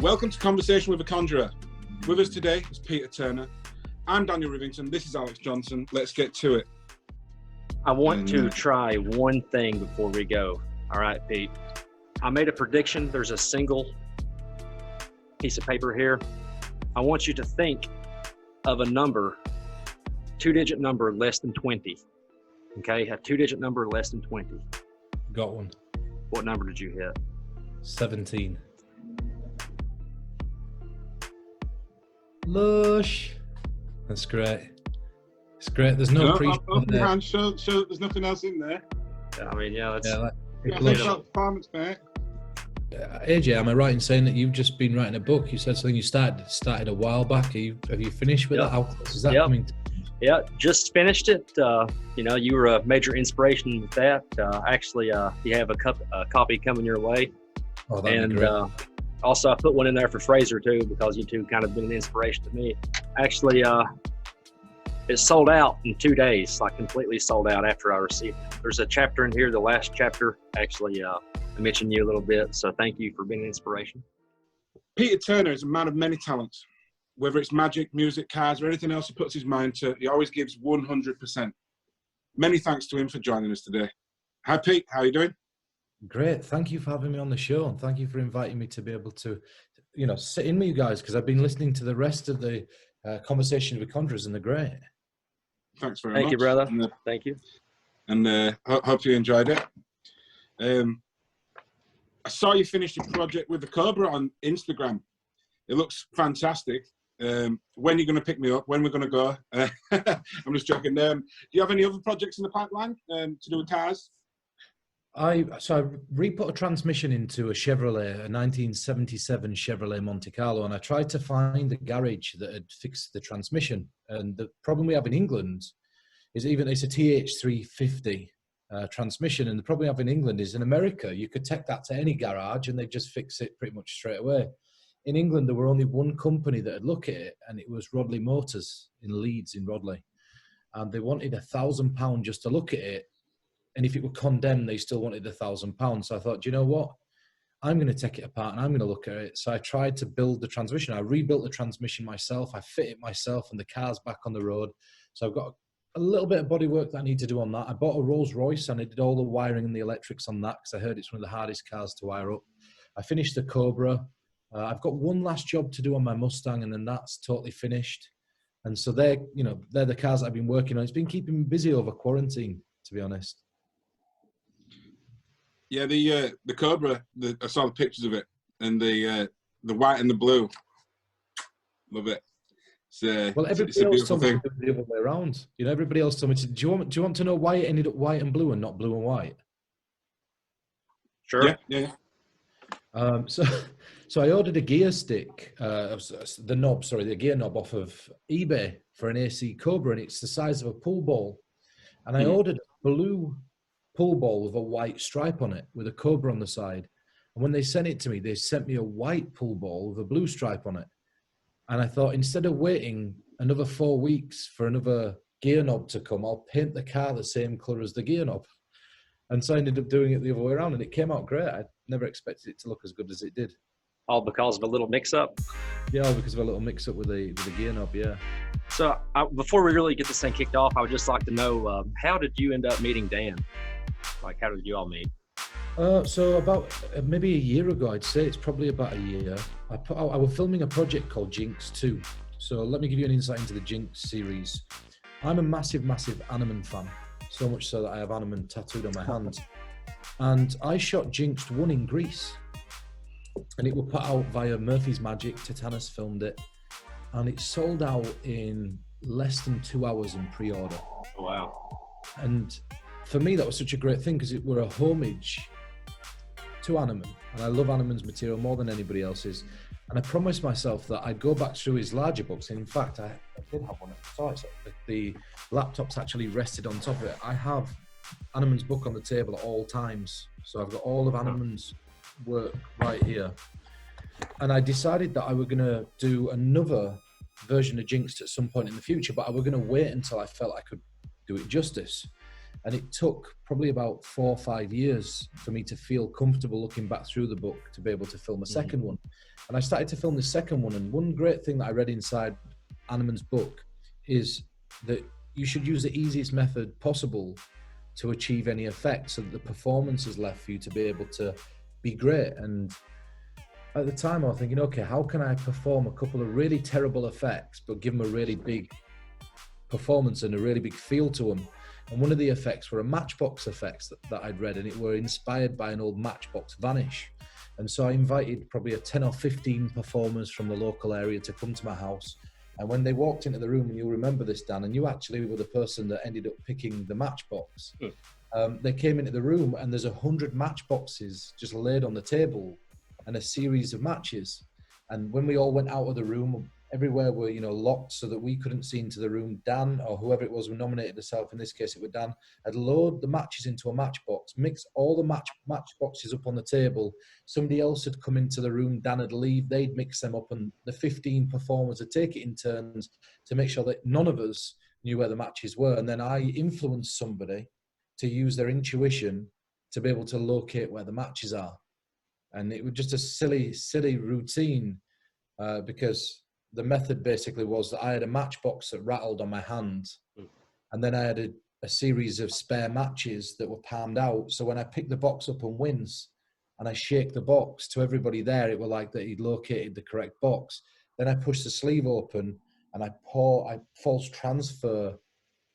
Welcome to Conversation with a Conjuror. With us today is Peter Turner. I'm Daniel Rivington. This is Alex Johnson. Let's get to it. I want to try one thing before we go. All right, Pete. I made a prediction. There's a single piece of paper here. I want you to think of a number, two-digit number less than 20. Okay, a two-digit number less than 20. Got one. What number did you hit? 17. Lush. That's great. It's great. There's no pre. Open your hand. Show there's nothing else in there. I mean, yeah, that's. Yeah, performance, mate. AJ, am I right in saying that you've just been writing a book? You said something you started a while back. Have you finished with that? How close is that coming to? Yeah, just finished it. You were a major inspiration with that. Actually, you have a copy coming your way. Oh, that'd be great. Also, I put one in there for Fraser too, because you two kind of been an inspiration to me. Actually, it sold out in 2 days, like completely sold out after I received it. There's a chapter in here, the last chapter. Actually, I mentioned you a little bit, so thank you for being an inspiration. Peter Turner is a man of many talents. Whether it's magic, music, cards, or anything else he puts his mind to, he always gives 100%. Many thanks to him for joining us today. Hi, Pete. How are you doing? Great. Thank you for having me on the show, and thank you for inviting me to be able to, sit in with you guys, because I've been listening to the rest of the conversations with Conjurors, and they're great. Thanks very much. Thank you, brother. Thank you. And hope you enjoyed it. I saw you finish your project with the Cobra on Instagram. It looks fantastic. When are you going to pick me up? When we're going to go? I'm just joking. Do you have any other projects in the pipeline to do with cars? I re-put a transmission into a Chevrolet, a 1977 Chevrolet Monte Carlo, and I tried to find a garage that had fixed the transmission. And the problem we have in England is it's a TH350 transmission, and the problem we have in England is in America, you could take that to any garage and they'd just fix it pretty much straight away. In England, there were only one company that would look at it, and it was Rodley Motors in Leeds, in Rodley. And they wanted £1,000 just to look at it. And if it were condemned, they still wanted £1,000. So I thought, do you know what? I'm going to take it apart and I'm going to look at it. So I tried to build the transmission. I rebuilt the transmission myself. I fit it myself, and the car's back on the road. So I've got a little bit of bodywork that I need to do on that. I bought a Rolls Royce and I did all the wiring and the electrics on that, because I heard it's one of the hardest cars to wire up. I finished the Cobra. I've got one last job to do on my Mustang, and then that's totally finished. And so they're the cars that I've been working on. It's been keeping me busy over quarantine, to be honest. Yeah, the Cobra, I saw the pictures of it, and the white and the blue. Love it. Well, everybody else told me to do it the other way around. Everybody else told me to. Do you want to know why it ended up white and blue and not blue and white? Sure. Yeah. So I ordered a gear stick, the gear knob off of eBay for an AC Cobra, and it's the size of a pool ball. And I ordered a blue pool ball with a white stripe on it with a Cobra on the side. And when they sent it to me, they sent me a white pool ball with a blue stripe on it. And I thought, instead of waiting another 4 weeks for another gear knob to come, I'll paint the car the same colour as the gear knob. And so I ended up doing it the other way around, and it came out great. I never expected it to look as good as it did. All because of a little mix-up? Yeah, all because of a little mix-up with the gear knob, yeah. So before we really get this thing kicked off, I would just like to know, how did you end up meeting Dan? Like, how did you all meet? So about maybe a year ago, I'd say it's probably about a year, I was filming a project called Jinx 2. So let me give you an insight into the Jinx series. I'm a massive Animan fan, so much so that I have Animan tattooed on my hand. And I shot Jinx 1 in Greece, and it was put out via Murphy's Magic. Titanus filmed it, and it sold out in less than 2 hours in pre-order. Oh, wow. And for me, that was such a great thing, because it were a homage to Animan, and I love Animan's material more than anybody else's. And I promised myself that I'd go back through his larger books. And in fact, I did have one at the time. The laptop's actually rested on top of it. I have Animan's book on the table at all times. So I've got all of Animan's work right here. And I decided that I were going to do another version of Jinx at some point in the future, but I were going to wait until I felt I could do it justice. And it took probably about 4 or 5 years for me to feel comfortable looking back through the book to be able to film a second one. And I started to film the second one. And one great thing that I read inside Anneman's book is that you should use the easiest method possible to achieve any effect, so that the performance is left for you to be able to be great. And at the time I was thinking, okay, how can I perform a couple of really terrible effects but give them a really big performance and a really big feel to them? And one of the effects were a Matchbox effects that I'd read, and it were inspired by an old Matchbox vanish. And so I invited probably 10 or 15 performers from the local area to come to my house. And when they walked into the room, and you'll remember this, Dan, and you actually were the person that ended up picking the Matchbox. They came into the room, and there's 100 matchboxes just laid on the table and a series of matches. And when we all went out of the room, everywhere were, locked so that we couldn't see into the room. Dan, or whoever it was who nominated herself, in this case it was Dan, had loaded the matches into a matchbox, mixed all the matchboxes up on the table. Somebody else had come into the room, Dan had leave, they'd mix them up, and the 15 performers would take it in turns to make sure that none of us knew where the matches were. And then I influenced somebody to use their intuition to be able to locate where the matches are. And it was just a silly routine, because the method basically was that I had a matchbox that rattled on my hand, and then I had a series of spare matches that were palmed out. So when I picked the box up and wince, and I shake the box to everybody there, it was like that he'd located the correct box. Then I push the sleeve open, and I false transfer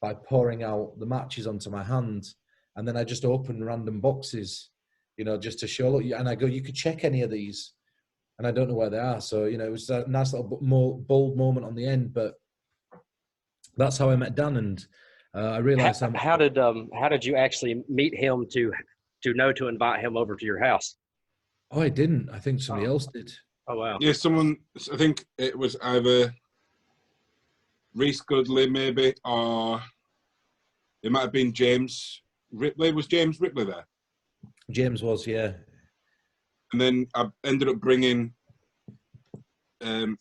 by pouring out the matches onto my hand, and then I just open random boxes, just to show, look, and I go, you could check any of these. And I don't know where they are. So, it was a nice little bold moment on the end, but that's how I met Dan. And I realized how did you actually meet him to know to invite him over to your house? Oh, I didn't. I think somebody else did. Oh, wow. Yeah, I think it was either Reese Goodley maybe, or it might have been James Ripley. Was James Ripley there? James was, yeah. And then I ended up bringing Alex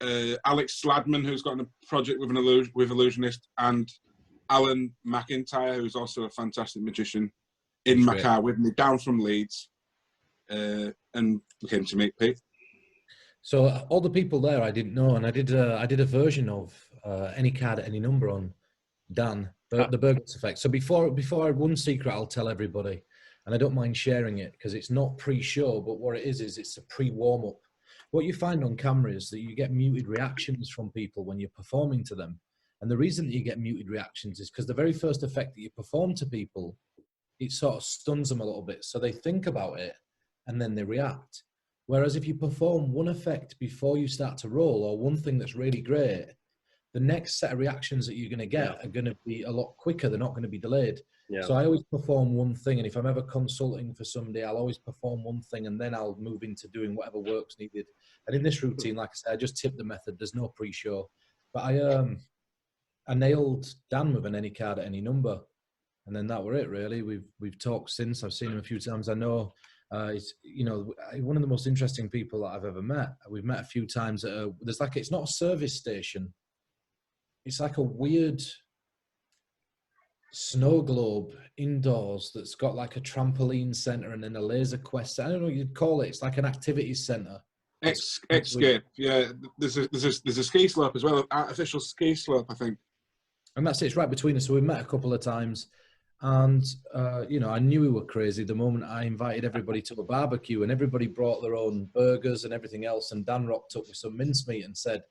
Sladman, who's got a project with Illusionist, and Alan McIntyre, who's also a fantastic magician, in my car with me, down from Leeds, and we came to meet Pete. So all the people there I didn't know, and I did a version of Any Card at Any Number on Dan, the Burgess effect. So before one secret I'll tell everybody, and I don't mind sharing it because it's not pre-show, but what it is it's a pre-warm-up. What you find on camera is that you get muted reactions from people when you're performing to them. And the reason that you get muted reactions is because the very first effect that you perform to people, it sort of stuns them a little bit. So they think about it and then they react. Whereas if you perform one effect before you start to roll, or one thing that's really great, the next set of reactions that you're going to get are going to be a lot quicker. They're not going to be delayed. Yeah. So I always perform one thing, and if I'm ever consulting for somebody, I'll always perform one thing, and then I'll move into doing whatever work's needed. And in this routine, like I said, I just tip the method. There's no pre-show. But I nailed Dan with an Any Card at Any Number, and then that were it, really. We've talked since. I've seen him a few times. I know he's one of the most interesting people that I've ever met. We've met a few times. It's not a service station. It's like a weird snow globe indoors that's got like a trampoline center and then a laser quest. I don't know what you'd call it. It's like an activities center. Escape. Yeah, there's a ski slope as well, an artificial ski slope, I think. And that's it. It's right between us. So we met a couple of times, and I knew we were crazy the moment I invited everybody to a barbecue, and everybody brought their own burgers and everything else. And Dan rocked up with some mincemeat and said,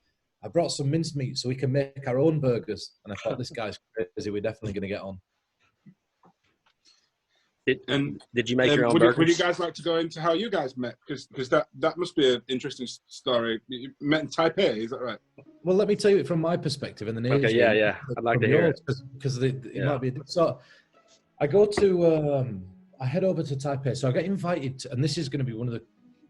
I brought some mincemeat so we can make our own burgers. And I thought, this guy's crazy. We're definitely going to get on. Did you make your own burgers? Would you guys like to go into how you guys met? Because that must be an interesting story. You met in Taipei, is that right? Well, let me tell you it from my perspective, and then okay, yeah. I'd like to hear it because it might be. So I go to I head over to Taipei. So I get invited to, and this is going to be one of the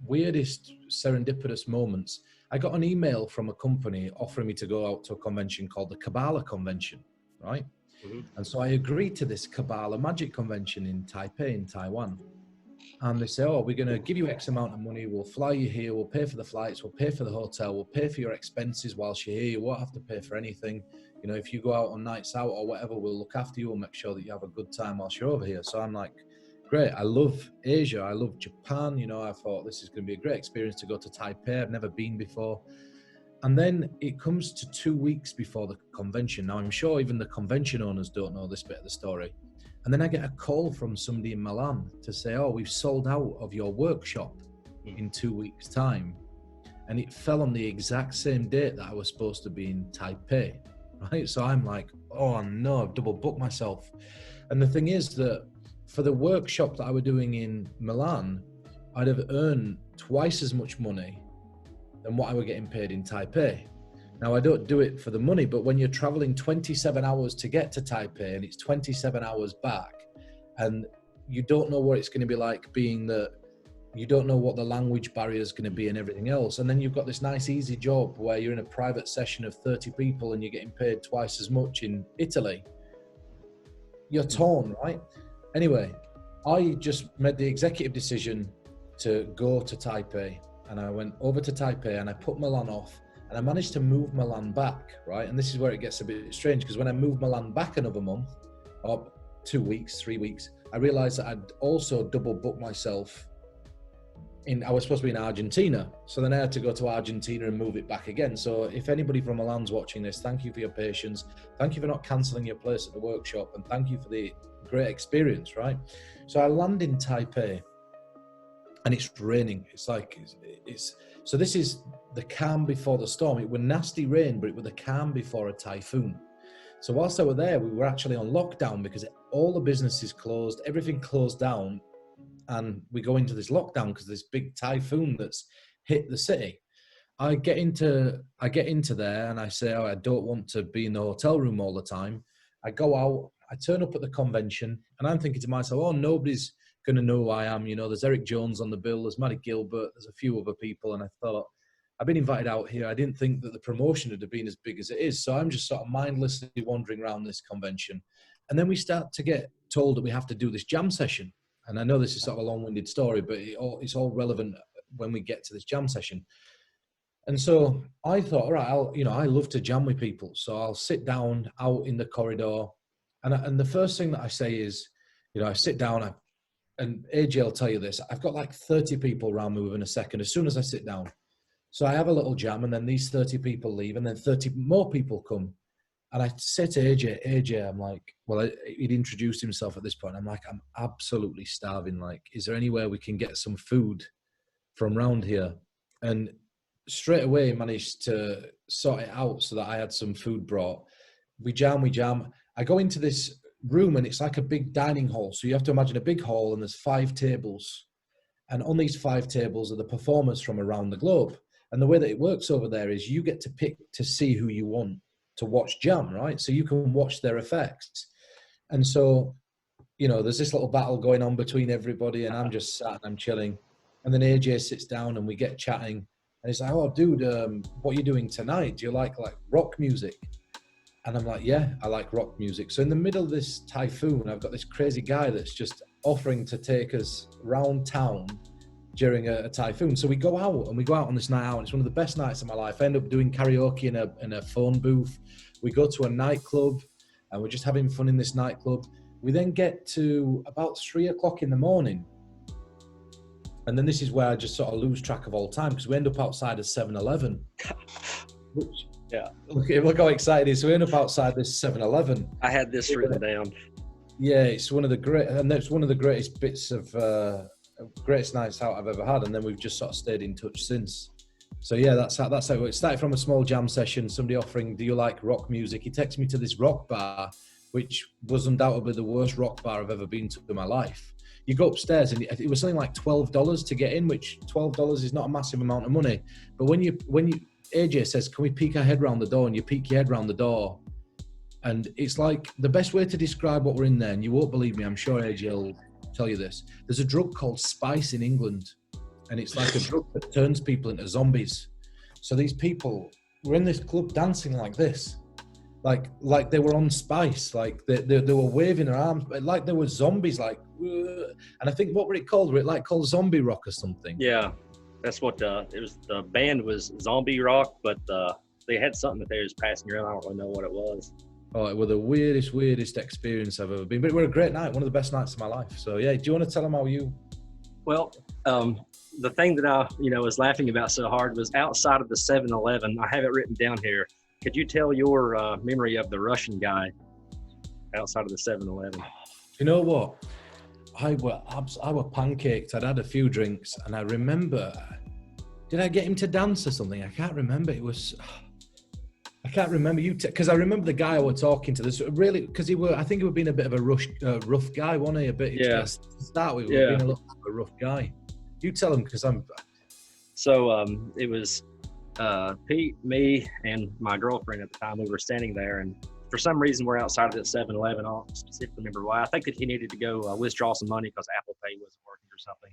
weirdest serendipitous moments. I got an email from a company offering me to go out to a convention called the Kabbalah convention, right? Mm-hmm. And so I agreed to this Kabbalah magic convention in Taipei, in Taiwan. And they say, oh, we're going to give you X amount of money. We'll fly you here. We'll pay for the flights. We'll pay for the hotel. We'll pay for your expenses whilst you're here. You won't have to pay for anything. You know, if you go out on nights out or whatever, we'll look after you. We'll make sure that you have a good time whilst you're over here. So I'm like, great. I love Asia. I love Japan. You know, I thought this is going to be a great experience to go to Taipei. I've never been before. And then it comes to 2 weeks before the convention. Now, I'm sure even the convention owners don't know this bit of the story. And then I get a call from somebody in Milan to say, oh, we've sold out of your workshop in 2 weeks' time. And it fell on the exact same date that I was supposed to be in Taipei, right? So I'm like, oh no, I've double booked myself. And the thing is that for the workshop that I was doing in Milan, I'd have earned twice as much money than what I were getting paid in Taipei. Now, I don't do it for the money, but when you're traveling 27 hours to get to Taipei and it's 27 hours back, and you don't know what it's going to be like, being that you don't know what the language barrier is going to be and everything else. And then you've got this nice, easy job where you're in a private session of 30 people and you're getting paid twice as much in Italy. You're torn, right? Anyway, I just made the executive decision to go to Taipei, and I went over to Taipei and I put Milan off. And I managed to move Milan back, right? And this is where it gets a bit strange, because when I moved Milan back another month, or 2 weeks, 3 weeks, I realized that I'd also double booked myself I was supposed to be in Argentina. So then I had to go to Argentina and move it back again. So if anybody from Milan's watching this, thank you for your patience. Thank you for not cancelling your place at the workshop. And thank you for the great experience, right? So I land in Taipei and it's raining. So this is the calm before the storm. It was nasty rain, but it was the calm before a typhoon. So whilst I was there, we were actually on lockdown because all the businesses closed, everything closed down, and we go into this lockdown because this big typhoon that's hit the city. I get into there and I say, oh, I don't want to be in the hotel room all the time. I go out, I turn up at the convention, and I'm thinking to myself, oh, nobody's going to know who I am. You know, there's Eric Jones on the bill, there's Matty Gilbert, there's a few other people. And I thought, I've been invited out here. I didn't think that the promotion would have been as big as it is. So I'm just sort of mindlessly wandering around this convention. And then we start to get told that we have to do this jam session. And I know this is sort of a long-winded story, but it's all relevant when we get to this jam session. And so I thought, all right, I love to jam with people. So I'll sit down out in the corridor. And the first thing that I say is, I sit down, and AJ will tell you this, I've got like 30 people around me within a second as soon as I sit down. So I have a little jam, and then these 30 people leave, and then 30 more people come. And I say to AJ, I'm like, well, he'd introduced himself at this point. I'm like, I'm absolutely starving. Like, is there anywhere we can get some food from round here? And straight away managed to sort it out so that I had some food brought. We jam. I go into this room and it's like a big dining hall. So you have to imagine a big hall and there's 5 tables. And on these 5 tables are the performers from around the globe. And the way that it works over there is you get to pick to see who you want to watch jam, right? So you can watch their effects. And so, there's this little battle going on between everybody, and I'm just sat and I'm chilling. And then AJ sits down and we get chatting. And he's like, oh, dude, what are you doing tonight? Do you like rock music? And I'm like, yeah, I like rock music. So in the middle of this typhoon, I've got this crazy guy that's just offering to take us round town during a typhoon. So we go out on this night out, and it's one of the best nights of my life. I end up doing karaoke in a phone booth. We go to a nightclub and we're just having fun in this nightclub. We then get to about 3 o'clock in the morning. And then this is where I just sort of lose track of all time, because we end up outside of 7-Eleven. Which, yeah. Look how excited it is. So we end up outside this 7-Eleven. I had this written down. Yeah, it's one of the greatest bits of greatest nights out I've ever had. And then we've just sort of stayed in touch since. So yeah, that's how it started, from a small jam session, somebody offering, do you like rock music? He takes me to this rock bar, which was undoubtedly the worst rock bar I've ever been to in my life. You go upstairs and it was something like $12 to get in, which $12 is not a massive amount of money. But when you AJ says, can we peek our head round the door? And you peek your head round the door. And it's like the best way to describe what we're in there, and you won't believe me, I'm sure AJ will tell you this. There's a drug called spice in England. And it's like a drug that turns people into zombies. So these people were in this club dancing like this. like they were on spice, like they were waving their arms, like they were zombies, like. And I think, what were it called? Were it like called zombie rock or something? Yeah, that's what it was. The band was zombie rock, but they had something that they was passing around. I don't really know what it was. Oh, it was the weirdest experience I've ever been. But it was a great night, one of the best nights of my life. So yeah, do you want to tell them how you? Well, the thing that I was laughing about so hard was outside of the 7-Eleven. I have it written down here. Could you tell your memory of the Russian guy outside of the 7-Eleven? You know what? I were pancaked. I'd had a few drinks, and I remember. Did I get him to dance or something? I can't remember. I can't remember you because I remember the guy I was talking to. This really because I think he was being a bit of a rough guy, wasn't he? A bit. Yeah. To start with, being a little bit of a rough guy. You tell him because I'm. So it was Pete, me, and my girlfriend at the time. We were standing there, and for some reason we're outside of that 7-Eleven. I don't specifically remember why. I think that he needed to go withdraw some money because Apple Pay wasn't working or something.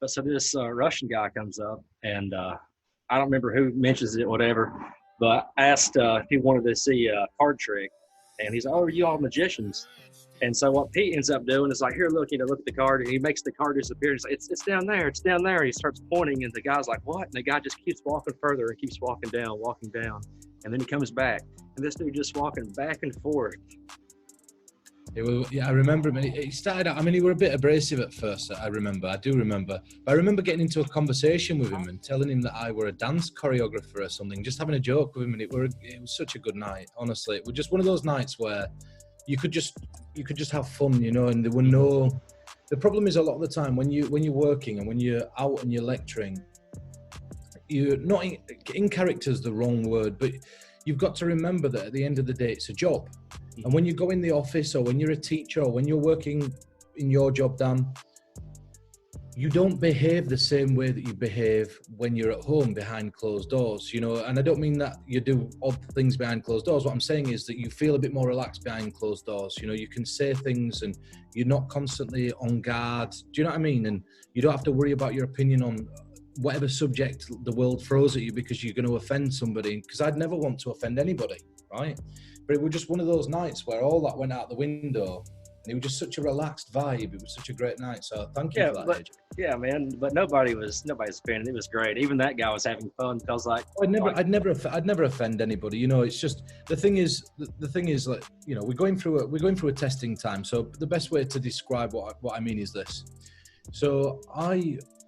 But so this Russian guy comes up, and I don't remember who mentions it, whatever. But I asked if he wanted to see a card trick, and he's like, "Oh, are you all magicians?" And so what Pete ends up doing is like, "Here, look at the card," and he makes the card disappear. He's like, "It's down there, it's down there." He starts pointing, and the guy's like, "What?" And the guy just keeps walking further and keeps walking down, and then he comes back, and this dude just walking back and forth. I remember him. He started out, he were a bit abrasive at first, I do remember. But I remember getting into a conversation with him and telling him that I were a dance choreographer or something, just having a joke with him, and it was such a good night, honestly. It was just one of those nights where you could just have fun, and there were no... The problem is a lot of the time when you're working and when you're out and you're lecturing, you're not... In character is the wrong word, but you've got to remember that at the end of the day, it's a job. And when you go in the office or when you're a teacher or when you're working in your job, Dan, you don't behave the same way that you behave when you're at home behind closed doors, and I don't mean that you do odd things behind closed doors. What I'm saying is that you feel a bit more relaxed behind closed doors. You can say things and you're not constantly on guard. Do you know what I mean? And you don't have to worry about your opinion on whatever subject the world throws at you because you're going to offend somebody. Because I'd never want to offend anybody, right? But it was just one of those nights where all that went out the window, and it was just such a relaxed vibe. It was such a great night. So thank you for that, AJ. Yeah, man. But nobody's offended. It was great. Even that guy was having fun. I was like, I'd never offend anybody. It's just the thing is like we're going through a testing time. So the best way to describe what I mean is this. So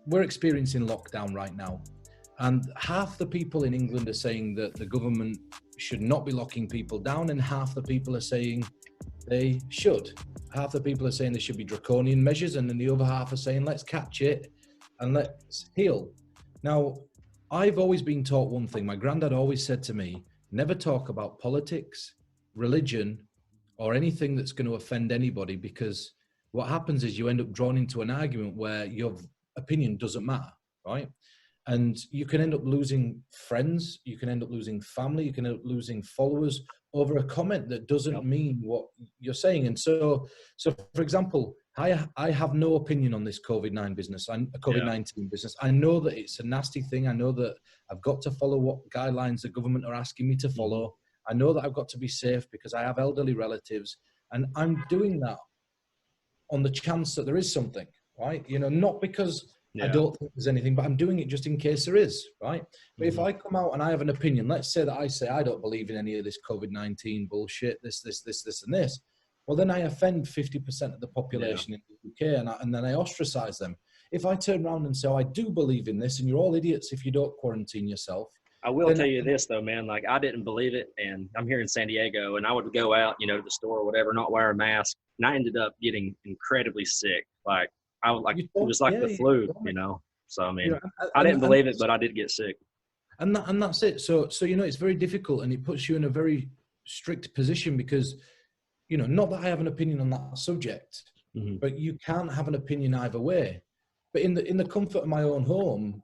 we're experiencing lockdown right now, and half the people in England are saying that the government should not be locking people down, and half the people are saying they should. Half the people are saying there should be draconian measures, and then the other half are saying let's catch it and let's heal. Now, I've always been taught one thing. My granddad always said to me, never talk about politics, religion, or anything that's going to offend anybody, because what happens is you end up drawn into an argument where your opinion doesn't matter, right? And you can end up losing friends, you can end up losing family, you can end up losing followers over a comment that doesn't mean what you're saying. And so for example, I have no opinion on this COVID-19 business. I know that it's a nasty thing. I know that I've got to follow what guidelines the government are asking me to follow. I know that I've got to be safe because I have elderly relatives, and I'm doing that on the chance that there is something, right? Not because I don't think there's anything, but I'm doing it just in case there is, right? But if I come out and I have an opinion, let's say that I say I don't believe in any of this COVID-19 bullshit, this, and this. Well, then I offend 50% of the population in the UK, and then I ostracize them. If I turn around and say, I do believe in this, and you're all idiots if you don't quarantine yourself. I will tell you this, though, man. Like, I didn't believe it, and I'm here in San Diego, and I would go out, to the store or whatever, not wear a mask, and I ended up getting incredibly sick. Like, it was like the flu, So, I didn't believe it, but I did get sick. And that's it. So it's very difficult, and it puts you in a very strict position because, not that I have an opinion on that subject, but you can't have an opinion either way. But in the comfort of my own home,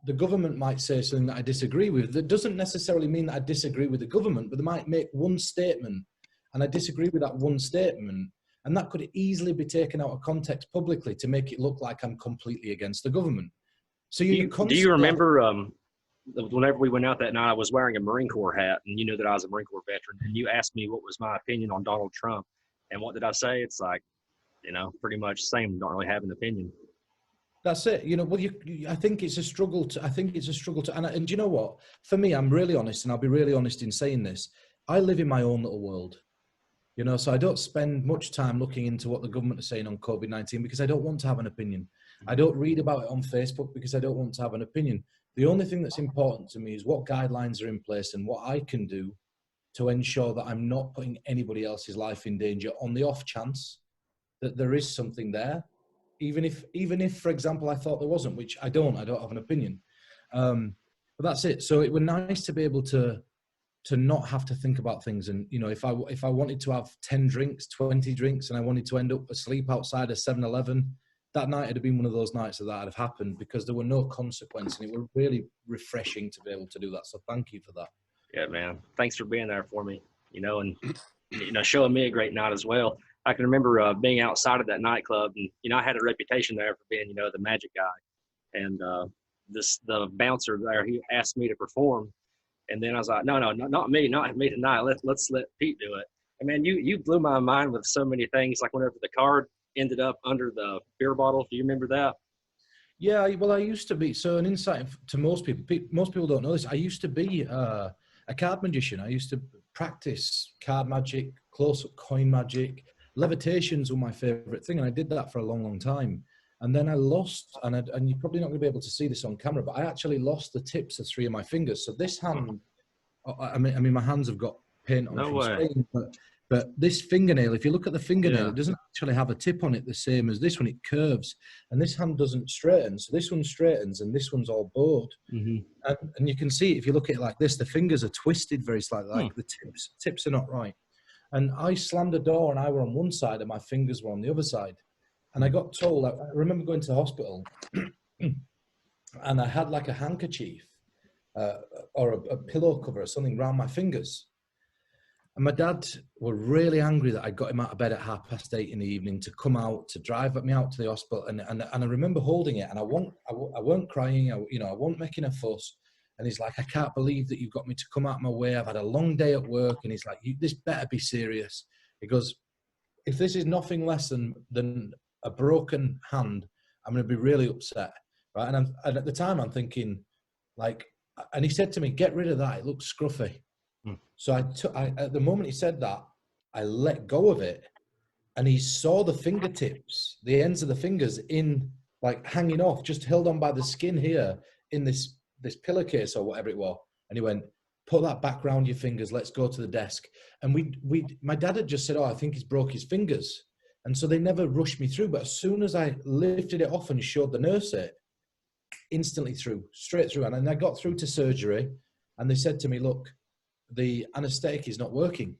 the government might say something that I disagree with. That doesn't necessarily mean that I disagree with the government, but they might make one statement, and I disagree with that one statement. And that could easily be taken out of context publicly to make it look like I'm completely against the government. So do you remember whenever we went out that night, I was wearing a Marine Corps hat, and you know that I was a Marine Corps veteran, and you asked me what was my opinion on Donald Trump. And what did I say? It's like, pretty much same. Don't really have an opinion. That's it. Well, I think it's a struggle to, and you know what? For me, I'm really honest, and I'll be really honest in saying this. I live in my own little world, so I don't spend much time looking into what the government is saying on COVID-19 because I don't want to have an opinion. I don't read about it on Facebook because I don't want to have an opinion. The only thing that's important to me is what guidelines are in place and what I can do to ensure that I'm not putting anybody else's life in danger on the off chance that there is something there. Even if, for example, I thought there wasn't, which I don't have an opinion. But that's it. So it was nice to be able to not have to think about things. And, if I wanted to have 10 drinks, 20 drinks, and I wanted to end up asleep outside a 7-Eleven, that night would have been one of those nights that had have happened because there were no consequence. And it was really refreshing to be able to do that. So thank you for that. Yeah, man. Thanks for being there for me, and, showing me a great night as well. I can remember being outside of that nightclub, and I had a reputation there for being, the magic guy. And the bouncer there, he asked me to perform, and then I was like, no, not me tonight. Let's let Pete do it. And man, you blew my mind with so many things. Like whenever the card ended up under the beer bottle, do you remember that? Yeah, well, I used to be. So an insight to most people don't know this. I used to be a card magician. I used to practice card magic, close-up coin magic. Levitations were my favorite thing, and I did that for a long, long time. And then I lost, and you're probably not going to be able to see this on camera, but I actually lost the tips of 3 of my fingers. So this hand, I mean, my hands have got paint on from Spain, but this fingernail, if you look at the fingernail, it doesn't actually have a tip on it the same as this one. It curves, and this hand doesn't straighten. So this one straightens, and this one's all bowed. Mm-hmm. And you can see, if you look at it like this, the fingers are twisted very slightly, like the tips are not right. And I slammed a door and I were on one side and my fingers were on the other side. And I got told, I remember going to the hospital and I had like a handkerchief or a pillow cover or something around my fingers. And my dad were really angry that I got him out of bed at 8:30 in the evening to come out, to drive me out to the hospital. And I remember holding it and I weren't crying, I wasn't making a fuss. And he's like, I can't believe that you've got me to come out my way. I've had a long day at work. And he's like, this better be serious. He goes, if this is nothing less than a broken hand, I'm going to be really upset. Right. And at the time I'm thinking and he said to me, get rid of that. It looks scruffy. So at the moment he said that, I let go of it. And he saw the fingertips, the ends of the fingers hanging off, just held on by the skin here in this pillowcase or whatever it was. And he went, put that back round your fingers. Let's go to the desk. And my dad had just said, I think he's broke his fingers. And so they never rushed me through. But as soon as I lifted it off and showed the nurse it, instantly straight through. And then I got through to surgery and they said to me, look, the anesthetic is not working.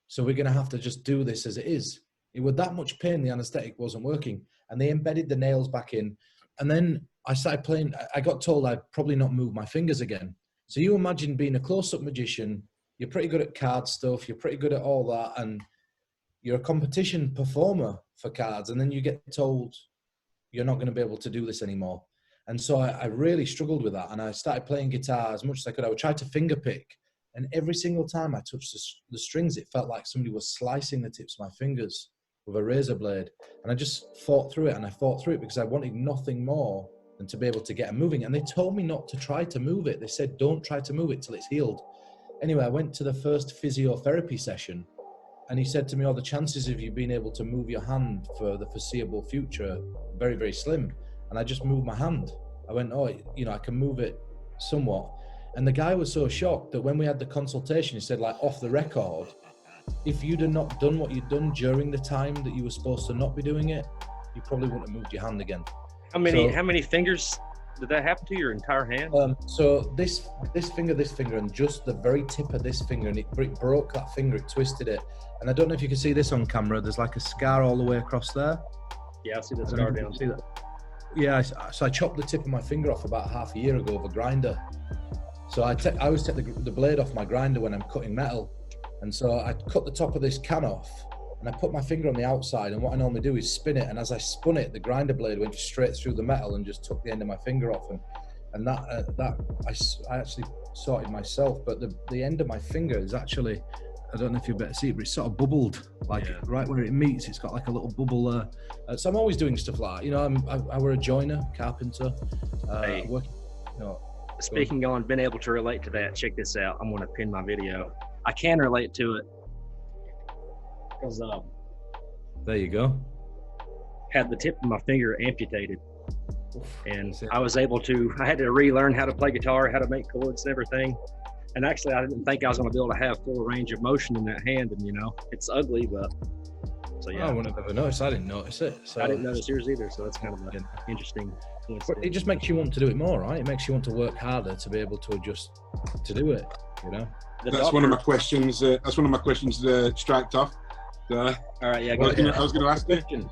So we're going to have to just do this as it is. It was that much pain, the anesthetic wasn't working. And they embedded the nails back in. And then I started playing. I got told I'd probably not move my fingers again. So you imagine being a close-up magician, you're pretty good at card stuff, you're pretty good at all that, and you're a competition performer for cards, and then you get told you're not going to be able to do this anymore. And so I really struggled with that, and I started playing guitar as much as I could. I would try to finger pick, and every single time I touched the strings, it felt like somebody was slicing the tips of my fingers with a razor blade. And I just fought through it, and I fought through it because I wanted nothing more than to be able to get it moving. And they told me not to try to move it. They said, don't try to move it till it's healed. Anyway, I went to the first physiotherapy session, and he said to me, the chances of you being able to move your hand for the foreseeable future are very, very slim. And I just moved my hand. I went, I can move it somewhat. And the guy was so shocked that when we had the consultation, he said, off the record, if you'd have not done what you'd done during the time that you were supposed to not be doing it, you probably wouldn't have moved your hand again. How many fingers did that happen to? Your entire hand? So this finger, and just the very tip of this finger, and it broke that finger, it twisted it. And I don't know if you can see this on camera. There's like a scar all the way across there. Yeah, I see the scar down. See that? Yeah, so I chopped the tip of my finger off about half a year ago with a grinder. So I always take the blade off my grinder when I'm cutting metal. And so I cut the top of this can off, and I put my finger on the outside, and what I normally do is spin it, and as I spun it, the grinder blade went straight through the metal and just took the end of my finger off. and that I actually sorted myself. But the end of my finger is actually, I don't know if you better see it, but it's sort of bubbled, like right where it meets. It's got like a little bubble there. So I'm always doing stuff like that. You know, I were a joiner, carpenter. Hey. Working, you know, Speaking on being able to relate to that, check this out. I'm going to pin my video. I can relate to it because there you go. Had the tip of my finger amputated, and I was able to. I had to relearn how to play guitar, how to make chords, and everything. And actually, I didn't think I was going to be able to have full range of motion in that hand. And you know, it's ugly, but so yeah. I wouldn't have ever noticed. I didn't notice it. So I didn't notice yours either. So that's kind of an interesting. But it just makes you want to do it more, right? It makes you want to work harder to be able to adjust to do it. You know. That's one of my questions. That's one of my questions striked off. All right, yeah. I was going to ask you.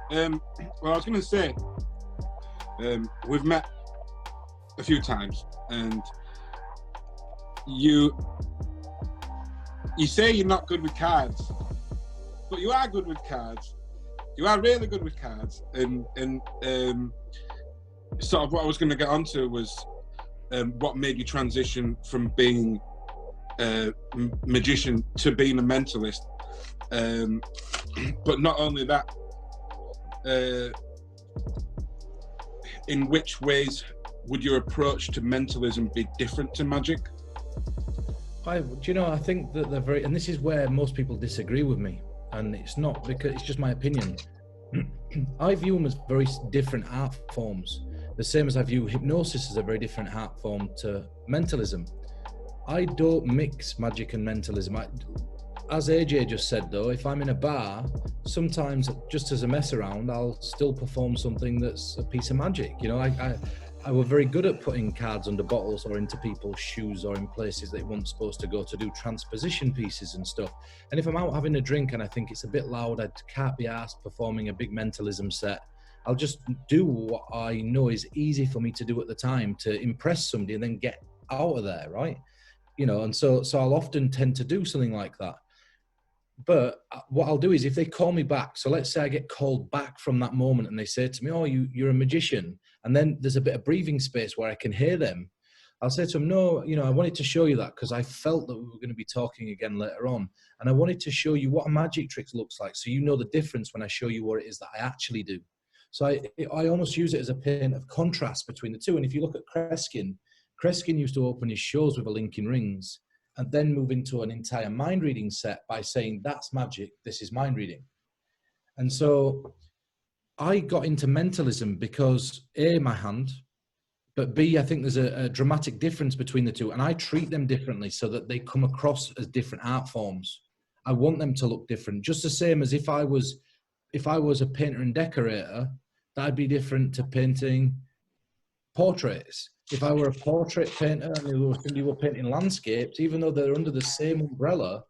Well, I was going to say, we've met a few times, and you say you're not good with cards, but you are good with cards. You are really good with cards, and sort of what I was going to get onto was what made you transition from being a magician to being a mentalist. But not only that, in which ways would your approach to mentalism be different to magic? I think that they're very, and this is where most people disagree with me, and it's not because it's just my opinion. I view them as very different art forms, the same as I view hypnosis as a very different art form to mentalism. I don't mix magic and mentalism. As AJ just said though, if I'm in a bar, sometimes just as a mess around, I'll still perform something that's a piece of magic. You know, I were very good at putting cards under bottles or into people's shoes or in places they weren't supposed to go to do transposition pieces and stuff. And if I'm out having a drink and I think it's a bit loud, I can't be asked performing a big mentalism set, I'll just do what I know is easy for me to do at the time to impress somebody and then get out of there, right? You know, and so I'll often tend to do something like that. But what I'll do is if they call me back, so let's say I get called back from that moment and they say to me, oh, you're a magician, and then there's a bit of breathing space where I can hear them, I'll say to them, no, you know, I wanted to show you that because I felt that we were going to be talking again later on, and I wanted to show you what a magic trick looks like so you know the difference when I show you what it is that I actually do. So I almost use it as a paint of contrast between the two. And if you look at Kreskin used to open his shows with a link in rings and then move into an entire mind reading set by saying, that's magic, this is mind reading. And so I got into mentalism because A, my hand, but B, I think there's a dramatic difference between the two. And I treat them differently so that they come across as different art forms. I want them to look different, just the same as if I was a painter and decorator, that'd be different to painting portraits. If I were a portrait painter and you were painting landscapes, even though they're under the same umbrella,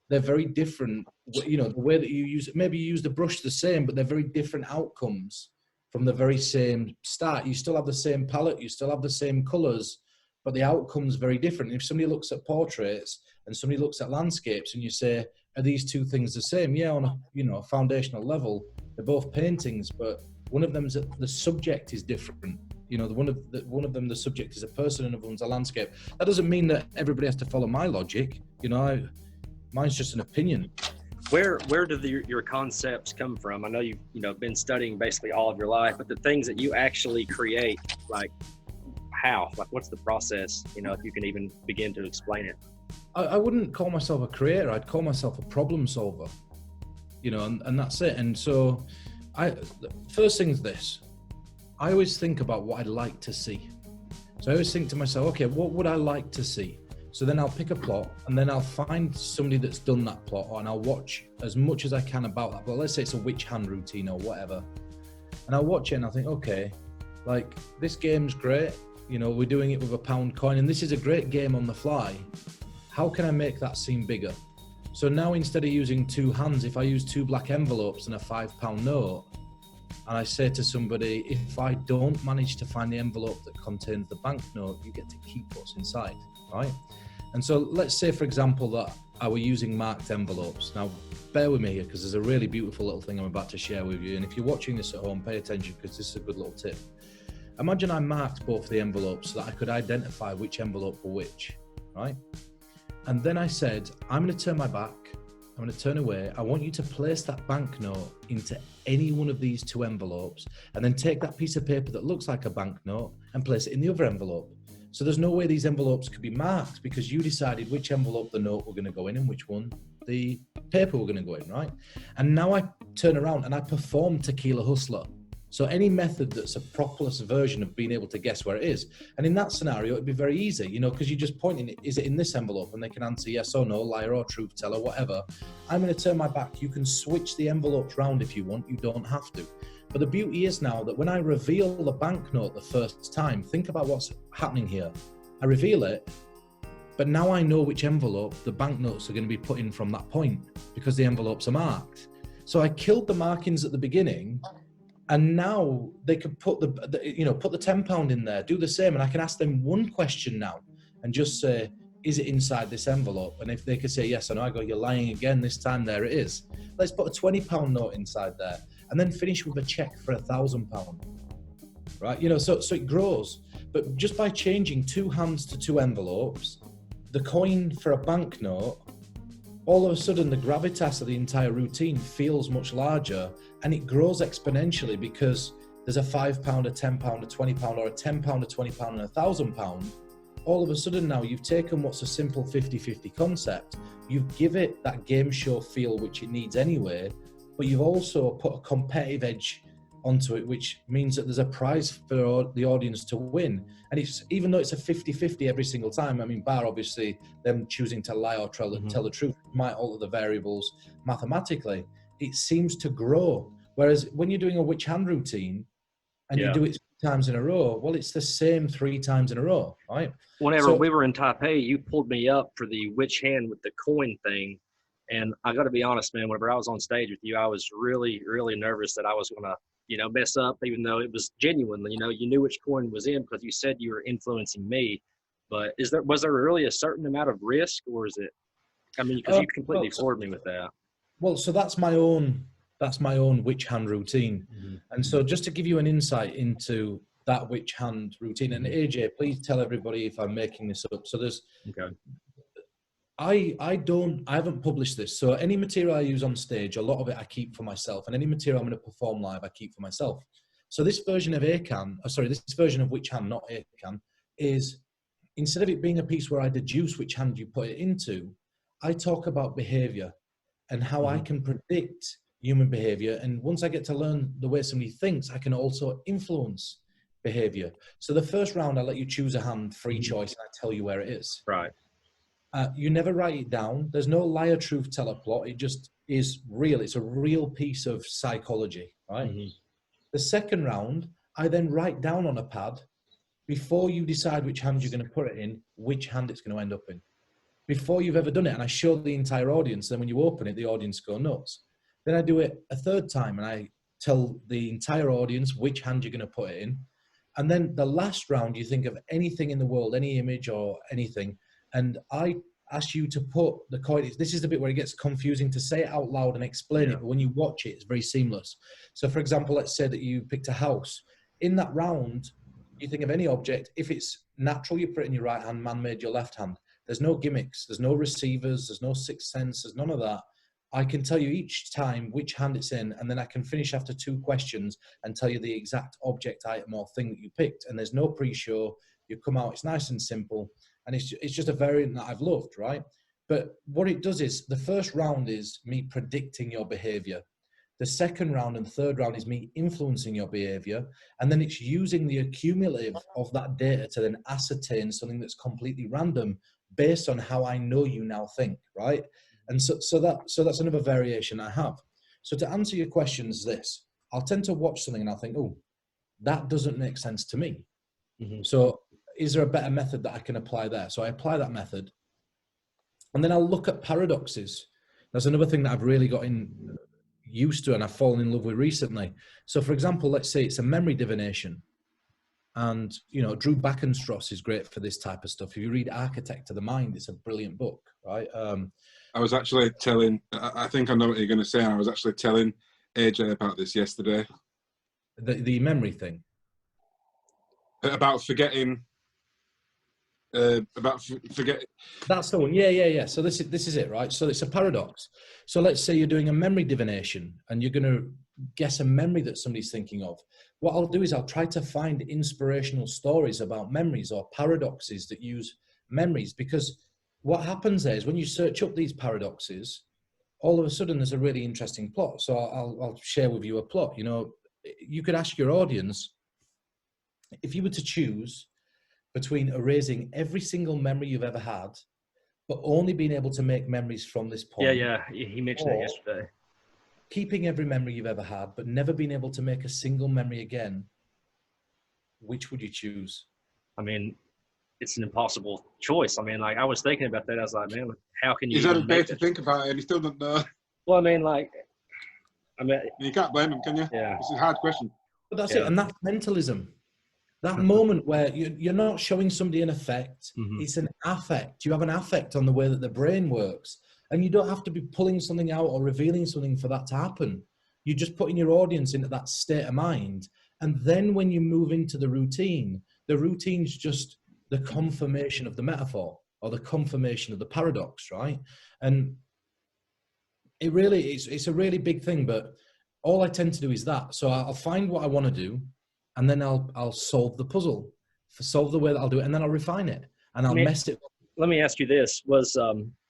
they're very different. You know, the way that you use it, maybe you use the brush the same, but they're very different outcomes from the very same start. You still have the same palette, you still have the same colors, but the outcome's very different. If somebody looks at portraits and somebody looks at landscapes and you say, are these two things the same? Yeah, on a foundational level, they're both paintings, but one of them's the subject is different. You know, one of them, the subject is a person, and another one's a landscape. That doesn't mean that everybody has to follow my logic. You know, mine's just an opinion. Where do your concepts come from? I know you've been studying basically all of your life, but the things that you actually create, like how, like what's the process? You know, if you can even begin to explain it. I wouldn't call myself a creator. I'd call myself a problem solver. You know, and that's it. And so, first thing is this. I always think about what I'd like to see. So I always think to myself, okay, what would I like to see? So then I'll pick a plot and then I'll find somebody that's done that plot, and I'll watch as much as I can about that. But let's say it's a witch hand routine or whatever. And I'll watch it and I'll think, okay, like this game's great. You know, we're doing it with a £1 coin and this is a great game on the fly. How can I make that seem bigger? So now instead of using two hands, if I use two black envelopes and a £5 note, and I say to somebody, if I don't manage to find the envelope that contains the banknote, you get to keep what's inside, right? And so let's say, for example, that I were using marked envelopes. Now, bear with me here, because there's a really beautiful little thing I'm about to share with you. And if you're watching this at home, pay attention, because this is a good little tip. Imagine I marked both the envelopes so that I could identify which envelope were which, right? And then I said, I'm going to turn my back. I'm going to turn away. I want you to place that banknote into any one of these two envelopes, and then take that piece of paper that looks like a banknote and place it in the other envelope. So there's no way these envelopes could be marked because you decided which envelope the note were going to go in and which one the paper were going to go in, right? And now I turn around and I perform Tequila Hustler. So any method that's a propolis version of being able to guess where it is. And in that scenario, it'd be very easy, you know, because you're just pointing it, is it in this envelope? And they can answer yes or no, liar or truth teller, whatever. I'm going to turn my back. You can switch the envelopes round if you want. You don't have to. But the beauty is now that when I reveal the banknote the first time, think about what's happening here. I reveal it, but now I know which envelope the banknotes are going to be put in from that point because the envelopes are marked. So I killed the markings at the beginning. And now they could put the put the £10 in there, do the same, and I can ask them one question now and just say, is it inside this envelope? And if they could say yes or no, I go, you're lying again this time, there it is. Let's put a £20 note inside there and then finish with a check for £1,000, right? You know, so it grows. But just by changing two hands to two envelopes, the coin for a banknote, all of a sudden the gravitas of the entire routine feels much larger, and it grows exponentially because there's a £5, a £10, a £20, or a £10, a £20, and a £1,000. All of a sudden now you've taken what's a simple 50-50 concept, you've give it that game show feel which it needs anyway, but you've also put a competitive edge onto it, which means that there's a prize for the audience to win. And it's, even though it's a 50-50 every single time, I mean, bar obviously them choosing to lie or tell the truth might alter the variables mathematically, it seems to grow. Whereas when you're doing a witch hand routine and you do it 3 times in a row, well, it's the same 3 times in a row, right? Whenever we were in Taipei, you pulled me up for the witch hand with the coin thing. And I got to be honest, man, whenever I was on stage with you, I was really, really nervous that I was going to, mess up, even though it was genuine. You knew which coin was in because you said you were influencing me. But was there really a certain amount of risk, or is it, I mean, because you completely floored me with that. Well, so that's my own witch hand routine. And so just to give you an insight into that witch hand routine, and AJ, please tell everybody if I'm making this up. So there's, I haven't published this. So any material I use on stage, a lot of it I keep for myself, and any material I'm going to perform live, I keep for myself. So this version of this version of Witch Hand, not ACAN, is, instead of it being a piece where I deduce which hand you put it into, I talk about behavior and how I can predict human behavior. And once I get to learn the way somebody thinks, I can also influence behavior. So the first round, I let you choose a hand, free choice, and I tell you where it is. Right. You never write it down. There's no liar, truth teller plot. It just is real. It's a real piece of psychology, right? The second round, I then write down on a pad, before you decide which hand you're going to put it in, which hand it's going to end up in. Before you've ever done it, and I show the entire audience, then when you open it, the audience go nuts. Then I do it a third time, and I tell the entire audience which hand you're going to put it in. And then the last round, you think of anything in the world, any image or anything, and I ask you to put the coin. This is the bit where it gets confusing to say it out loud and explain it, but when you watch it, it's very seamless. So for example, let's say that you picked a house. In that round, you think of any object. If it's natural, you put it in your right hand, man-made your left hand. There's no gimmicks, there's no receivers, there's no sixth sense, there's none of that. I can tell you each time which hand it's in, and then I can finish after 2 questions and tell you the exact object, item, or thing that you picked. And there's no pre-show. You come out, it's nice and simple. And it's just a variant that I've loved, right? But what it does is, the first round is me predicting your behavior. The second round and third round is me influencing your behavior. And then it's using the accumulative of that data to then ascertain something that's completely random based on how I know you now think, right? And so that's another variation I have. So to answer your question is this: I'll tend to watch something and I'll think, oh, that doesn't make sense to me. So is there a better method that I can apply there? So I apply that method, and then I'll look at paradoxes. That's another thing that I've really gotten used to and I've fallen in love with recently. So for example, let's say it's a memory divination. And, Drew Backenstrass is great for this type of stuff. If you read Architect of the Mind, it's a brilliant book, right? I was actually I think I know what you're going to say. And I was actually telling AJ about this yesterday. The memory thing. about forgetting. Forget. That's the one. Yeah. So this is it, right? So it's a paradox. So let's say you're doing a memory divination and you're going to guess a memory that somebody's thinking of. What I'll do is I'll try to find inspirational stories about memories or paradoxes that use memories, because what happens there is when you search up these paradoxes, all of a sudden there's a really interesting plot. So I'll share with you a plot. You know, you could ask your audience, if you were to choose between erasing every single memory you've ever had, but only being able to make memories from this point. Yeah. He mentioned that yesterday. Keeping every memory you've ever had, but never being able to make a single memory again, which would you choose? I mean, it's an impossible choice. I mean, like, I was thinking about that. I was like, man, how can you? He's had a day to think about it, and he still don't know. Well, I mean, you can't blame him, can you? Yeah. It's a hard question. But that's it, and that's mentalism. That moment where you're not showing somebody an effect, it's an affect. You have an affect on the way that the brain works. And you don't have to be pulling something out or revealing something for that to happen. You're just putting your audience into that state of mind. And then when you move into the routine's just the confirmation of the metaphor or the confirmation of the paradox, right? And it really is, it's a really big thing, but all I tend to do is that. So I'll find what I want to do, and then I'll solve the puzzle, solve the way that I'll do it, and then I'll refine it, and I'll mess it up. Let me ask you this.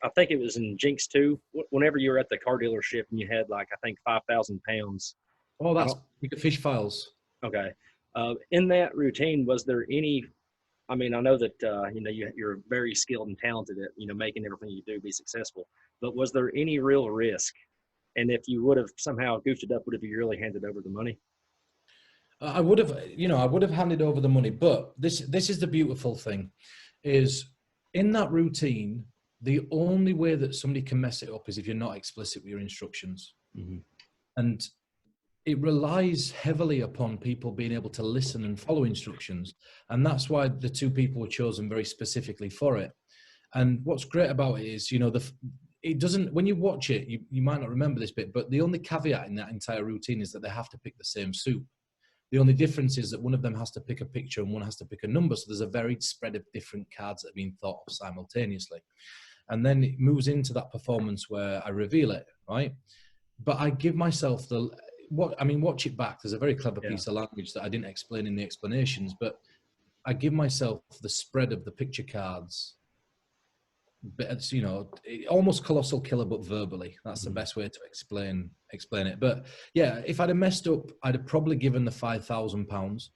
I think it was in Jinx 2, whenever you were at the car dealership and you had, like, I think 5,000 pounds. Oh, that's Bigger Fish Files. Okay. In that routine, was there any, I mean, I know that, you're very skilled and talented at, making everything you do be successful, but was there any real risk? And if you would have somehow goofed it up, would have you really handed over the money? I would have handed over the money, but this is the beautiful thing, is in that routine, the only way that somebody can mess it up is if you're not explicit with your instructions. And it relies heavily upon people being able to listen and follow instructions. And that's why the two people were chosen very specifically for it. And what's great about it is, it doesn't, when you watch it, you might not remember this bit, but the only caveat in that entire routine is that they have to pick the same soup. The only difference is that one of them has to pick a picture and one has to pick a number. So there's a varied spread of different cards that have been thought of simultaneously. And then it moves into that performance where I reveal it, right? But I give myself watch it back. There's a very clever piece of language that I didn't explain in the explanations, but I give myself the spread of the picture cards. But it's, almost Colossal Killer, but verbally. That's the best way to explain it. But yeah, if I'd have messed up, I'd have probably given the £5,000.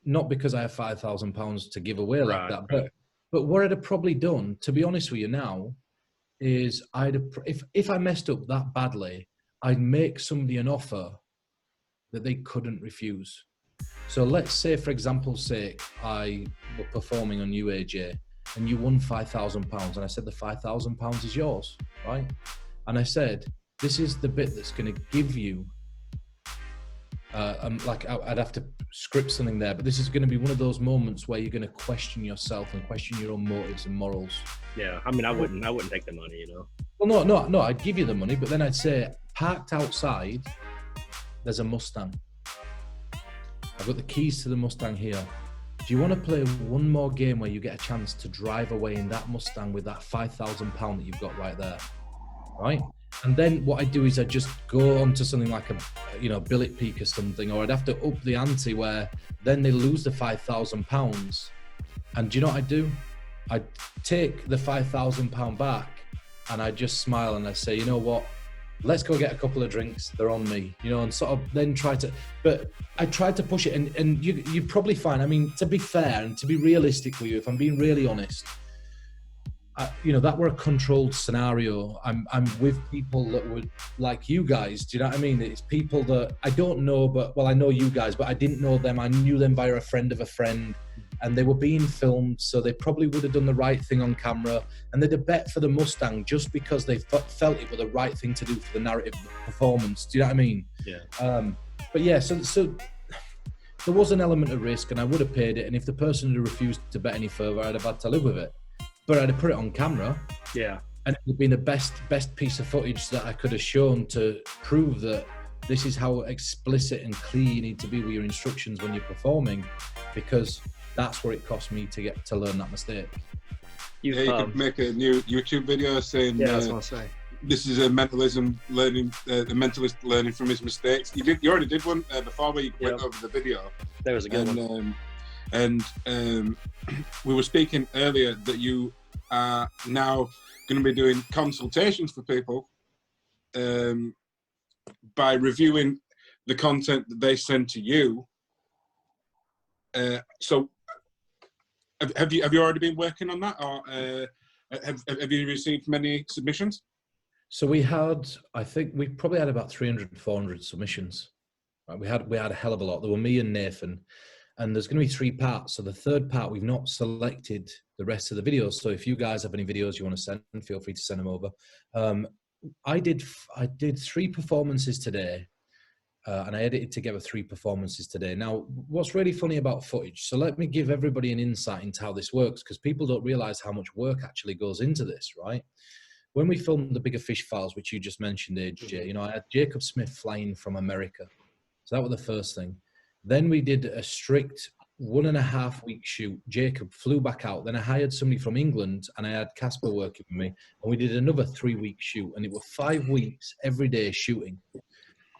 Not because I have £5,000 to give away like that, but what I'd have probably done, to be honest with you now, is if I messed up that badly, I'd make somebody an offer that they couldn't refuse. So let's say, for example's sake, I were performing on you, AJ, and you won £5,000, and I said the £5,000 is yours, right? And I said, this is the bit that's going to give you, I'd have to script something there, but this is going to be one of those moments where you're going to question yourself and question your own motives and morals. Yeah, I mean, I wouldn't take the money, Well, no, I'd give you the money, but then I'd say, parked outside, there's a Mustang. I've got the keys to the Mustang here. Do you want to play one more game where you get a chance to drive away in that Mustang with that £5,000 that you've got right there, right? And then what I do is I just go on to something like a, billet peak or something, or I'd have to up the ante where then they lose the £5,000. And do you know what I do? I take the £5,000 back and I just smile and I say, you know what? Let's go get a couple of drinks. They're on me, and sort of then but I tried to push it, and you probably find, I mean, to be fair and to be realistic with you, if I'm being really honest, that were a controlled scenario. I'm with people that would, like you guys, do you know what I mean? It's people that I don't know, I know you guys, but I didn't know them. I knew them via a friend of a friend, and they were being filmed, so they probably would have done the right thing on camera, and they'd have bet for the Mustang just because they felt it was the right thing to do for the narrative of the performance. Do you know what I mean? Yeah. But yeah, so there was an element of risk, and I would have paid it, and if the person had refused to bet any further, I'd have had to live with it. But I'd have put it on camera. Yeah. And it would have been the best piece of footage that I could have shown to prove that this is how explicit and clear you need to be with your instructions when you're performing, because that's what it cost me to learn that mistake. You could make a new YouTube video saying, yeah, I was gonna say, this is a mentalism learning, a mentalist learning from his mistakes. You already did one before where you went over the video. That was a good one. And we were speaking earlier that you are now going to be doing consultations for people by reviewing the content that they send to you. So have you already been working on that, or have you received many submissions? So we had, I think we probably had about 300, 400 submissions. Right? We had a hell of a lot. There were me and Nathan, and there's going to be 3 parts. So the third part, we've not selected the rest of the videos. So if you guys have any videos you want to send, feel free to send them over. I did 3 performances today, and I edited together 3 performances today. Now, what's really funny about footage, so let me give everybody an insight into how this works, because people don't realize how much work actually goes into this, right? When we filmed the Bigger Fish files, which you just mentioned, AJ, you know, I had Jacob Smith flying from America. So that was the first thing. Then we did a strict 1.5 week shoot. Jacob flew back out. Then I hired somebody from England, and I had Casper working with me, and we did another 3-week shoot. And it was 5 weeks every day shooting,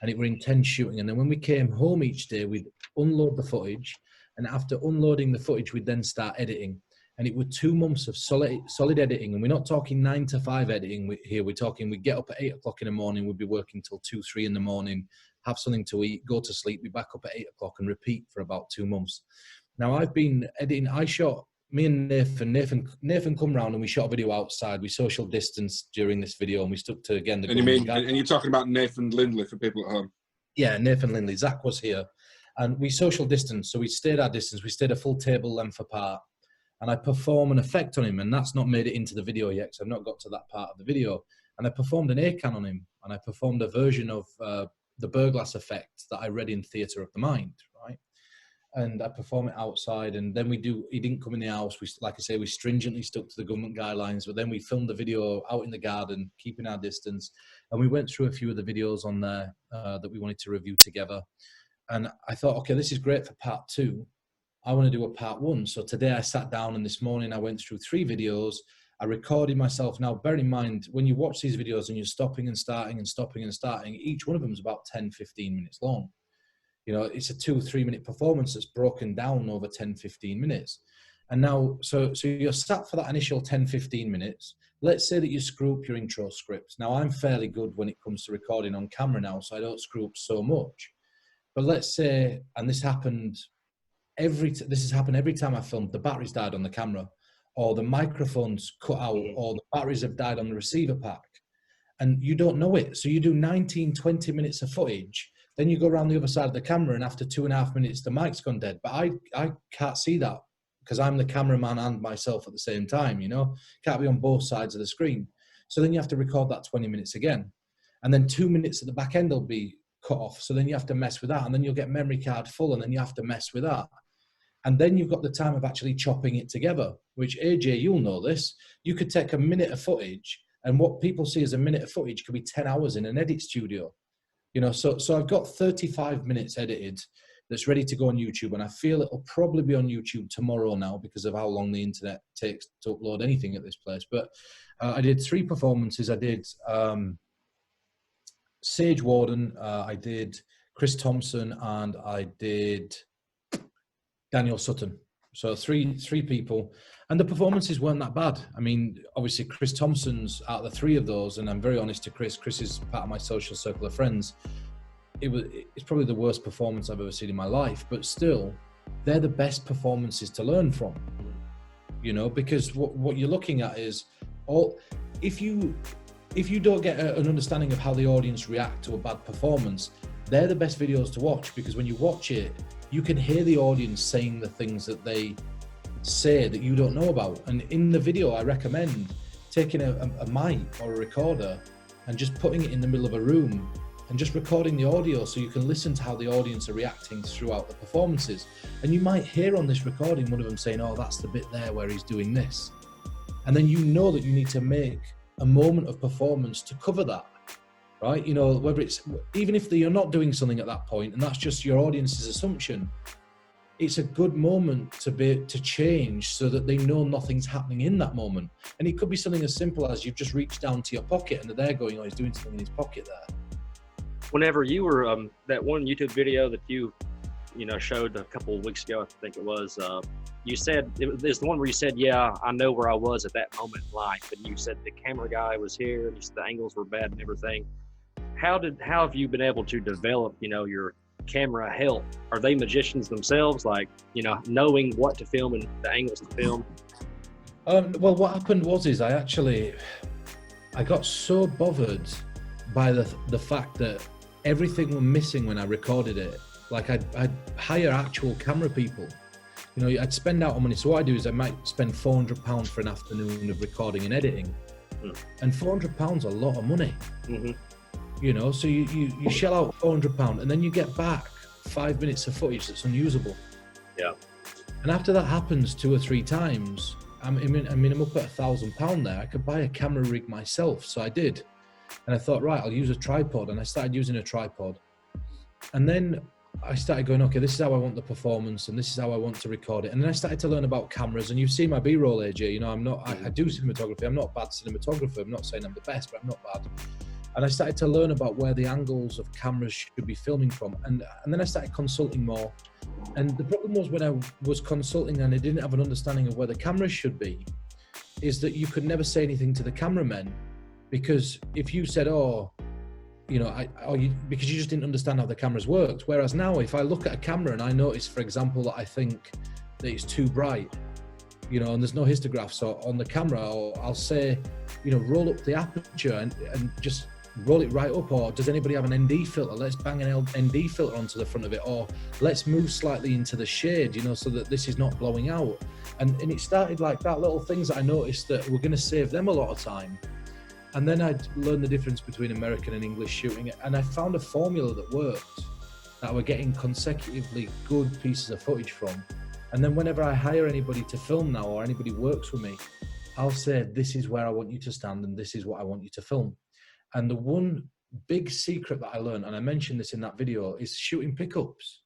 and it were intense shooting. And then when we came home each day, we'd unload the footage, and after unloading the footage, we'd then start editing. And it was 2 months of solid editing. And we're not talking 9 to 5 editing here. We're talking, we'd get up at 8 o'clock in the morning. We'd be working till 2, 3 in the morning, have something to eat, go to sleep, be back up at 8 o'clock and repeat for about 2 months. Now I've been editing, I shot, me and Nathan come round and we shot a video outside. We social distanced during this video, and we stuck to, again, the... And you're talking about Nathan Lindley for people at home? Yeah, Nathan Lindley. Zach was here. And we social distanced, so we stayed our distance. We stayed a full table length apart. And I perform an effect on him, and that's not made it into the video yet, because I've not got to that part of the video. And I performed an ACAN on him, and I performed a version of the Burglass effect that I read in Theatre of the Mind, right? And I perform it outside, and then he didn't come in the house. We, like I say, we stringently stuck to the government guidelines, but then we filmed the video out in the garden, keeping our distance. And we went through a few of the videos on there that we wanted to review together. And I thought, okay, this is great for part 2. I want to do a part 1. So today I sat down, and this morning I went through 3 videos. I recorded myself. Now, bear in mind, when you watch these videos and you're stopping and starting and stopping and starting, each one of them is about 10, 15 minutes long. You know, it's a 2 or 3 minute performance that's broken down over 10, 15 minutes. And now, so you're sat for that initial 10, 15 minutes. Let's say that you screw up your intro script. Now, I'm fairly good when it comes to recording on camera now, so I don't screw up so much. But let's say, and this has happened every time I filmed, the batteries died on the camera, or the microphone's cut out, or the batteries have died on the receiver pack, and you don't know it. So you do 19, 20 minutes of footage, then you go around the other side of the camera, and after 2.5 minutes, the mic's gone dead. But I can't see that, because I'm the cameraman and myself at the same time, you know? Can't be on both sides of the screen. So then you have to record that 20 minutes again. And then 2 minutes at the back end will be cut off. So then you have to mess with that. And then you'll get memory card full, and then you have to mess with that. And then you've got the time of actually chopping it together, which, AJ, you'll know this. You could take a minute of footage, and what people see as a minute of footage could be 10 hours in an edit studio. You know, so I've got 35 minutes edited that's ready to go on YouTube, and I feel it'll probably be on YouTube tomorrow now because of how long the internet takes to upload anything at this place. But I did 3 performances. I did Sage Warden, I did Chris Thompson, and I did Daniel Sutton. So three people, and the performances weren't that bad. I mean, obviously Chris Thompson's out of the 3 of those, and I'm very honest to Chris. Chris is part of my social circle of friends. It's probably the worst performance I've ever seen in my life, but still, they're the best performances to learn from. You know, because what you're looking at is if you don't get an understanding of how the audience react to a bad performance, they're the best videos to watch, because when you watch it, you can hear the audience saying the things that they say that you don't know about. And in the video, I recommend taking a mic or a recorder and just putting it in the middle of a room and just recording the audio so you can listen to how the audience are reacting throughout the performances. And you might hear on this recording one of them saying, oh, that's the bit there where he's doing this. And then you know that you need to make a moment of performance to cover that. right? You know, whether it's, even if you're not doing something at that point and that's just your audience's assumption, it's a good moment to change so that they know nothing's happening in that moment. And it could be something as simple as you've just reached down to your pocket and they're going, oh, he's doing something in his pocket there. Whenever you were, that one YouTube video that you showed a couple of weeks ago, I think it was, you said, it's the one where you said, yeah, I know where I was at that moment in life. And you said the camera guy was here and you said the angles were bad and everything. How have you been able to develop, your camera help? Are they magicians themselves, like, knowing what to film and the angles to film? Well, what happened was I got so bothered by the fact that everything was missing when I recorded it. Like I'd hire actual camera people. I'd spend out on money. So what I do is I might spend £400 for an afternoon of recording and editing. And £400 a lot of money. Mm-hmm. So you shell out £400 and then you get back 5 minutes of footage that's unusable. Yeah. And after that happens 2 or 3 times, I'm up at £1,000 there. I could buy a camera rig myself. So I did. And I thought, right, I'll use a tripod. And I started using a tripod. And then I started going, okay, this is how I want the performance and this is how I want to record it. And then I started to learn about cameras. And you've seen my B-roll, AJ. I do cinematography. I'm not a bad cinematographer. I'm not saying I'm the best, but I'm not bad. And I started to learn about where the angles of cameras should be filming from. And then I started consulting more. And the problem was when I was consulting and I didn't have an understanding of where the cameras should be, is that you could never say anything to the cameramen, because if you said, because you just didn't understand how the cameras worked. Whereas now, if I look at a camera and I notice, for example, that I think that it's too bright, and there's no histographs on the camera, or I'll say, roll up the aperture and just roll it right up, or does anybody have an ND filter? Let's bang an ND filter onto the front of it, or let's move slightly into the shade, so that this is not blowing out. And it started like that, little things that I noticed that were going to save them a lot of time. And then I'd learn the difference between American and English shooting, and I found a formula that worked, that we're getting consecutively good pieces of footage from. And then whenever I hire anybody to film now, or anybody works with me, I'll say, this is where I want you to stand and this is what I want you to film. And the one big secret that I learned, and I mentioned this in that video, is shooting pickups.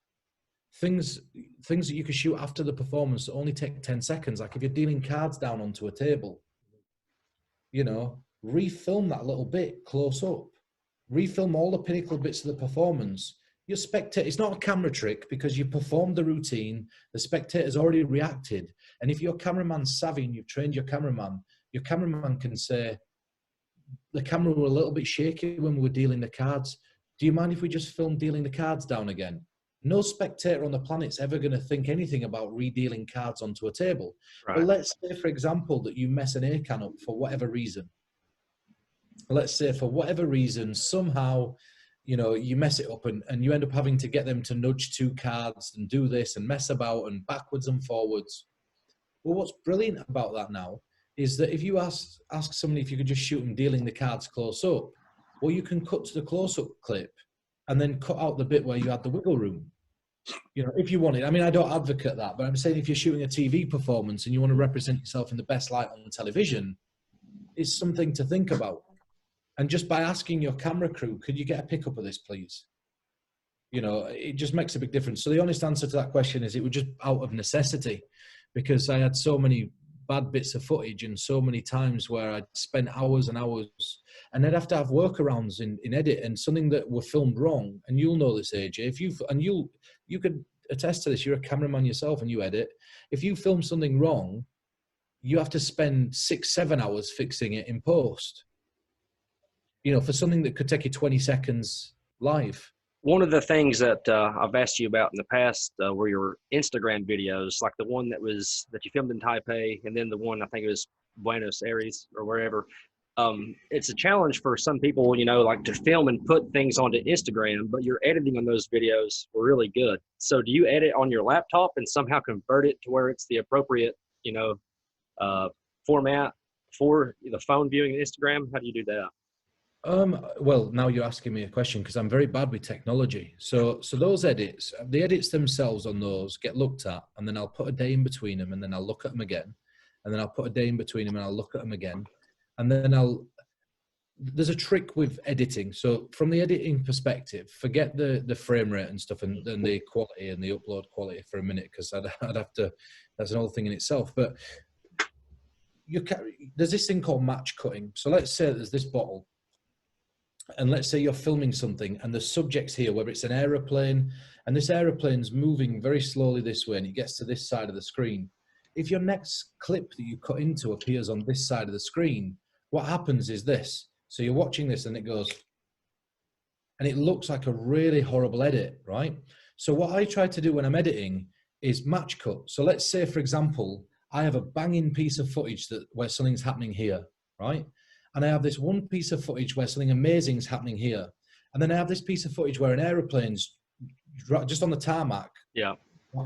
Things that you can shoot after the performance that only take 10 seconds. Like if you're dealing cards down onto a table, refilm that little bit close up. Refilm all the pinnacle bits of the performance. Your spectator, it's not a camera trick because you performed the routine, the spectator's already reacted. And if your cameraman's savvy and you've trained your cameraman can say, the camera were a little bit shaky when we were dealing the cards. Do you mind if we just film dealing the cards down again? No spectator on the planet's ever going to think anything about redealing cards onto a table. Right. But let's say, for example, that you mess an A can up for whatever reason. Let's say for whatever reason, somehow, you mess it up and you end up having to get them to nudge 2 cards and do this and mess about and backwards and forwards. Well, what's brilliant about that now is that if you ask somebody if you could just shoot them dealing the cards close up, well, you can cut to the close-up clip and then cut out the bit where you had the wiggle room. If you wanted. I mean, I don't advocate that, but I'm saying if you're shooting a TV performance and you want to represent yourself in the best light on television, it's something to think about. And just by asking your camera crew, could you get a pickup of this, please? It just makes a big difference. So the honest answer to that question is it was just out of necessity, because I had so many bad bits of footage and so many times where I'd spend hours and hours, and I'd have to have workarounds in edit, and something that were filmed wrong. And you'll know this, AJ, you could attest to this. You're a cameraman yourself and you edit. If you film something wrong, you have to spend 6-7 hours fixing it in post. For something that could take you 20 seconds live. One of the things that I've asked you about in the past were your Instagram videos, like the one that you filmed in Taipei, and then the one I think it was Buenos Aires or wherever. It's a challenge for some people, like to film and put things onto Instagram, but your editing on those videos were really good. So do you edit on your laptop and somehow convert it to where it's the appropriate, format for the phone viewing Instagram? How do you do that? Well, now you're asking me a question because I'm very bad with technology. So those edits, the edits themselves on those get looked at, and then I'll put a day in between them, and then I'll look at them again, and then I'll put a day in between them, and I'll look at them again, and then there's a trick with editing. So from the editing perspective, forget the frame rate and stuff and the quality and the upload quality for a minute, because I'd have to, that's an whole thing in itself. But there's this thing called match cutting. So let's say there's this bottle, and let's say you're filming something and the subject's here, whether it's an aeroplane, and this aeroplane's moving very slowly this way and it gets to this side of the screen. If your next clip that you cut into appears on this side of the screen, what happens is this. So you're watching this and it goes, and it looks like a really horrible edit, right? So what I try to do when I'm editing is match cut. So let's say, for example, I have a banging piece of footage where something's happening here, right? And I have this one piece of footage where something amazing is happening here. And then I have this piece of footage where an aeroplane's just on the tarmac. Yeah.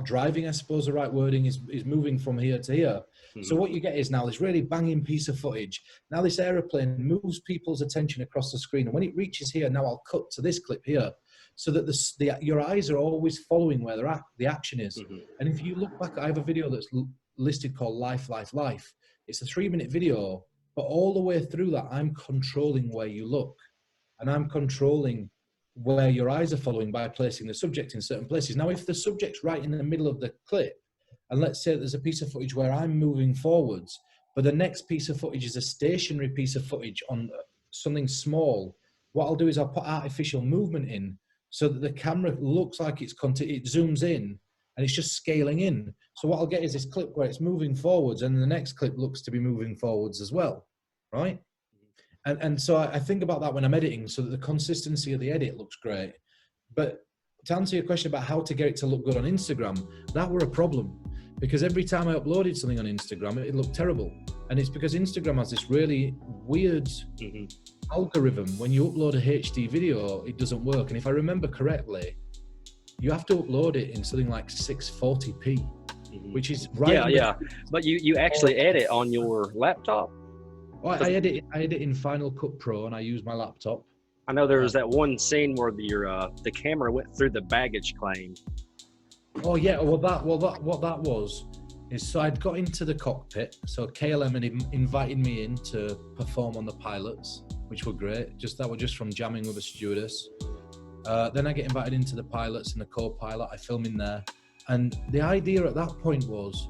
Driving, I suppose the right wording is moving from here to here. Mm-hmm. So what you get is now this really banging piece of footage. Now this aeroplane moves people's attention across the screen. And when it reaches here, now I'll cut to this clip here, so that your eyes are always following where the action is. Mm-hmm. And if you look back, I have a video that's listed called Life, Life, Life. It's a 3-minute video, but all the way through that, I'm controlling where you look, and I'm controlling where your eyes are following by placing the subject in certain places. Now, if the subject's right in the middle of the clip, and let's say there's a piece of footage where I'm moving forwards, but the next piece of footage is a stationary piece of footage on something small, what I'll do is I'll put artificial movement in so that the camera looks like it zooms in and it's just scaling in. So what I'll get is this clip where it's moving forwards, and the next clip looks to be moving forwards as well, right? And so I think about that when I'm editing, so that the consistency of the edit looks great. But to answer your question about how to get it to look good on Instagram, that were a problem, because every time I uploaded something on Instagram, it looked terrible. And it's because Instagram has this really weird algorithm. When you upload a HD video, it doesn't work. And if I remember correctly, you have to upload it in something like 640p, which is right. Yeah. But you actually edit on your laptop? Well, I edit in Final Cut Pro, and I use my laptop. I know there was that one scene where the camera went through the baggage claim. Oh yeah, what that was is, so I'd got into the cockpit. So KLM had invited me in to perform on the pilots, which were great. That were just from jamming with a stewardess. Then I get invited into the pilots and the co-pilot. I film in there, and the idea at that point was,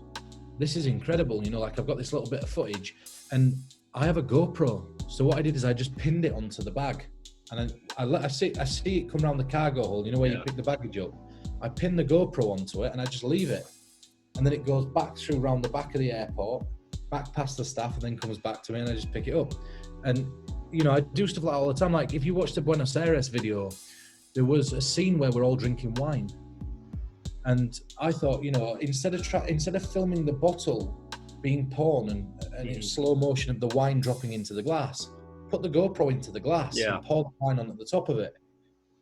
this is incredible. You know, like I've got this little bit of footage, and I have a GoPro. So what I did is I just pinned it onto the bag, and I see it come around the cargo hold, you know, where you pick the baggage up. I pin the GoPro onto it and I just leave it. And then it goes back through around the back of the airport, back past the staff, and then comes back to me, and I just pick it up. And, you know, I do stuff like that all the time. Like if you watch the Buenos Aires video, there was a scene where we're all drinking wine. And I thought, you know, instead of filming the bottle being poured and in slow motion of the wine dropping into the glass, put the GoPro into the glass and pour the wine on at the top of it.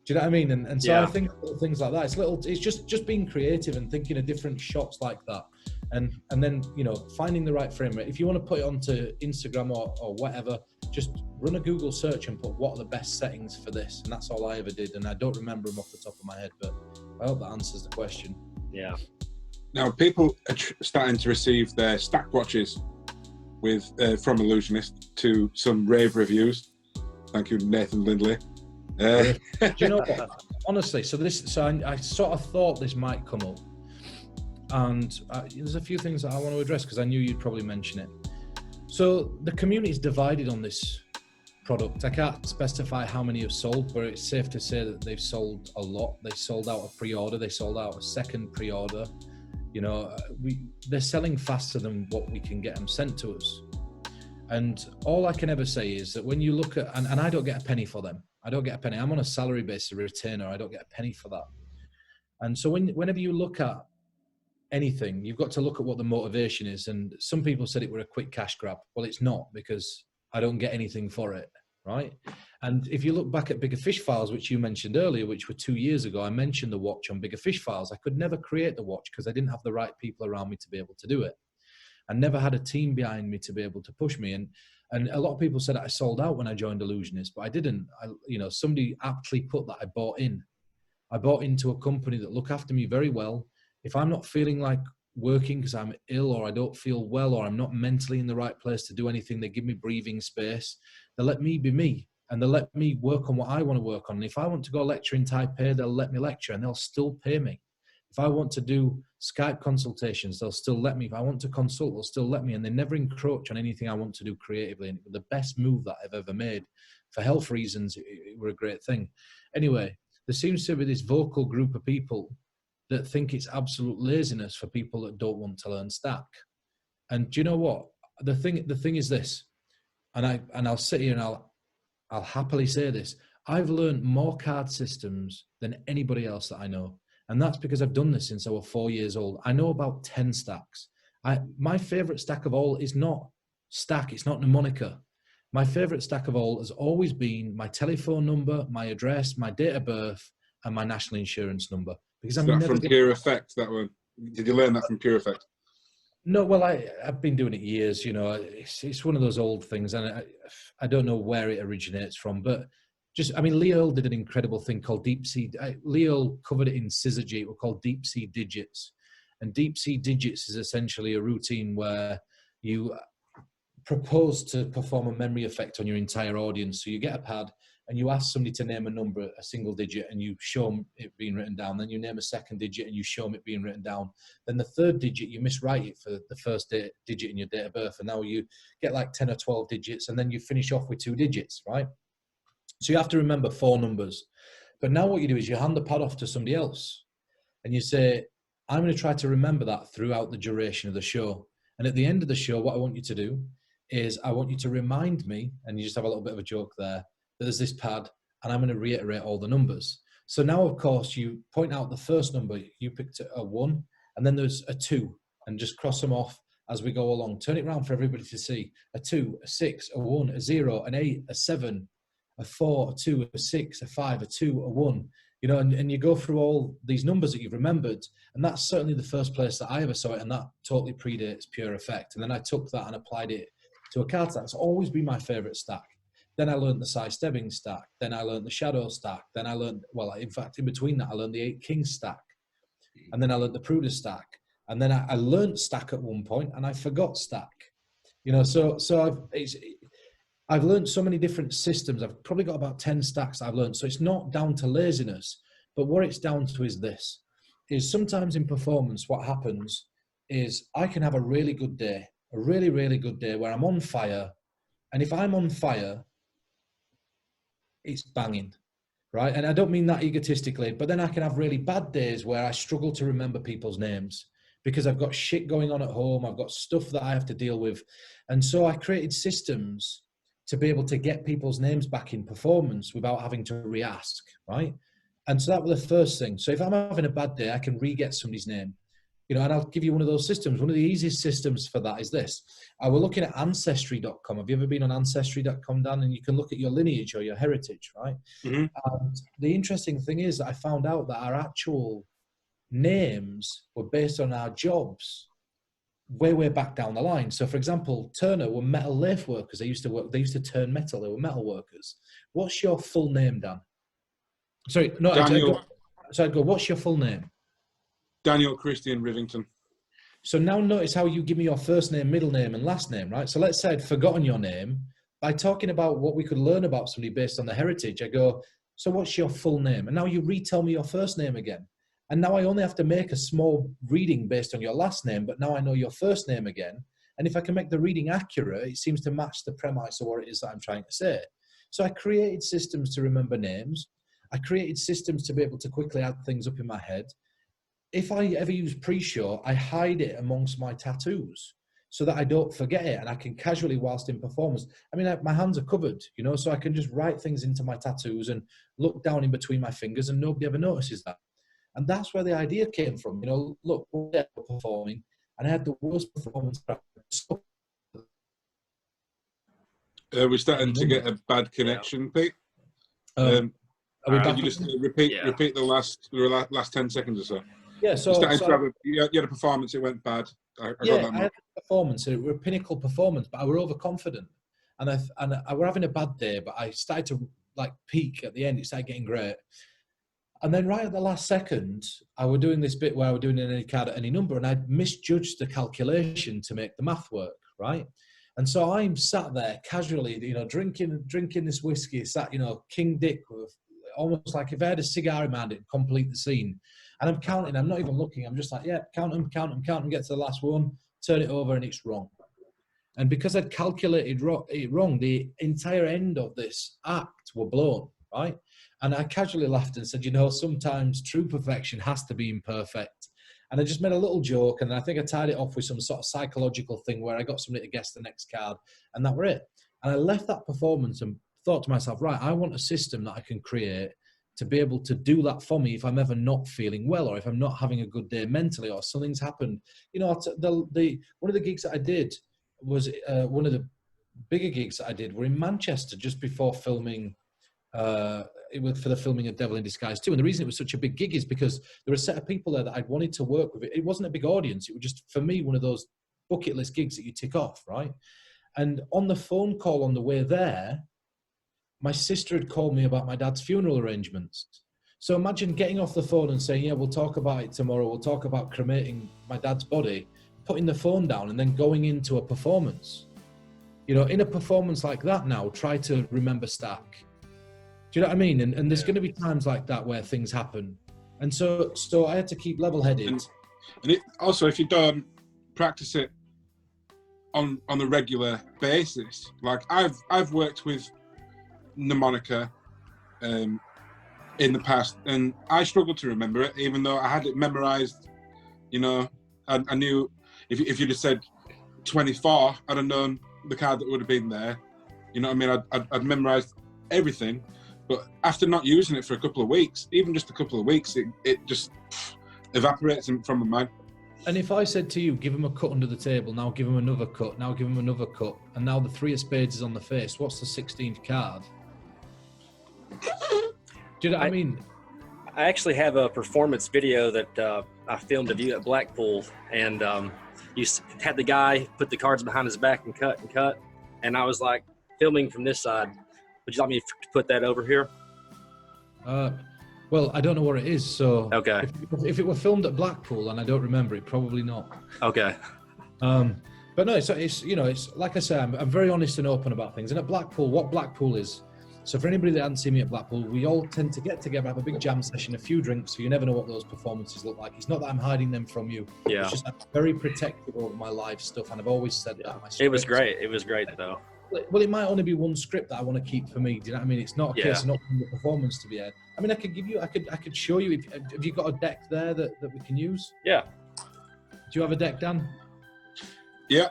Do you know what I mean? And so I think little things like that. It's just being creative and thinking of different shots like that, and then, you know, finding the right frame rate. If you want to put it onto Instagram or whatever, just run a Google search and put what are the best settings for this, and that's all I ever did. And I don't remember them off the top of my head, but I hope that answers the question. Yeah. Now, people are starting to receive their stack watches with from Illusionist to some rave reviews. Thank you, Nathan Lindley. Do you know what? Honestly, so I sort of thought this might come up, and there's a few things that I want to address because I knew you'd probably mention it. So the community is divided on this product. I can't specify how many have sold, but it's safe to say that they've sold a lot. They sold out a pre-order. They sold out a second pre-order. You know, they're selling faster than what we can get them sent to us. And all I can ever say is that when you look at, and I don't get a penny for them. I don't get a penny. I'm on a salary basis, a retainer. I don't get a penny for that. And so whenever you look at anything, you've got to look at what the motivation is. And some people said it were a quick cash grab. Well, it's not, because I don't get anything for it, right? And if you look back at Bigger Fish Files, which you mentioned earlier, which were 2 years ago, I mentioned the watch on Bigger Fish Files. I could never create the watch because I didn't have the right people around me to be able to do it. I never had a team behind me to be able to push me. And a lot of people said I sold out when I joined Illusionist, but I didn't. Somebody aptly put that I bought in. I bought into a company that look after me very well. If I'm not feeling like working because I'm ill or I don't feel well or I'm not mentally in the right place to do anything, they give me breathing space. They let me be me. and they'll let me work on what I want to work on. And if I want to go lecture in Taipei, they'll let me lecture and they'll still pay me. If I want to do Skype consultations, they'll still let me. If I want to consult, they'll still let me. And they never encroach on anything I want to do creatively. And it was the best move that I've ever made. For health reasons, it were a great thing. Anyway, there seems to be this vocal group of people that think it's absolute laziness for people that don't want to learn stack. And do you know what? The thing is this, and I'll sit here and I'll happily say this. I've learned more card systems than anybody else that I know. And that's because I've done this since I was 4 years old. I know about 10 stacks. My favorite stack of all is not stack. It's not mnemonica. My favorite stack of all has always been my telephone number, my address, my date of birth, and my national insurance number. Because I'm never from Pure Effect, that one. Did you learn that from Pure Effect? No, well, I've been doing it years, you know. It's one of those old things, and I don't know where it originates from, but Leo did an incredible thing called Deep Sea. Leo covered it in Syzygy. It was called Deep Sea Digits. And Deep Sea Digits is essentially a routine where you propose to perform a memory effect on your entire audience. So you get a pad and you ask somebody to name a number, a single digit, and you show them it being written down. Then you name a second digit and you show them it being written down. Then the third digit, you miswrite it for the first digit in your date of birth. And now you get like 10 or 12 digits, and then you finish off with 2 digits, right? So you have to remember 4 numbers. But now what you do is you hand the pad off to somebody else and you say, I'm going to try to remember that throughout the duration of the show. And at the end of the show, what I want you to do is I want you to remind me, and you just have a little bit of a joke there, that there's this pad and I'm going to reiterate all the numbers. So now, of course, you point out the first number. You picked a 1 and then there's a 2 and just cross them off as we go along. Turn it around for everybody to see. A 2, a 6, a 1, a 0, an 8, a 7, a 4, a 2, a 6, a 5, a 2, a 1, you know, and you go through all these numbers that you've remembered. And that's certainly the first place that I ever saw it. And that totally predates Pure Effect. And then I took that and applied it to a card stack. It's always been my favorite stack. Then I learned the sidestepping stack. Then I learned the shadow stack. Then I learned, well, in fact, in between that, I learned the 8 King stack. And then I learned the Pruder stack. And then I learned stack at one point and I forgot stack. You know, so I've learned so many different systems. I've probably got about 10 stacks I've learned. So it's not down to laziness, but what it's down to is this, is sometimes in performance, what happens is I can have a really good day, a really, really good day where I'm on fire. And if I'm on fire, it's banging, right? And I don't mean that egotistically, but then I can have really bad days where I struggle to remember people's names because I've got shit going on at home. I've got stuff that I have to deal with. And so I created systems to be able to get people's names back in performance without having to re-ask, right? And so that was the first thing. So if I'm having a bad day, I can re-get somebody's name, you know, and I'll give you one of those systems. One of the easiest systems for that is this. We're looking at Ancestry.com. Have you ever been on Ancestry.com, Dan? And you can look at your lineage or your heritage, right? Mm-hmm. And the interesting thing is that I found out that our actual names were based on our jobs way back down the line. So for example, Turner were metal lathe workers. They used to turn metal. They were metal workers. What's your full name, Dan? Sorry, no, Daniel. I'd go, what's your full name? Daniel Christian Rivington. So now notice how you give me your first name, middle name, and last name, right? So let's say I'd forgotten your name. By talking about what we could learn about somebody based on the heritage, I go, so what's your full name? And now you retell me your first name again. And now I only have to make a small reading based on your last name, but now I know your first name again. And if I can make the reading accurate, it seems to match the premise of what it is that I'm trying to say. So I created systems to remember names. I created systems to be able to quickly add things up in my head. If I ever use pre-show, I hide it amongst my tattoos so that I don't forget it and I can casually, whilst in performance, I mean, my hands are covered, you know, so I can just write things into my tattoos and look down in between my fingers and nobody ever notices that. And that's where the idea came from. You know, look, one day I was performing and I had the worst performance. We're starting to get a bad connection, Pete. Are we back? Could you just repeat the last 10 seconds or so? Yeah, you had a performance, it went bad. I had a performance, it was a pinnacle performance, but I were overconfident. And I were having a bad day, but I started to like peak at the end. It started getting great. And then right at the last second, I were doing this bit where I were doing any card at any number, and I'd misjudged the calculation to make the math work, right? And so I'm sat there casually, drinking this whiskey, sat, King Dick, with almost like if I had a cigar in my hand, it'd complete the scene. And I'm counting, I'm not even looking. I'm just like, yeah, count them, get to the last one, turn it over, and it's wrong. And because I'd calculated it wrong, the entire end of this act were blown, right? And I casually laughed and said, sometimes true perfection has to be imperfect. And I just made a little joke, and I think I tied it off with some sort of psychological thing where I got somebody to guess the next card, and that were it. And I left that performance and thought to myself, right, I want a system that I can create to be able to do that for me if I'm ever not feeling well, or if I'm not having a good day mentally, or something's happened. One of the gigs that I did was one of the bigger gigs that I did were in Manchester just before filming. It was for the filming of Devil in Disguise 2. And the reason it was such a big gig is because there were a set of people there that I'd wanted to work with. It wasn't a big audience. It was just, for me, one of those bucket list gigs that you tick off, right? And on the phone call on the way there, my sister had called me about my dad's funeral arrangements. So imagine getting off the phone and saying, yeah, we'll talk about it tomorrow. We'll talk about cremating my dad's body, putting the phone down and then going into a performance. In a performance like that now, try to remember Stack. Do you know what I mean? And there's going to be times like that where things happen. And so I had to keep level-headed. And also, if you don't practice it on a regular basis, like I've worked with mnemonica in the past, and I struggled to remember it, even though I had it memorized. I knew if you'd have said 24, I'd have known the card that would have been there. You know what I mean? I'd memorized everything. But after not using it for a couple of weeks, even just a couple of weeks, it just evaporates from my mind. And if I said to you, give him a cut under the table, now give him another cut, now give him another cut, and now the 3 of spades is on the face, what's the 16th card? Do you know what I mean? I actually have a performance video that I filmed of you at Blackpool, and you had the guy put the cards behind his back and cut, and I was like filming from this side. Would you like me to put that over here? Well, I don't know where it is, so okay. If it were filmed at Blackpool and I don't remember it, probably not. Okay. But no, it's like I say, I'm very honest and open about things. And at Blackpool, what Blackpool is, so for anybody that hasn't seen me at Blackpool, we all tend to get together, have a big jam session, a few drinks, so you never know what those performances look like. It's not that I'm hiding them from you. Yeah. It's just I'm very protective over my live stuff, and I've always said that. It was great. It was great, though. Well, it might only be one script that I want to keep for me. Do you know what I mean? It's not a case of not having the performance to be aired. I mean, I could show you. Have you got a deck there that we can use? Yeah. Do you have a deck, Dan? Yeah.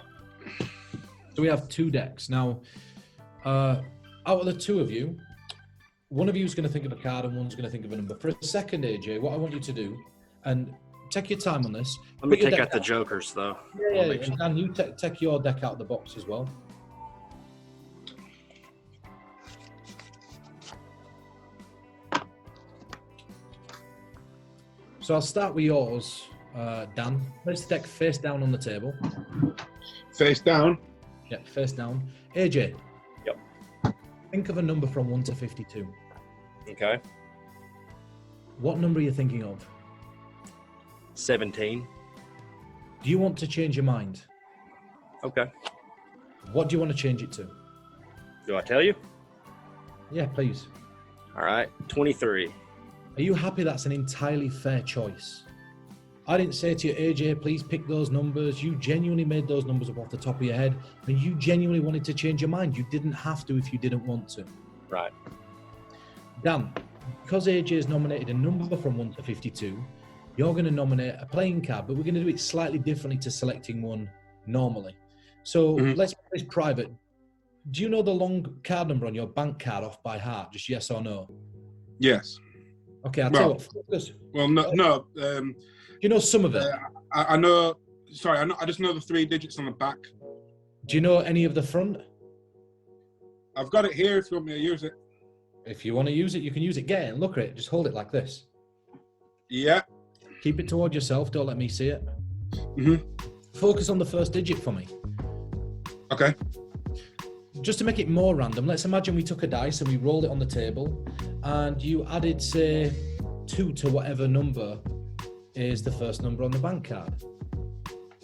So we have 2 decks. Now, out of the 2 of you, one of you is going to think of a card and one's going to think of a number. For a second, AJ, what I want you to do, and take your time on this. Let me take out the jokers, though. Yeah. And Dan, you take your deck out of the box as well. So I'll start with yours, Dan. Place the deck face down on the table. Face down? Yeah, face down. AJ. Yep. Think of a number from 1 to 52. Okay. What number are you thinking of? 17. Do you want to change your mind? Okay. What do you want to change it to? Do I tell you? Yeah, please. All right. 23. Are you happy that's an entirely fair choice? I didn't say to you, AJ, please pick those numbers. You genuinely made those numbers up off the top of your head, and you genuinely wanted to change your mind. You didn't have to if you didn't want to. Right. Dan, because AJ has nominated a number from 1 to 52, you're going to nominate a playing card, but we're going to do it slightly differently to selecting one normally. So let's make this private. Do you know the long card number on your bank card off by heart? Just yes or no? Yes. Okay, I'll tell you what. Focus. Well, no. You know some of it? I know. Sorry, I just know the 3 digits on the back. Do you know any of the front? I've got it here if you want me to use it. If you want to use it, you can use it. Get it and look at it. Just hold it like this. Yeah. Keep it toward yourself. Don't let me see it. Focus on the first digit for me. Okay. Just to make it more random, let's imagine we took a dice and we rolled it on the table and you added, say, 2 to whatever number is the first number on the bank card.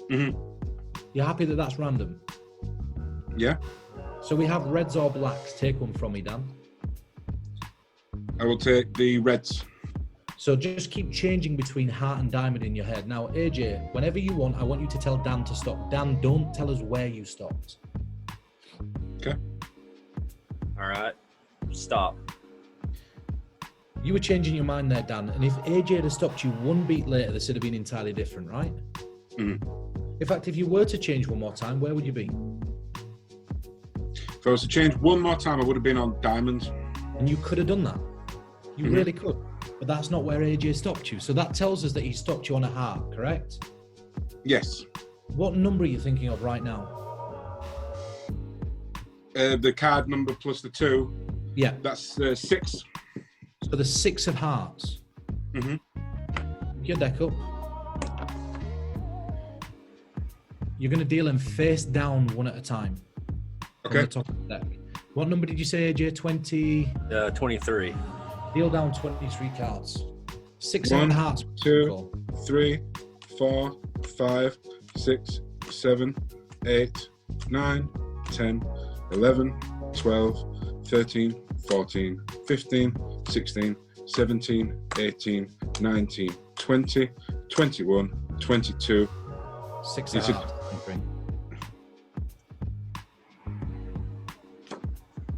You're happy that that's random? Yeah. So we have reds or blacks. Take one from me, Dan. I will take the reds. So just keep changing between heart and diamond in your head. Now, AJ, whenever you want, I want you to tell Dan to stop. Dan, don't tell us where you stopped. Okay. All right. Stop. You were changing your mind there, Dan. And if AJ had stopped you one beat later, this would have been entirely different, right? Mm. In fact, if you were to change one more time, where would you be? If I was to change one more time, I would have been on diamonds. And you could have done that. You really could. But that's not where AJ stopped you. So that tells us that he stopped you on a heart, correct? Yes. What number are you thinking of right now? The card number plus the 2. Yeah. That's 6. So the 6 of hearts. Mm-hmm. Your deck up. You're going to deal them face down one at a time. Okay. On the top of the deck. What number did you say, AJ? 20? 23. Deal down 23 cards. 6 1, of hearts. 2, 3, 4, 5, 6, 7, 8, 9, 10, 11, 12, 13, 14, 15, 16, 17, 18, 19, 20, 21, 22. 6 of hearts.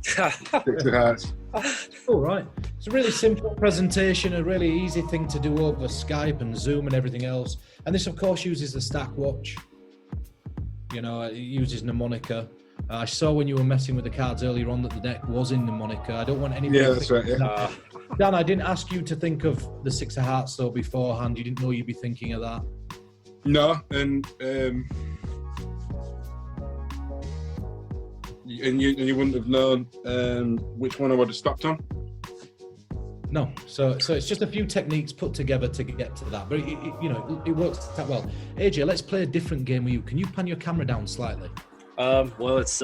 Six of hearts. All right. It's a really simple presentation, a really easy thing to do over Skype and Zoom and everything else. And this, of course, uses the stack watch. You know, it uses mnemonica. I saw when you were messing with the cards earlier on that the deck was in mnemonica. I don't want anybody. Yeah, that's right. Yeah. Dan, I didn't ask you to think of the 6 of hearts though beforehand. You didn't know you'd be thinking of that. No, and you wouldn't have known which one I would have stopped on. No, so it's just a few techniques put together to get to that, but it works that well. AJ, let's play a different game with you. Can you pan your camera down slightly? Well, it's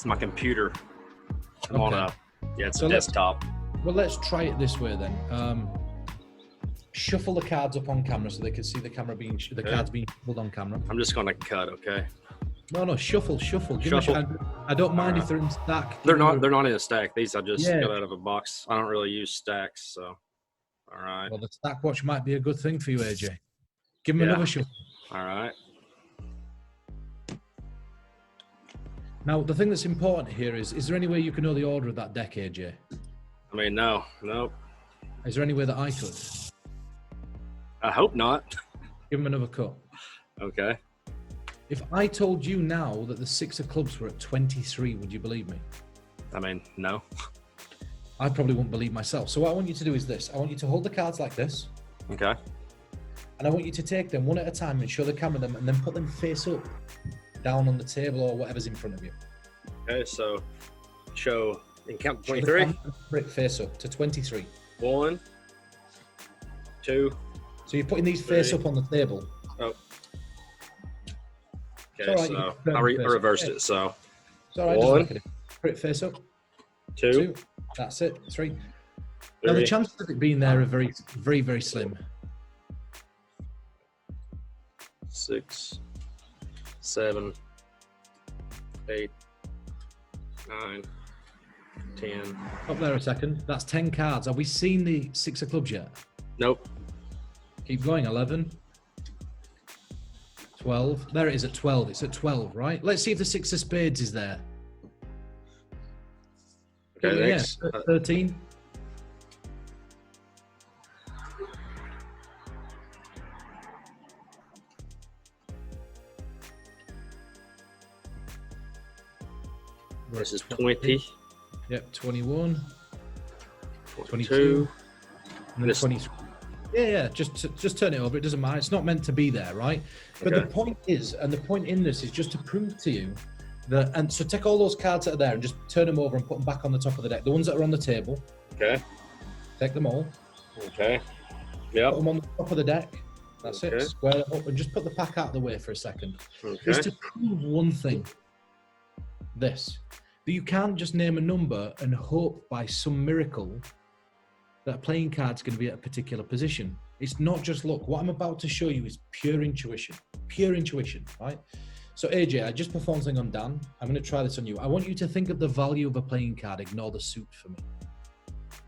my computer. I'm on a desktop. Well, let's try it this way then. Shuffle the cards up on camera so they can see the cards being shuffled on camera. I'm just gonna cut, okay? No, shuffle. I don't mind if they're in stack. They're not in a stack. These I just got out of a box. I don't really use stacks, so all right. Well, the stack watch might be a good thing for you, AJ. Give him another shuffle. All right. Now, the thing that's important here is there any way you can know the order of that deck, AJ? I mean, no. Is there any way that I could? I hope not. Give him another cut. Okay. If I told you now that the 6 of clubs were at 23, would you believe me? I mean, no. I probably wouldn't believe myself. So what I want you to do is this. I want you to hold the cards like this. Okay. And I want you to take them one at a time and show the camera them and then put them face up down on the table or whatever's in front of you. Okay, so show and count 23. Face up to 23. 1, 2. So you're putting these face up on the table. Oh. Okay, right, so I reversed it. So it's all right, 1, just look at it. Put it face up. 2. That's it. 3. 3. Now the chances of it being there are very, very, very slim. 6, 7, 8, 9, 10. Up there a second. That's 10 cards. Have we seen the 6 of clubs yet? Nope. Keep going. 11. 12. There it is at 12. It's at 12, right? Let's see if the 6 of spades is there. Okay, next. 13. This is 20. Yep, 21. 22. And then 23. Yeah, just turn it over. It doesn't matter. It's not meant to be there, right? But the point is, and the point in this is just to prove to you that, and so take all those cards that are there and just turn them over and put them back on the top of the deck. The ones that are on the table. Okay. Take them all. Okay. Yep. Put them on the top of the deck. That's it. Square them up and just put the pack out of the way for a second. Okay. Just to prove one thing. This. That you can't just name a number and hope by some miracle that a playing card's going to be at a particular position. It's not just luck. What I'm about to show you is pure intuition, right? So AJ, I just performed something on Dan. I'm going to try this on you. I want you to think of the value of a playing card. Ignore the suit for me.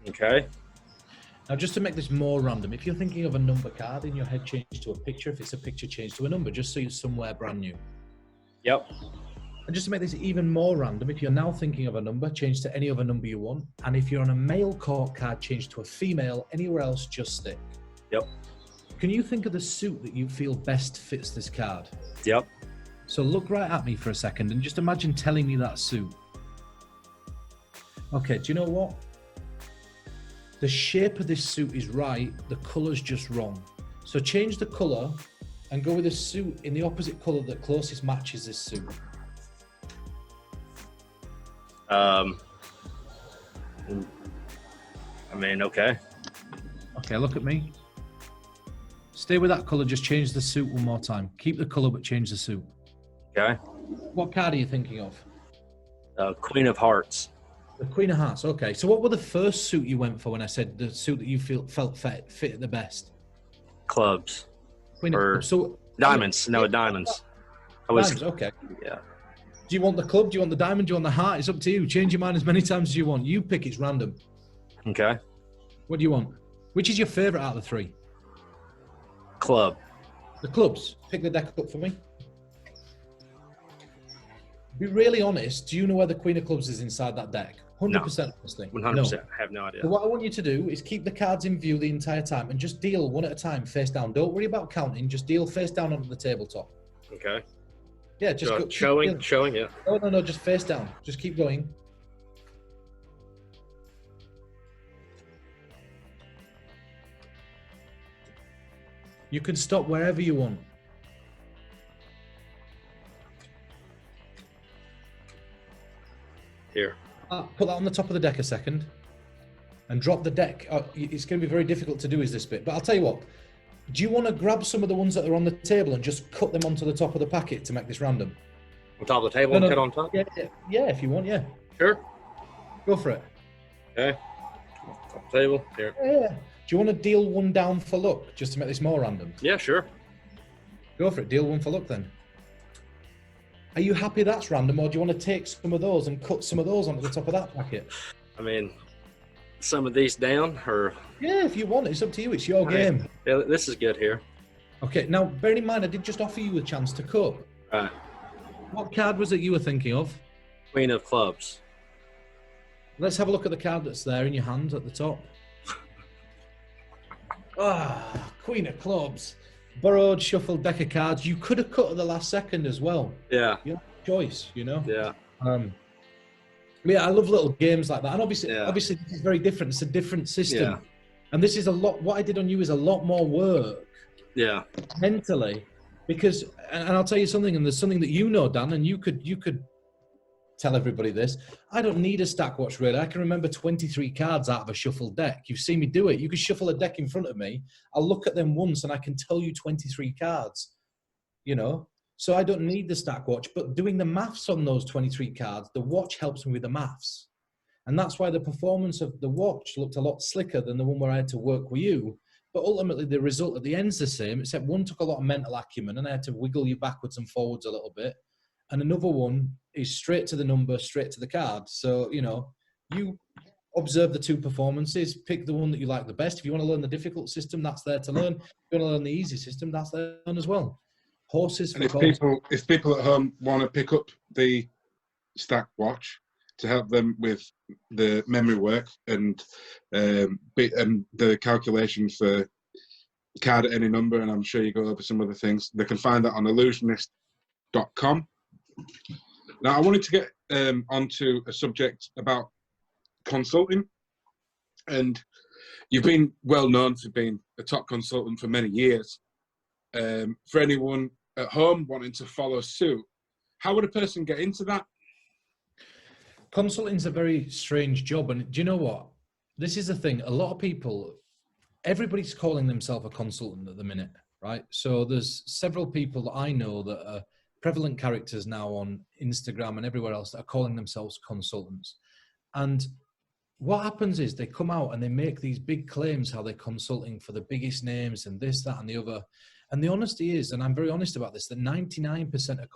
Okay. Now, just to make this more random, if you're thinking of a number card in your head, change to a picture. If it's a picture, change to a number, just so you're somewhere brand new. Yep. And just to make this even more random, if you're now thinking of a number, change to any other number you want. And if you're on a male court card, change to a female. Anywhere else, just stick. Yep. Can you think of the suit that you feel best fits this card? Yep. So look right at me for a second and just imagine telling me that suit. Okay, do you know what? The shape of this suit is right, the colour's just wrong. So change the colour and go with a suit in the opposite colour that closest matches this suit. I mean, okay. Okay, look at me. Stay with that colour, just change the suit one more time. Keep the colour but change the suit. Okay. What card are you thinking of? Queen of Hearts. The Queen of Hearts, okay. So what were the first suit you went for when I said the suit that you felt fit the best? Clubs. Queen of Clubs. So diamonds. No, diamonds. Diamonds, okay. Yeah. Do you want the club? Do you want the diamond? Do you want the heart? It's up to you. Change your mind as many times as you want. You pick, it's random. Okay. What do you want? Which is your favourite out of the three? Club. The clubs. Pick the deck up for me. Be really honest. Do you know where the Queen of Clubs is inside that deck? 100% honestly. 100%. I have no idea. So what I want you to do is keep the cards in view the entire time and just deal one at a time, face down. Don't worry about counting. Just deal face down onto the tabletop. Okay. Yeah, just go, showing it. No, just face down. Just keep going. You can stop wherever you want. Here. Put that on the top of the deck a second and drop the deck. It's going to be very difficult to do is this bit, but I'll tell you what. Do you want to grab some of the ones that are on the table and just cut them onto the top of the packet to make this random? On top of the table and cut on top? Yeah, if you want, yeah. Sure. Go for it. Okay. Top of the table, here. Yeah. Do you want to deal one down for luck, just to make this more random? Yeah, sure. Go for it. Deal one for luck then. Are you happy that's random, or do you want to take some of those and cut some of those onto the top of that packet? I mean, some of these down, or... Yeah, if you want, it's up to you. It's your game. Yeah, this is good here. Okay, now, bear in mind, I did just offer you a chance to cut. Right. What card was it you were thinking of? Queen of Clubs. Let's have a look at the card that's there in your hand at the top. Queen of Clubs. Borrowed, shuffled deck of cards. You could have cut at the last second as well. Yeah. Your choice, you know? Yeah. Yeah, I love little games like that. And obviously this is very different. It's a different system. Yeah. And this is what I did on you is a lot more work. Yeah. Mentally. Because, and I'll tell you something, and there's something that you know, Dan, and you could tell everybody this. I don't need a stack watch, really. I can remember 23 cards out of a shuffled deck. You've seen me do it. You can shuffle a deck in front of me. I'll look at them once and I can tell you 23 cards, you know? So I don't need the stack watch, but doing the maths on those 23 cards, the watch helps me with the maths. And that's why the performance of the watch looked a lot slicker than the one where I had to work with you. But ultimately, the result at the end's the same, except one took a lot of mental acumen and I had to wiggle you backwards and forwards a little bit. And another one is straight to the number, straight to the card. So, you know, you observe the two performances, pick the one that you like the best. If you want to learn the difficult system, that's there to learn. If you want to learn the easy system, that's there to learn as well. Horses. And if people at home want to pick up the stack watch to help them with the memory work and the calculations for card at any number, and I'm sure you go over some other things, they can find that on illusionist.com. Now, I wanted to get onto a subject about consulting, and you've been well known for being a top consultant for many years. For anyone at home wanting to follow suit, how would a person get into that? Consulting's a very strange job, and do you know what? This is the thing. A lot of people, everybody's calling themselves a consultant at the minute, right? So there's several people that I know that are prevalent characters now on Instagram and everywhere else that are calling themselves consultants. And what happens is they come out and they make these big claims how they're consulting for the biggest names and this, that, and the other. And the honesty is, and I'm very honest about this, that 98% of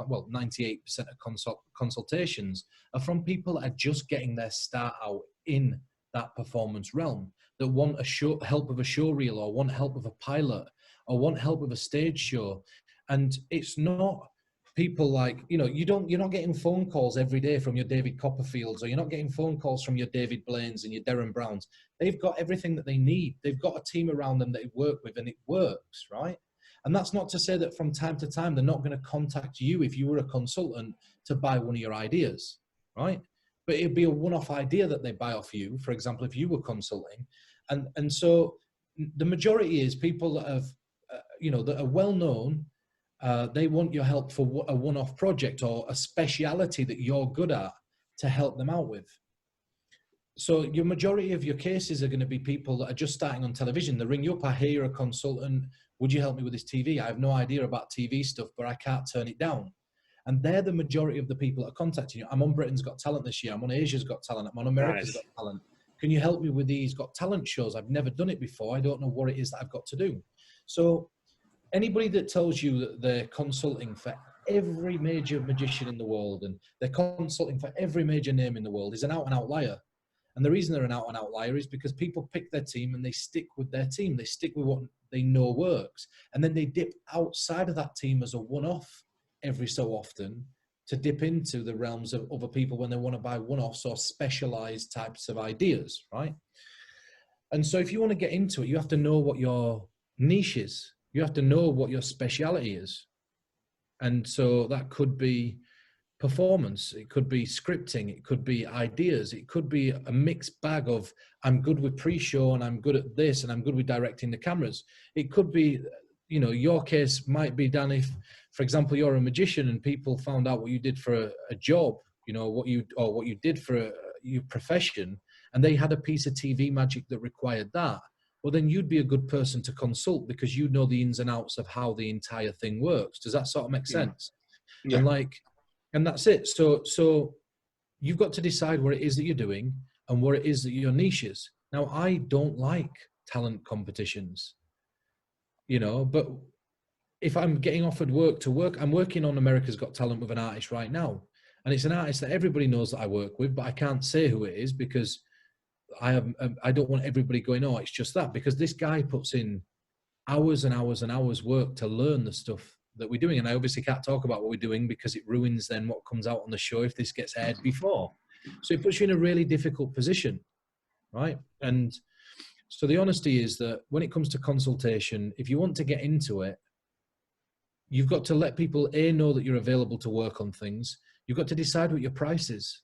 consultations are from people that are just getting their start out in that performance realm, that want help of a show reel, or want help of a pilot, or want help with a stage show. And it's not people like, you know, you're not getting phone calls every day from your David Copperfields, or you're not getting phone calls from your David Blaines and your Darren Browns. They've got everything that they need. They've got a team around them that they work with, and it works, right? And that's not to say that from time to time they're not going to contact you if you were a consultant to buy one of your ideas, right? But it'd be a one-off idea that they buy off you, for example, if you were consulting. And so the majority is people that have, that are well-known. They want your help for a one-off project or a speciality that you're good at to help them out with. So your majority of your cases are going to be people that are just starting on television. They ring you up, I hear you're a consultant. Would you help me with this TV? I have no idea about TV stuff, but I can't turn it down. And they're the majority of the people that are contacting you. I'm on Britain's Got Talent this year. I'm on Asia's Got Talent. I'm on America's Got Talent. Can you help me with these Got Talent shows? I've never done it before. I don't know what it is that I've got to do. So anybody that tells you that they're consulting for every major magician in the world and they're consulting for every major name in the world is an out-and-out liar. And the reason they're an out-and-out liar is because people pick their team and they stick with their team. They stick with what they know works. And then they dip outside of that team as a one-off every so often to dip into the realms of other people when they want to buy one-offs or specialized types of ideas, right? And so if you want to get into it, you have to know what your niche is. You have to know what your speciality is. And so that could be performance, it could be scripting, it could be ideas, it could be a mixed bag of I'm good with pre-show and I'm good at this and I'm good with directing the cameras. It could be, your case might be, Dan, if, for example, you're a magician and people found out what you did for a job, what you did for your profession, and they had a piece of TV magic that required that. Well, then you'd be a good person to consult because you know the ins and outs of how the entire thing works. Does that sort of make sense? Yeah. And that's it. So you've got to decide what it is that you're doing and what it is that your niche is. Now, I don't like talent competitions, but if I'm getting offered work to work, I'm working on America's Got Talent with an artist right now. And it's an artist that everybody knows that I work with, but I can't say who it is because I don't want everybody going, oh, it's just that, because this guy puts in hours and hours and hours work to learn the stuff that we're doing. And I obviously can't talk about what we're doing because it ruins then what comes out on the show if this gets aired before. So it puts you in a really difficult position, right? And so the honesty is that when it comes to consultation, if you want to get into it, you've got to let people know that you're available to work on things. You've got to decide what your price is,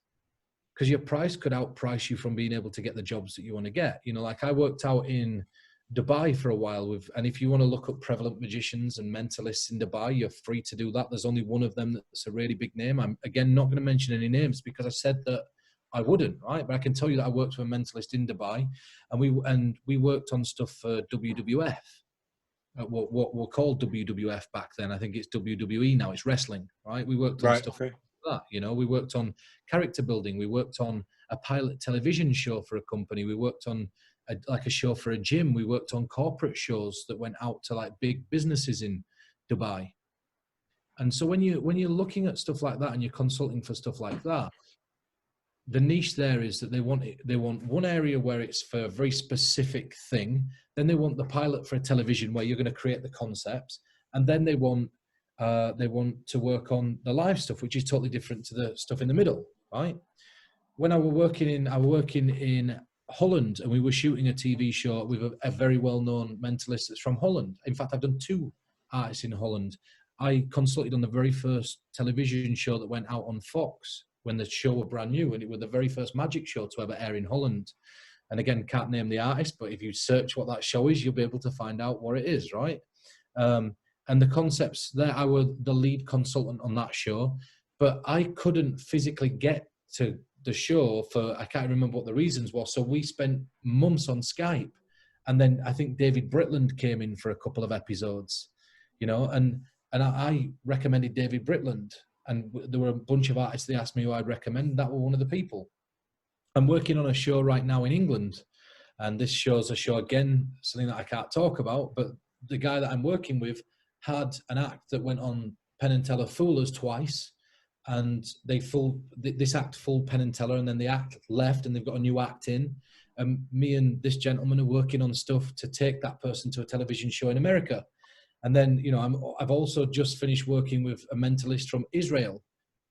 because your price could outprice you from being able to get the jobs that you want to get. Like I worked out in Dubai for a while and if you want to look up prevalent magicians and mentalists in Dubai, you're free to do that. There's only one of them that's a really big name. I'm again not going to mention any names because I said that I wouldn't, right? But I can tell you that I worked with a mentalist in Dubai, and we worked on stuff for WWF, what were called WWF back then. I think it's WWE now. It's wrestling, right? We worked on stuff like that. We worked on character building. We worked on a pilot television show for a company. We worked on a show for a gym. We worked on corporate shows that went out to like big businesses in Dubai. And so when you're looking at stuff like that and you're consulting for stuff like that, the niche there is that they want one area where it's for a very specific thing. Then they want the pilot for a television where you're going to create the concepts, and then they want to work on the live stuff, which is totally different to the stuff in the middle, right? When I was working in Holland, and we were shooting a TV show with a very well-known mentalist that's from Holland. In fact, I've done 2 artists in Holland. I consulted on the very first television show that went out on Fox when the show was brand new, and it was the very first magic show to ever air in Holland. And again, can't name the artist, but if you search what that show is, you'll be able to find out what it is, right? And the concepts there, I was the lead consultant on that show, but I couldn't physically get to the show for, I can't remember what the reasons were. So we spent months on Skype. And then I think David Britland came in for a couple of episodes, and I recommended David Britland. And there were a bunch of artists they asked me who I'd recommend. That were one of the people. I'm working on a show right now in England. And this show's a show, again, something that I can't talk about. But the guy that I'm working with had an act that went on Penn and Teller Foolers twice, and this act fooled Penn and Teller, and then the act left, and they've got a new act in. Me and this gentleman are working on stuff to take that person to a television show in America. And then, you know, I've also just finished working with a mentalist from Israel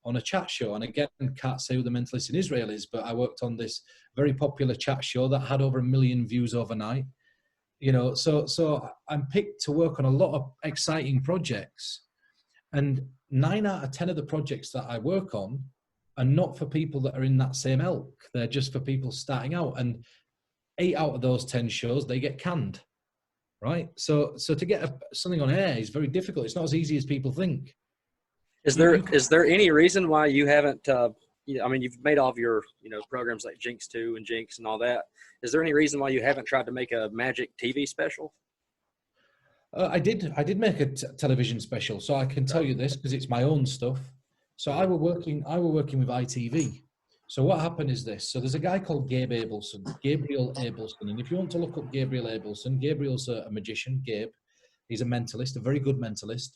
on a chat show. And again, can't say who the mentalist in Israel is, but I worked on this very popular chat show that had over 1 million views overnight. You know, so I'm picked to work on a lot of exciting projects. And 9 out of 10 of the projects that I work on are not for people that are in that same ilk. They're just for people starting out. And 8 out of those 10 shows, they get canned, right? So to get something on air is very difficult. It's not as easy as people think. Is there any reason why you haven't, I mean, you've made all of your, programs like Jinx 2 and Jinx and all that. Is there any reason why you haven't tried to make a magic TV special? I did make a television special, so I can tell you this because it's my own stuff. So I were working with ITV. So what happened is this. So there's a guy called Gabriel Abelson. And if you want to look up Gabriel Abelson, Gabriel's a magician, Gabe. He's a mentalist, a very good mentalist.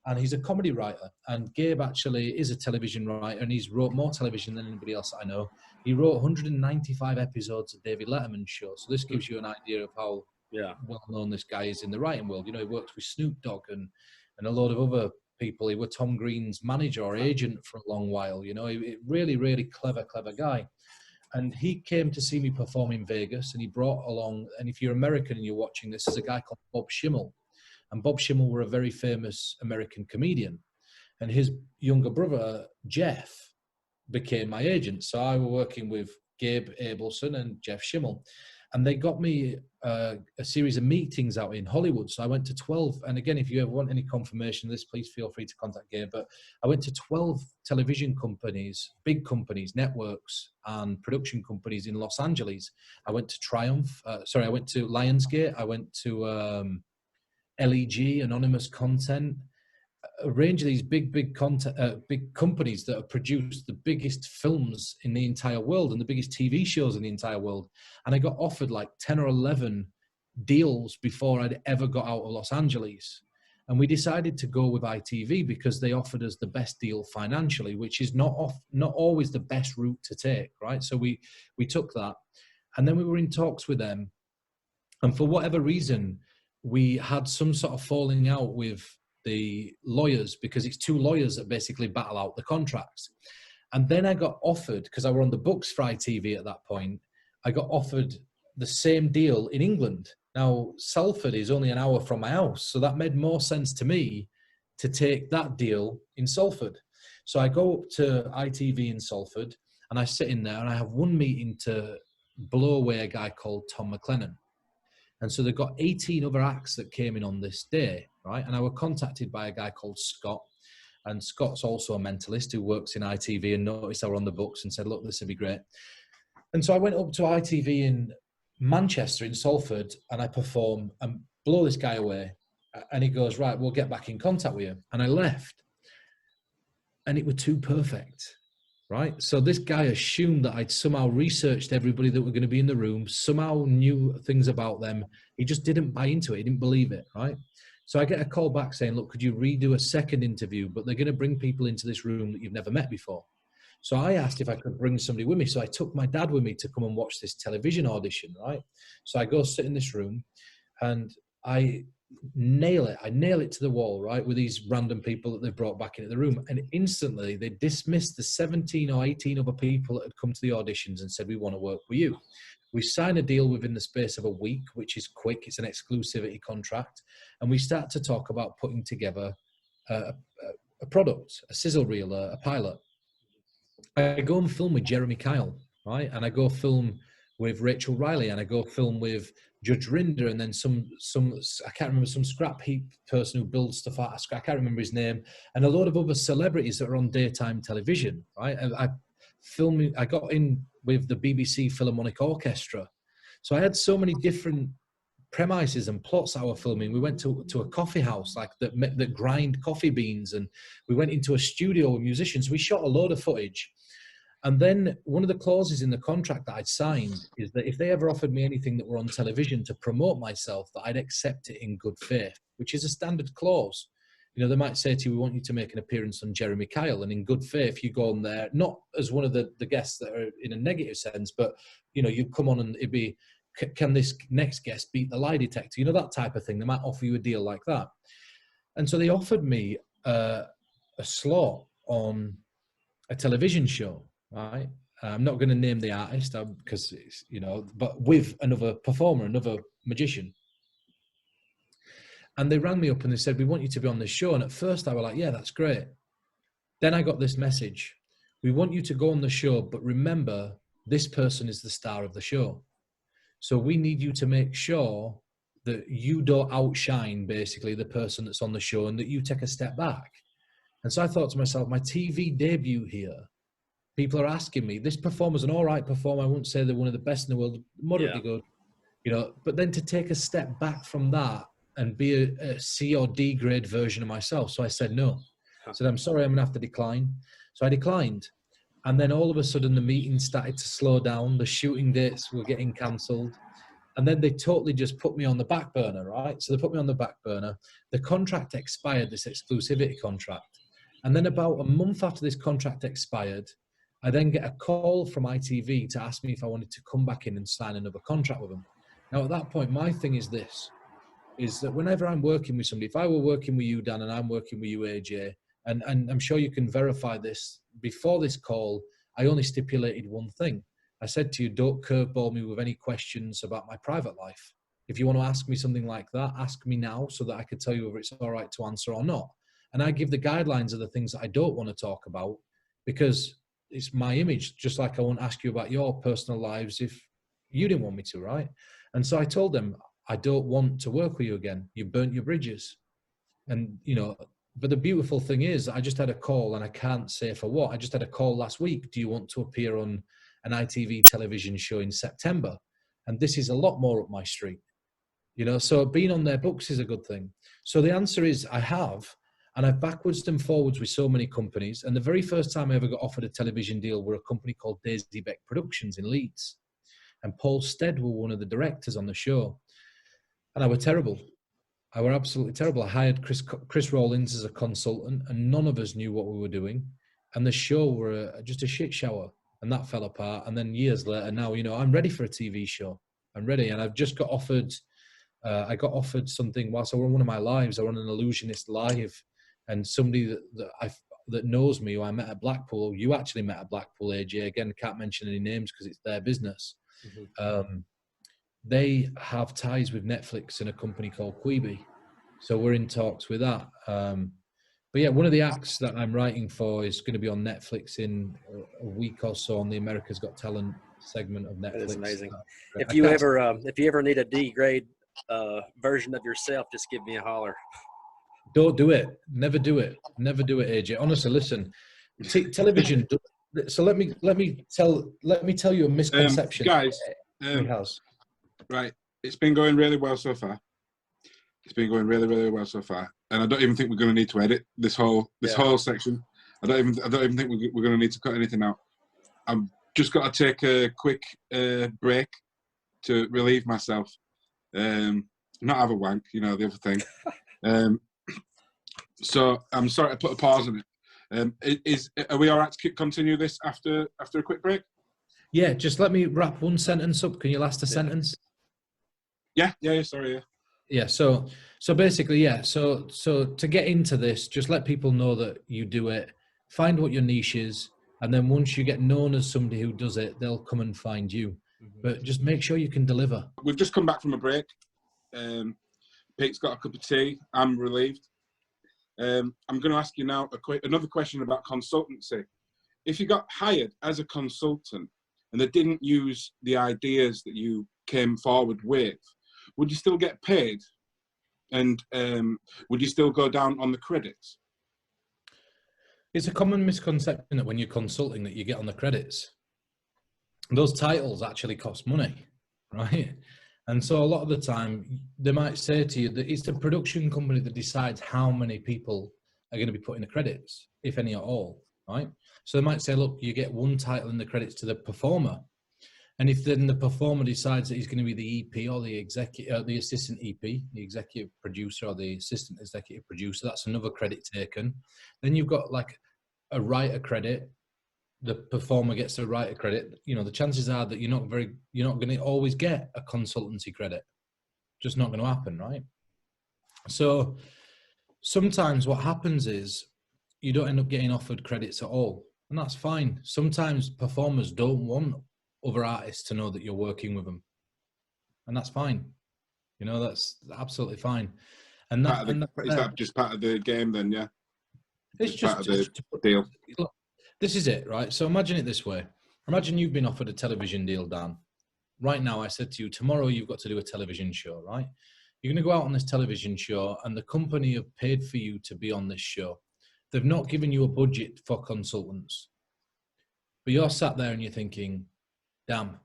And he's a comedy writer. And Gabe actually is a television writer, and he's wrote more television than anybody else I know. He wrote 195 episodes of David Letterman's show. So this gives you an idea of how well-known this guy is in the writing world. You know, he worked with Snoop Dogg and a lot of other people. He was Tom Green's manager or agent for a long while. You know, he really, really clever guy. And he came to see me perform in Vegas, and he brought along, and if you're American and you're watching this, is a guy called Bob Schimmel. And Bob Schimmel were a very famous American comedian. And his younger brother, Jeff, became my agent. So I was working with Gabe Abelson and Jeff Schimmel. And they got me a series of meetings out in Hollywood. So I went to 12. And again, if you ever want any confirmation of this, please feel free to contact Gabe. But I went to 12 television companies, big companies, networks, and production companies in Los Angeles. I went to I went to Lionsgate. I went to LEG, Anonymous Content, a range of these big companies that have produced the biggest films in the entire world and the biggest TV shows in the entire world. And I got offered like 10 or 11 deals before I'd ever got out of Los Angeles. And we decided to go with ITV because they offered us the best deal financially, which is not always the best route to take, right? So we took that. And then we were in talks with them. And for whatever reason, we had some sort of falling out with the lawyers because it's 2 lawyers that basically battle out the contracts. And then I got offered, because I were on the books for ITV at that point, I got offered the same deal in England. Now, Salford is only an hour from my house, so that made more sense to me to take that deal in Salford. So I go up to ITV in Salford, and I sit in there, and I have one meeting to blow away a guy called Tom McLennan. And so they've got 18 other acts that came in on this day, right? And I was contacted by a guy called Scott. And Scott's also a mentalist who works in ITV and noticed I were on the books and said, look, this would be great. And so I went up to ITV in Manchester, in Salford, and I perform and blow this guy away. And he goes, right, we'll get back in contact with you. And I left. And it was too perfect. Right. So this guy assumed that I'd somehow researched everybody that were going to be in the room, somehow knew things about them. He just didn't buy into it. He didn't believe it. Right. So I get a call back saying, look, could you redo a second interview? But they're going to bring people into this room that you've never met before. So I asked if I could bring somebody with me. So I took my dad with me to come and watch this television audition. Right. So I go sit in this room and I nail it. I nail it to the wall, right, with these random people that they brought back into the room. And instantly they dismissed the 17 or 18 other people that had come to the auditions and said, we want to work with you. We sign a deal within the space of a week, which is quick. It's an exclusivity contract. And we start to talk about putting together a product, a sizzle reel, a pilot. I go and film with Jeremy Kyle, right? And I go film with Rachel Riley, and I go film with Judge Rinder, and then some I can't remember, some scrap heap person who builds stuff out. I can't remember his name, and a lot of other celebrities that are on daytime television. Right, I got in with the BBC Philharmonic Orchestra, so I had so many different premises and plots I was filming. We went to a coffee house like that grind coffee beans, and we went into a studio with musicians. We shot a load of footage. And then one of the clauses in the contract that I'd signed is that if they ever offered me anything that were on television to promote myself, that I'd accept it in good faith, which is a standard clause. they might say to you, we want you to make an appearance on Jeremy Kyle. And in good faith, you go on there, not as one of the guests that are in a negative sense, but, you come on and it'd be, can this next guest beat the lie detector? That type of thing. They might offer you a deal like that. And so they offered me a slot on a television show, right? I'm not going to name the artist because it's, but with another performer, another magician. And they rang me up and they said, we want you to be on this show. And at first I was like, yeah, that's great. Then I got this message. We want you to go on the show, but remember, this person is the star of the show. So we need you to make sure that you don't outshine basically the person that's on the show and that you take a step back. And so I thought to myself, my TV debut here, people are asking me, this performer's an all right performer. I wouldn't say they're one of the best in the world, moderately good, but then to take a step back from that and be a C or D grade version of myself. So I said no. I said, I'm sorry, I'm going to have to decline. So I declined. And then all of a sudden the meeting started to slow down. The shooting dates were getting cancelled. And then they totally just put me on the back burner, right? So they put me on the back burner. The contract expired, this exclusivity contract. And then about a month after this contract expired, I then get a call from ITV to ask me if I wanted to come back in and sign another contract with them. Now, at that point, my thing is this, is that whenever I'm working with somebody, if I were working with you, Dan, and I'm working with you, AJ, and I'm sure you can verify this, before this call, I only stipulated one thing. I said to you, don't curveball me with any questions about my private life. If you want to ask me something like that, ask me now so that I could tell you whether it's all right to answer or not. And I give the guidelines of the things that I don't want to talk about because it's my image, just like I won't ask you about your personal lives if you didn't want me to, right? And so I told them, I don't want to work with you again. You burnt your bridges. And, but the beautiful thing is I just had a call, and I can't say for what. I just had a call last week. Do you want to appear on an ITV television show in September? And this is a lot more up my street, so being on their books is a good thing. So the answer is I have, and I've backwards and forwards with so many companies. And the very first time I ever got offered a television deal were a company called Daisy Beck Productions in Leeds. And Paul Stead were one of the directors on the show. And I were terrible. I were absolutely terrible. I hired Chris Rawlins as a consultant, and none of us knew what we were doing. And the show were just a shit shower, and that fell apart. And then years later, now, I'm ready for a TV show. I'm ready. And I've just got offered, I got offered something whilst I were on one of my lives. I run an illusionist live, and somebody that knows me, who I met at Blackpool, you actually met at Blackpool, AJ, again, can't mention any names because it's their business. Mm-hmm. They have ties with Netflix and a company called Quibi. So we're in talks with that. But yeah, one of the acts that I'm writing for is going to be on Netflix in a week or so on the America's Got Talent segment of Netflix. That is amazing. If you ever need a D grade version of yourself, just give me a holler. Don't do it. Never do it. Never do it, AJ. Honestly, listen. Television. So let me tell you a misconception, guys. Right, it's been going really well so far. It's been going really, really well so far, and I don't even think we're going to need to edit this whole section. I don't even think we're going to need to cut anything out. I've just got to take a quick break to relieve myself, not have a wank, the other thing. So I'm sorry to put a pause on it. Are we all right to continue this after a quick break? Yeah, just let me wrap one sentence up. Can you last a sentence? Yeah, sorry, yeah. Yeah, so basically, yeah, so to get into this, just let people know that you do it, find what your niche is, and then once you get known as somebody who does it, they'll come and find you. Mm-hmm. But just make sure you can deliver. We've just come back from a break. Pete's got a cup of tea. I'm relieved. I'm going to ask you now another question about consultancy. If you got hired as a consultant and they didn't use the ideas that you came forward with, would you still get paid? And would you still go down on the credits? It's a common misconception that when you're consulting that you get on the credits. Those titles actually cost money, right? And so a lot of the time they might say to you that it's the production company that decides how many people are going to be put in the credits, if any at all, right? So they might say, look, you get one title in the credits to the performer. And if then the performer decides that he's going to be the EP or the executive, the assistant EP, the executive producer or the assistant executive producer, that's another credit taken. Then you've got like a writer credit. The performer gets a writer credit. You know, the chances are that you're not going to always get a consultancy credit. Just not going to happen, right? So sometimes what happens is you don't end up getting offered credits at all, and that's fine. Sometimes performers don't want other artists to know that you're working with them, and that's fine. You know, that's absolutely fine. And that, is that just part of the game then? Yeah, it's just part of the deal. Look, this is it, right? So imagine it this way. Imagine you've been offered a television deal, Dan. Right now, I said to you, tomorrow you've got to do a television show, right? You're going to go out on this television show, and the company have paid for you to be on this show. They've not given you a budget for consultants. But you're sat there and you're thinking, damn,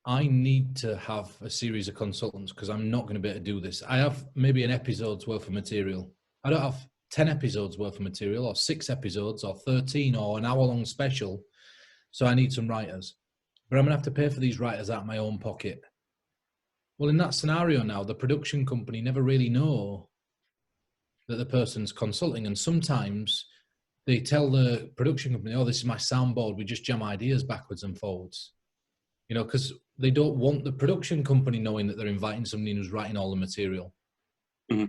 I need to have a series of consultants because I'm not going to be able to do this. I have maybe an episode's worth of material. I don't have 10 episodes worth of material or 6 episodes or 13 or an hour-long special. So I need some writers. But I'm going to have to pay for these writers out of my own pocket. Well, in that scenario now, the production company never really know that the person's consulting. And sometimes they tell the production company, oh, this is my soundboard. We just jam ideas backwards and forwards. You know, because they don't want the production company knowing that they're inviting somebody who's writing all the material. Mm-hmm.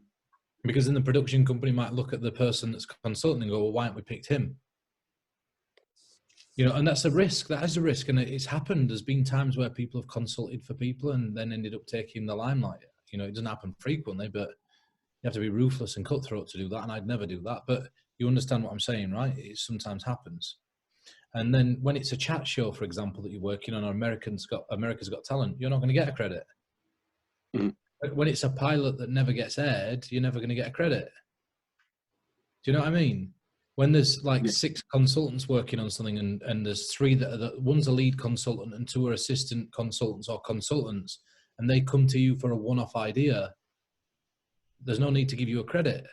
Because then the production company might look at the person that's consulting and go, well, why haven't we picked him? You know, and that's a risk. That is a risk. And it's happened. There's been times where people have consulted for people and then ended up taking the limelight. You know, it doesn't happen frequently, but you have to be ruthless and cutthroat to do that. And I'd never do that. But you understand what I'm saying, right? It sometimes happens. And then when it's a chat show, for example, that you're working on, or America's Got Talent, you're not going to get a credit. Mm-hmm. But when it's a pilot that never gets aired, you're never going to get a credit. Do you know what I mean? When there's like 6 consultants working on something and there's 3 one's a lead consultant and 2 are assistant consultants or consultants, and they come to you for a one-off idea, there's no need to give you a credit.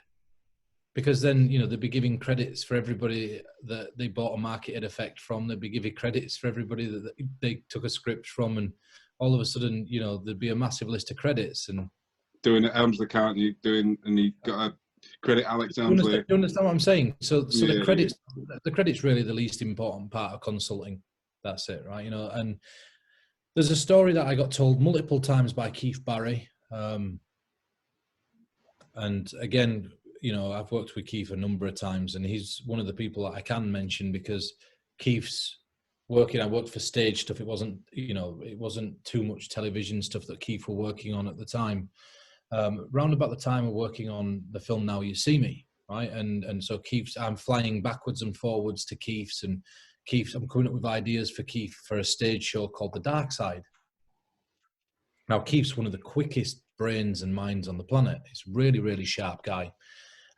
Because then, you know, they'd be giving credits for everybody that they bought a marketed effect from. They'd be giving credits for everybody that they took a script from. And all of a sudden, you know, there'd be a massive list of credits. And doing it Elmsley, can't you? And you got to credit Alex Elmsley. Do you understand what I'm saying? So the credit's really the least important part of consulting. That's it, right? You know, and there's a story that I got told multiple times by Keith Barry. And again, you know, I've worked with Keith a number of times, and he's one of the people that I can mention because Keith's working. I worked for stage stuff. It wasn't, you know, it wasn't too much television stuff that Keith were working on at the time. Round about the time of working on the film Now You See Me, right? And so Keith's, I'm flying backwards and forwards to Keith's, and Keith's, I'm coming up with ideas for Keith for a stage show called The Dark Side. Now, Keith's one of the quickest brains and minds on the planet. He's a really, really sharp guy.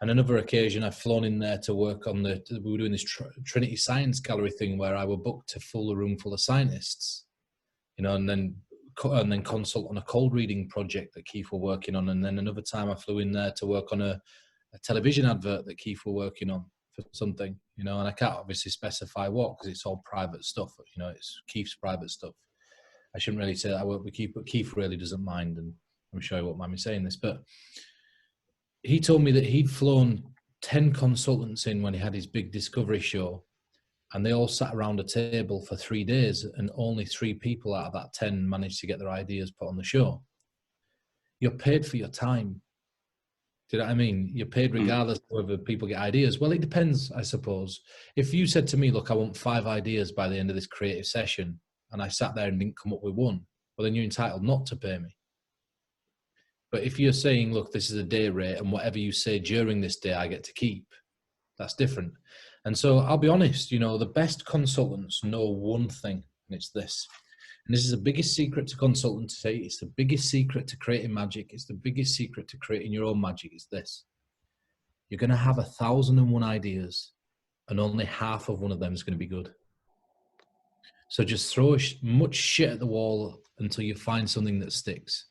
And another occasion, I've flown in there to work on we were doing this Trinity Science Gallery thing where I were booked to fill a room full of scientists, you know, and then consult on a cold reading project that Keith were working on. And then another time I flew in there to work on a television advert that Keith were working on for something, you know, and I can't obviously specify what, because it's all private stuff, you know, it's Keith's private stuff. I shouldn't really say that I work with Keith, but Keith really doesn't mind, and I'm sure he won't mind me saying this, but he told me that he'd flown 10 consultants in when he had his big discovery show, and they all sat around a table for 3 days, and only 3 people out of that 10 managed to get their ideas put on the show. You're paid for your time. Do you know what I mean? You're paid regardless of whether people get ideas. Well, it depends, I suppose. If you said to me, look, I want 5 ideas by the end of this creative session, and I sat there and didn't come up with one, well, then you're entitled not to pay me. But if you're saying, look, this is a day rate, and whatever you say during this day, I get to keep, that's different. And so I'll be honest, you know, the best consultants know one thing, and it's this. And this is the biggest secret to consultancy. It's the biggest secret to creating magic. It's the biggest secret to creating your own magic. Is this. You're going to have 1,001 ideas, and only half of one of them is going to be good. So just throw as much shit at the wall until you find something that sticks.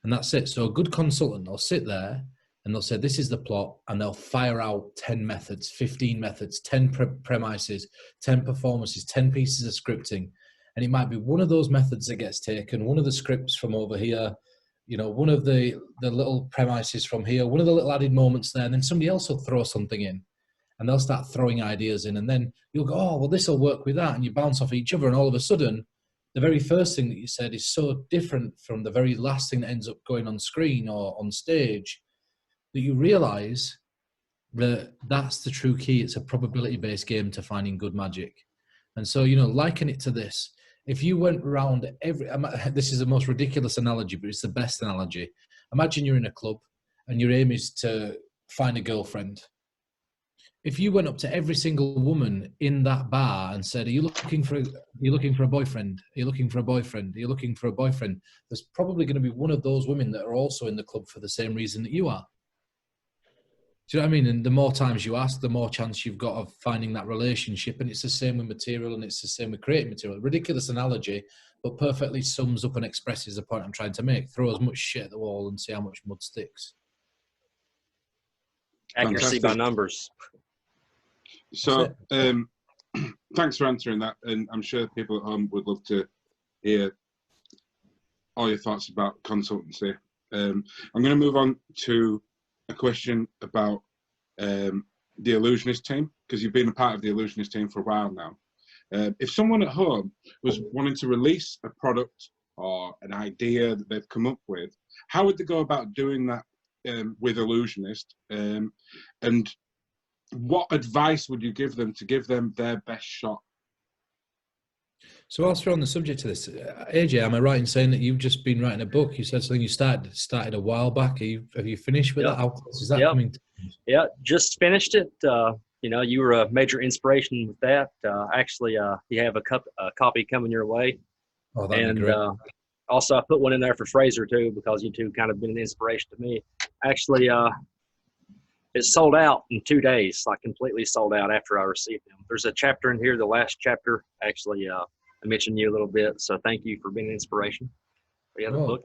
And that's it. So a good consultant, they'll sit there and they'll say, this is the plot, and they'll fire out 10 methods, 15 methods, 10 premises, 10 performances, 10 pieces of scripting. And it might be one of those methods that gets taken, one of the scripts from over here, one of the little premises from here, one of the little added moments there, and then somebody else will throw something in, and they'll start throwing ideas in, and then you'll go, oh, well, this will work with that, and you bounce off each other, and all of a sudden, the very first thing that you said is so different from the very last thing that ends up going on screen or on stage that you realize that that's the true key. It's a probability-based game to finding good magic. And so, liken it to this. If you went around this is the most ridiculous analogy, but it's the best analogy. Imagine you're in a club and your aim is to find a girlfriend. If you went up to every single woman in that bar and said, are you looking for a boyfriend? Are you looking for a boyfriend? Are you looking for a boyfriend? There's probably going to be one of those women that are also in the club for the same reason that you are. Do you know what I mean? And the more times you ask, the more chance you've got of finding that relationship. And it's the same with material, and it's the same with creating material. Ridiculous analogy, but perfectly sums up and expresses the point I'm trying to make. Throw as much shit at the wall and see how much mud sticks. Accuracy by numbers. So, thanks for answering that. And I'm sure people at home would love to hear all your thoughts about consultancy. I'm going to move on to a question about the Illusionist team, because you've been a part of the Illusionist team for a while now. If someone at home was wanting to release a product or an idea that they've come up with, how would they go about doing that with Illusionist? And what advice would you give them to give them their best shot? So whilst we're on the subject of this, AJ, am I right in saying that you've just been writing a book? You said something you started a while back. Have you finished with that? How close is that coming to? Yeah, just finished it. You were a major inspiration with that. Actually, you have a copy coming your way. Oh, that'd be great. Also, I put one in there for Fraser too, because you two kind of been an inspiration to me. Actually, it sold out in 2 days, like completely sold out after I received them. There's a chapter in here, the last chapter, actually, I mentioned you a little bit, so thank you for being an inspiration. But yeah, the book,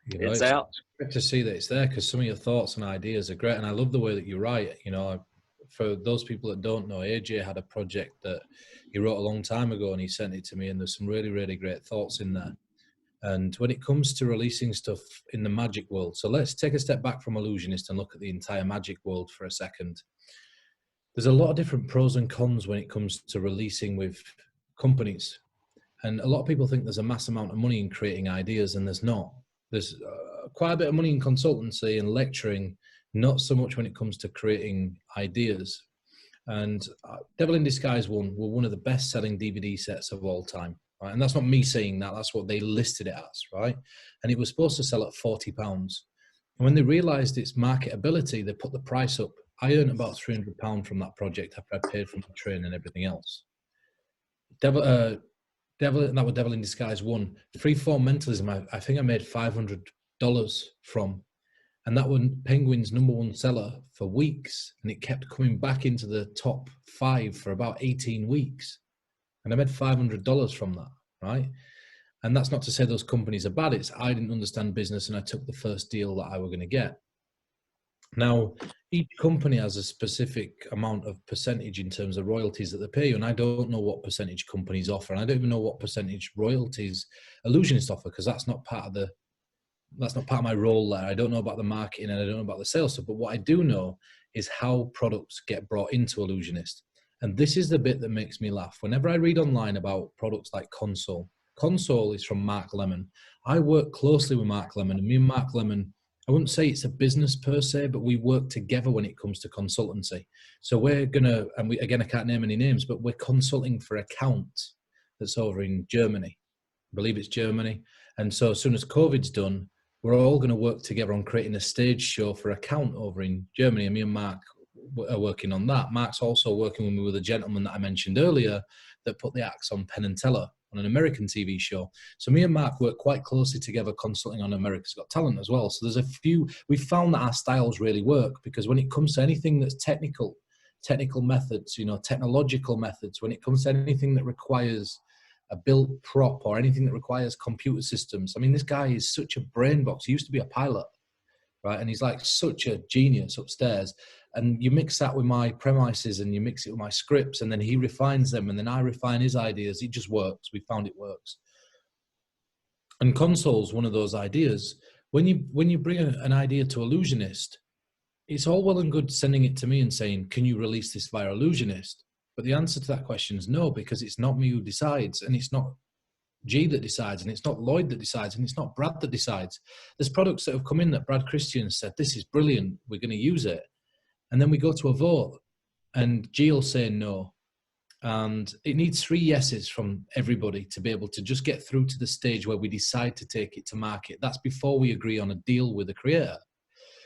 it's out. It's great to see that it's there, because some of your thoughts and ideas are great, and I love the way that you write. For those people that don't know, AJ had a project that he wrote a long time ago, and he sent it to me, and there's some really, really great thoughts in there. And when it comes to releasing stuff in the magic world, so let's take a step back from Illusionist and look at the entire magic world for a second. There's a lot of different pros and cons when it comes to releasing with companies. And a lot of people think there's a mass amount of money in creating ideas, and there's not. There's quite a bit of money in consultancy and lecturing, not so much when it comes to creating ideas. And Devil in Disguise 1 were one of the best-selling DVD sets of all time. Right? And that's not me saying that, that's what they listed it as, right? And it was supposed to sell at £40. And when they realized its marketability, they put the price up. I earned about £300 from that project after I paid for my training and everything else. That was Devil in Disguise 1. Freeform Mentalism, I think I made $500 from. And that was Penguin's #1 seller for weeks. And it kept coming back into the top 5 for about 18 weeks. And I made $500 from that, right? And that's not to say those companies are bad. It's I didn't understand business, and I took the first deal that I were going to get. Now, each company has a specific amount of percentage in terms of royalties that they pay you, and I don't know what percentage companies offer, and I don't even know what percentage royalties Illusionists offer, because that's not part of my role there. I don't know about the marketing, and I don't know about the sales stuff, but what I do know is how products get brought into Illusionist. And this is the bit that makes me laugh. Whenever I read online about products like Console is from Mark Lemon. I work closely with Mark Lemon, and me and Mark Lemon, I wouldn't say it's a business per se, but we work together when it comes to consultancy. So we're gonna, and again, I can't name any names, but we're consulting for account that's over in Germany. I believe it's Germany. And so as soon as COVID's done, we're all gonna work together on creating a stage show for account over in Germany. And me and Mark are working on that. Mark's also working with me with a gentleman that I mentioned earlier that put the axe on Penn and Teller on an American TV show. So me and Mark work quite closely together consulting on America's Got Talent as well. So there's a few, we found that our styles really work, because when it comes to anything that's technical methods, technological methods, when it comes to anything that requires a built prop or anything that requires computer systems, I mean, this guy is such a brain box. He used to be a pilot, right? And he's like such a genius upstairs. And you mix that with my premises and you mix it with my scripts, and then he refines them, and then I refine his ideas. It just works. We found it works. And Console's one of those ideas. When you bring an idea to Illusionist, it's all well and good sending it to me and saying, can you release this via Illusionist? But the answer to that question is no, because it's not me who decides, and it's not G that decides, and it's not Lloyd that decides, and it's not Brad that decides. There's products that have come in that Brad Christian said, this is brilliant, we're going to use it. And then we go to a vote, and G will say no. And it needs 3 yeses from everybody to be able to just get through to the stage where we decide to take it to market. That's before we agree on a deal with the creator.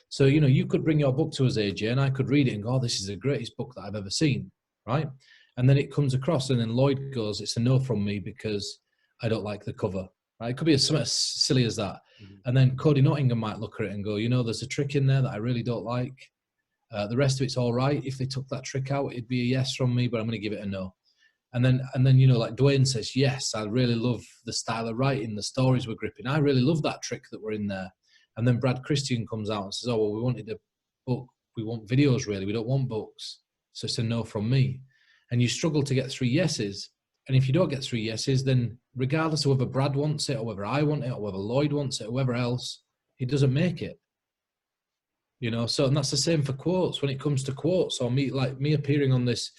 So, you know, you could bring your book to us, AJ, and I could read it and go, oh, this is the greatest book that I've ever seen, right? And then it comes across, and then Lloyd goes, it's a no from me because I don't like the cover, right? It could be something as silly as that. Mm-hmm. And then Cody Nottingham might look at it and go, you know, there's a trick in there that I really don't like. The rest of it's all right. If they took that trick out, it'd be a yes from me, but I'm going to give it a no. And then you know, like Dwayne says, yes, I really love the style of writing. The stories were gripping. I really love that trick that were in there. And then Brad Christian comes out and says, oh, well, we wanted a book. We want videos, really. We don't want books. So it's a no from me. And you struggle to get 3 yeses. And if you don't get 3 yeses, then regardless of whether Brad wants it or whether I want it or whether Lloyd wants it or whoever else, he doesn't make it. You know, so, and that's the same for quotes. When it comes to quotes, or me appearing on this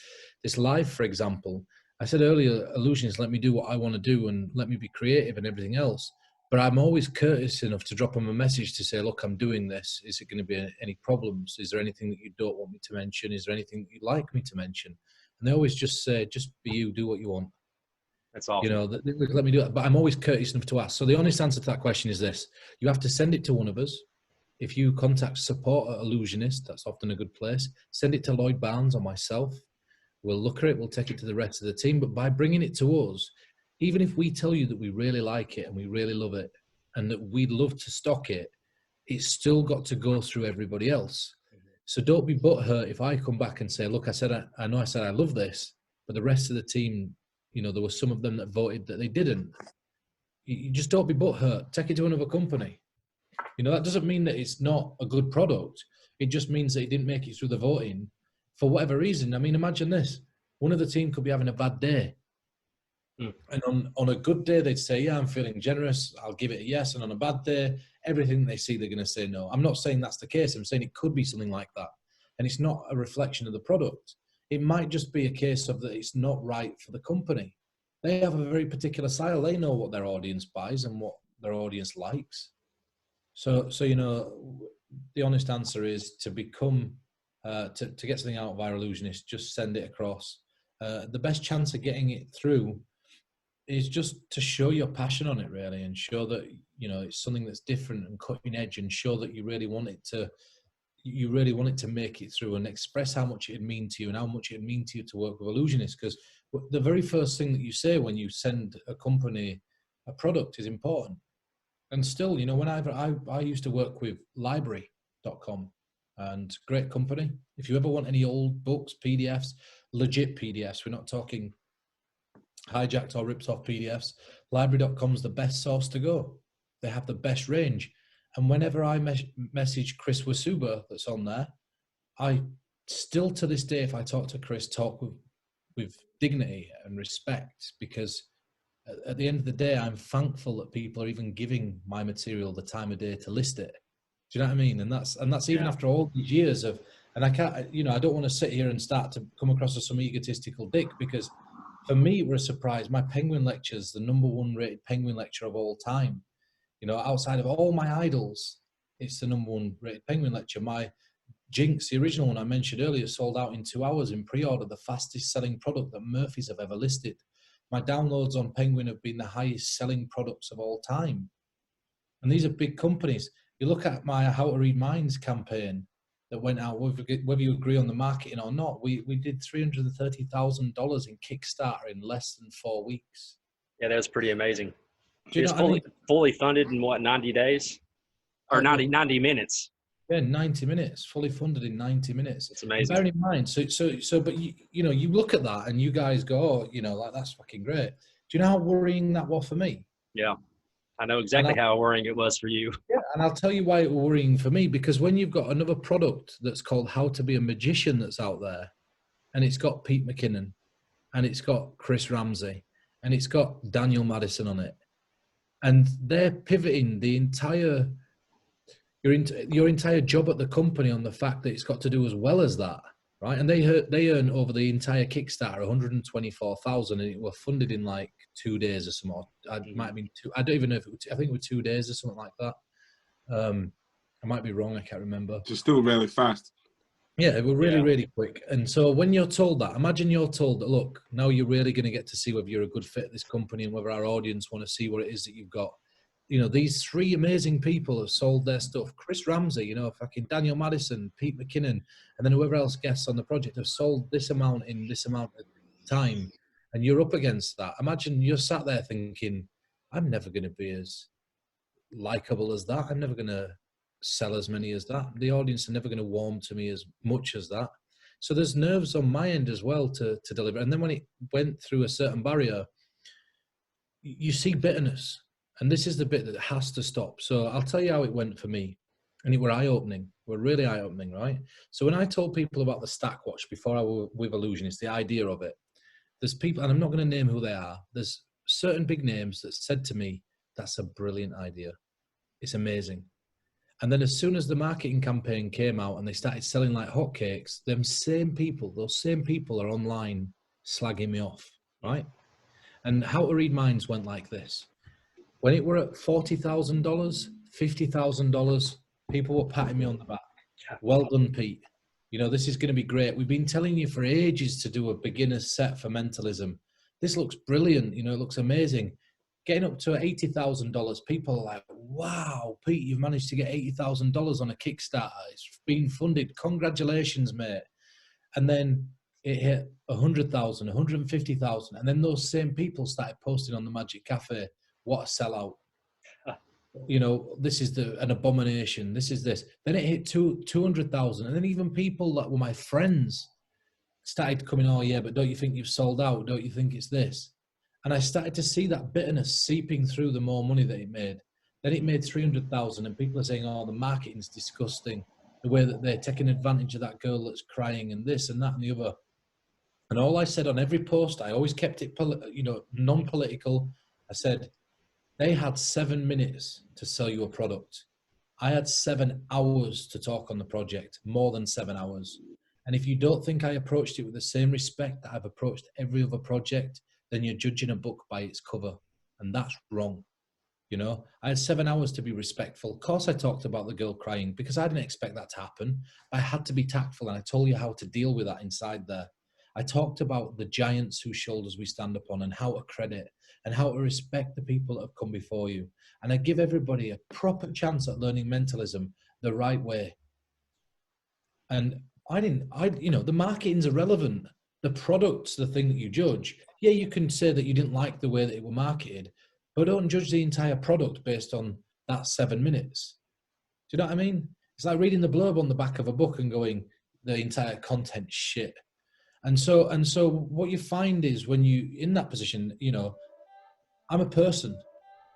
live, for example, I said earlier, Illusionists, let me do what I want to do and let me be creative and everything else. But I'm always courteous enough to drop them a message to say, look, I'm doing this. Is it going to be any problems? Is there anything that you don't want me to mention? Is there anything that you'd like me to mention? And they always just say, just be you, do what you want. That's awesome. You know, let me do that. But I'm always courteous enough to ask. So the honest answer to that question is this. You have to send it to one of us. If you contact support at Illusionist, that's often a good place. Send it to Lloyd Barnes or myself. We'll look at it. We'll take it to the rest of the team. But by bringing it to us, even if we tell you that we really like it and we really love it and that we'd love to stock it, it's still got to go through everybody else. So don't be butthurt if I come back and say, look, I know I said I love this, but the rest of the team, you know, there were some of them that voted that they didn't. You just don't be butthurt. Take it to another company. You know, that doesn't mean that it's not a good product. It just means that it didn't make it through the voting for whatever reason. I mean, imagine this. One of the team could be having a bad day. And on a good day, they'd say, yeah, I'm feeling generous. I'll give it a yes. And on a bad day, everything they see, they're going to say no. I'm not saying that's the case. I'm saying it could be something like that. And it's not a reflection of the product. It might just be a case of that it's not right for the company. They have a very particular style. They know what their audience buys and what their audience likes. So you know, the honest answer is to become, to get something out via Illusionist, just send it across. The best chance of getting it through is just to show your passion on it, really, and show that, you know, it's something that's different and cutting edge, and show that you really want it to make it through, and express how much it'd mean to you and how much it'd mean to you to work with Illusionist. Because the very first thing that you say when you send a company a product is important. And still, you know, whenever I used to work with library.com, and great company. If you ever want any old books, PDFs, legit PDFs, we're not talking hijacked or ripped off PDFs, library.com is the best source to go. They have the best range. And whenever I message Chris Wasuba that's on there, I still to this day, if I talk to Chris, talk with dignity and respect, because at the end of the day, I'm thankful that people are even giving my material the time of day to list it. Do you know what I mean? And that's even after all these years of, and I can't, you know, I don't want to sit here and start to come across as some egotistical dick, because for me, it was a surprise. My Penguin lecture's the #1 rated Penguin lecture of all time. You know, outside of all my idols, it's the #1 rated Penguin lecture. My Jinx, the original one I mentioned earlier, sold out in 2 hours in pre-order, the fastest selling product that Murphy's have ever listed. My downloads on Penguin have been the highest selling products of all time. And these are big companies. You look at my How to Read Minds campaign that went out, whether you agree on the marketing or not, we did $330,000 in Kickstarter in less than 4 weeks. Yeah, that was pretty amazing. It's fully funded in what, 90 days? Or 90 minutes? Yeah, 90 minutes, fully funded in 90 minutes. It's amazing. Bear in mind, but you know, you look at that and you guys go, oh, you know, like, that's fucking great. Do you know how worrying that was for me? Yeah. I know exactly how worrying it was for you. Yeah, and I'll tell you why it was worrying for me, because when you've got another product that's called How to Be a Magician that's out there, and it's got Pete McKinnon, and it's got Chris Ramsey, and it's got Daniel Madison on it, and they're pivoting the entire your entire job at the company on the fact that it's got to do as well as that, right? And they earn over the entire Kickstarter 124,000, and it was funded in like 2 days or something. It might have been two. I don't even know if it was, I think it was 2 days or something like that. I might be wrong. I can't remember. It's still really fast. Yeah, it was really, really quick. And so when you're told that, imagine you're told that, look, now you're really going to get to see whether you're a good fit at this company and whether our audience want to see what it is that you've got. You know, these three amazing people have sold their stuff. Chris Ramsey, you know, fucking Daniel Madison, Pete McKinnon, and then whoever else guests on the project have sold this amount in this amount of time. And you're up against that. Imagine you're sat there thinking, I'm never going to be as likable as that. I'm never going to sell as many as that. The audience are never going to warm to me as much as that. So there's nerves on my end as well to deliver. And then when it went through a certain barrier, you see bitterness. And this is the bit that has to stop. So I'll tell you how it went for me. And it were eye-opening. Were really eye-opening, right? So when I told people about the Stack Watch before I was with Illusionists, the idea of it, there's people, and I'm not going to name who they are, there's certain big names that said to me, that's a brilliant idea. It's amazing. And then as soon as the marketing campaign came out and they started selling like hotcakes, those same people are online slagging me off, right? And How to Read Minds went like this. When it were at $40,000, $50,000, people were patting me on the back. Well done, Pete. You know, this is going to be great. We've been telling you for ages to do a beginner's set for mentalism. This looks brilliant. You know, it looks amazing. Getting up to $80,000, people are like, wow, Pete, you've managed to get $80,000 on a Kickstarter. It's been funded. Congratulations, mate. And then it hit 100,000, 150,000. And then those same people started posting on the Magic Cafe, what a sellout. You know, this is an abomination. This is this. Then it hit 200,000. And then even people that were my friends started coming, oh yeah, but don't you think you've sold out? Don't you think it's this? And I started to see that bitterness seeping through the more money that it made. Then it made 300,000 and people are saying, oh, the marketing's disgusting. The way that they're taking advantage of that girl that's crying and this and that and the other. And all I said on every post, I always kept it, non-political. I said, they had 7 minutes to sell you a product. I had 7 hours to talk on the project, more than 7 hours. And if you don't think I approached it with the same respect that I've approached every other project, then you're judging a book by its cover. And that's wrong. You know, I had 7 hours to be respectful. Of course, I talked about the girl crying because I didn't expect that to happen. I had to be tactful and I told you how to deal with that inside there. I talked about the giants whose shoulders we stand upon and how to credit and how to respect the people that have come before you. And I give everybody a proper chance at learning mentalism the right way. And the marketing's irrelevant. The product's the thing that you judge. Yeah, you can say that you didn't like the way that it was marketed, but don't judge the entire product based on that 7 minutes. Do you know what I mean? It's like reading the blurb on the back of a book and going, the entire content shit. And so what you find is when you in that position, you know, I'm a person.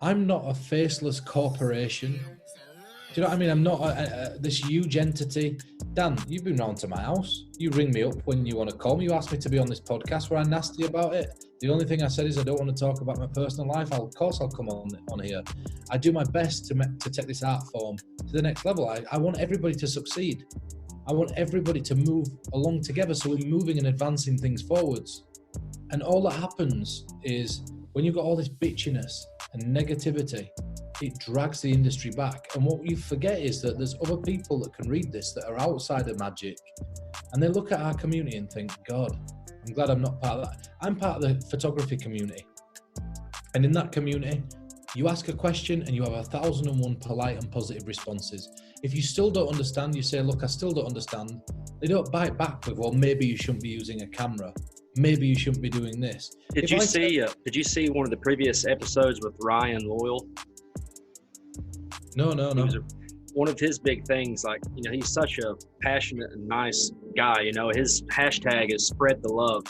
I'm not a faceless corporation. Do you know what I mean? I'm not this huge entity. Dan, you've been round to my house. You ring me up when you want to call me. You asked me to be on this podcast where I'm nasty about it. The only thing I said is I don't want to talk about my personal life. Of course I'll come on here. I do my best to take this art form to the next level. I want everybody to succeed. I want everybody to move along together so we're moving and advancing things forwards. And all that happens is when you've got all this bitchiness and negativity, it drags the industry back. And what you forget is that there's other people that can read this that are outside of magic. And they look at our community and think, God, I'm glad I'm not part of that. I'm part of the photography community. And in that community, you ask a question and you have 1,001 polite and positive responses. If you still don't understand, you say, look, I still don't understand. They don't bite back with, well, maybe you shouldn't be using a camera. Maybe you shouldn't be doing this. Did you see one of the previous episodes with Ryan Loyal? No. One of his big things, like, you know, he's such a passionate and nice guy. You know, his hashtag is spread the love.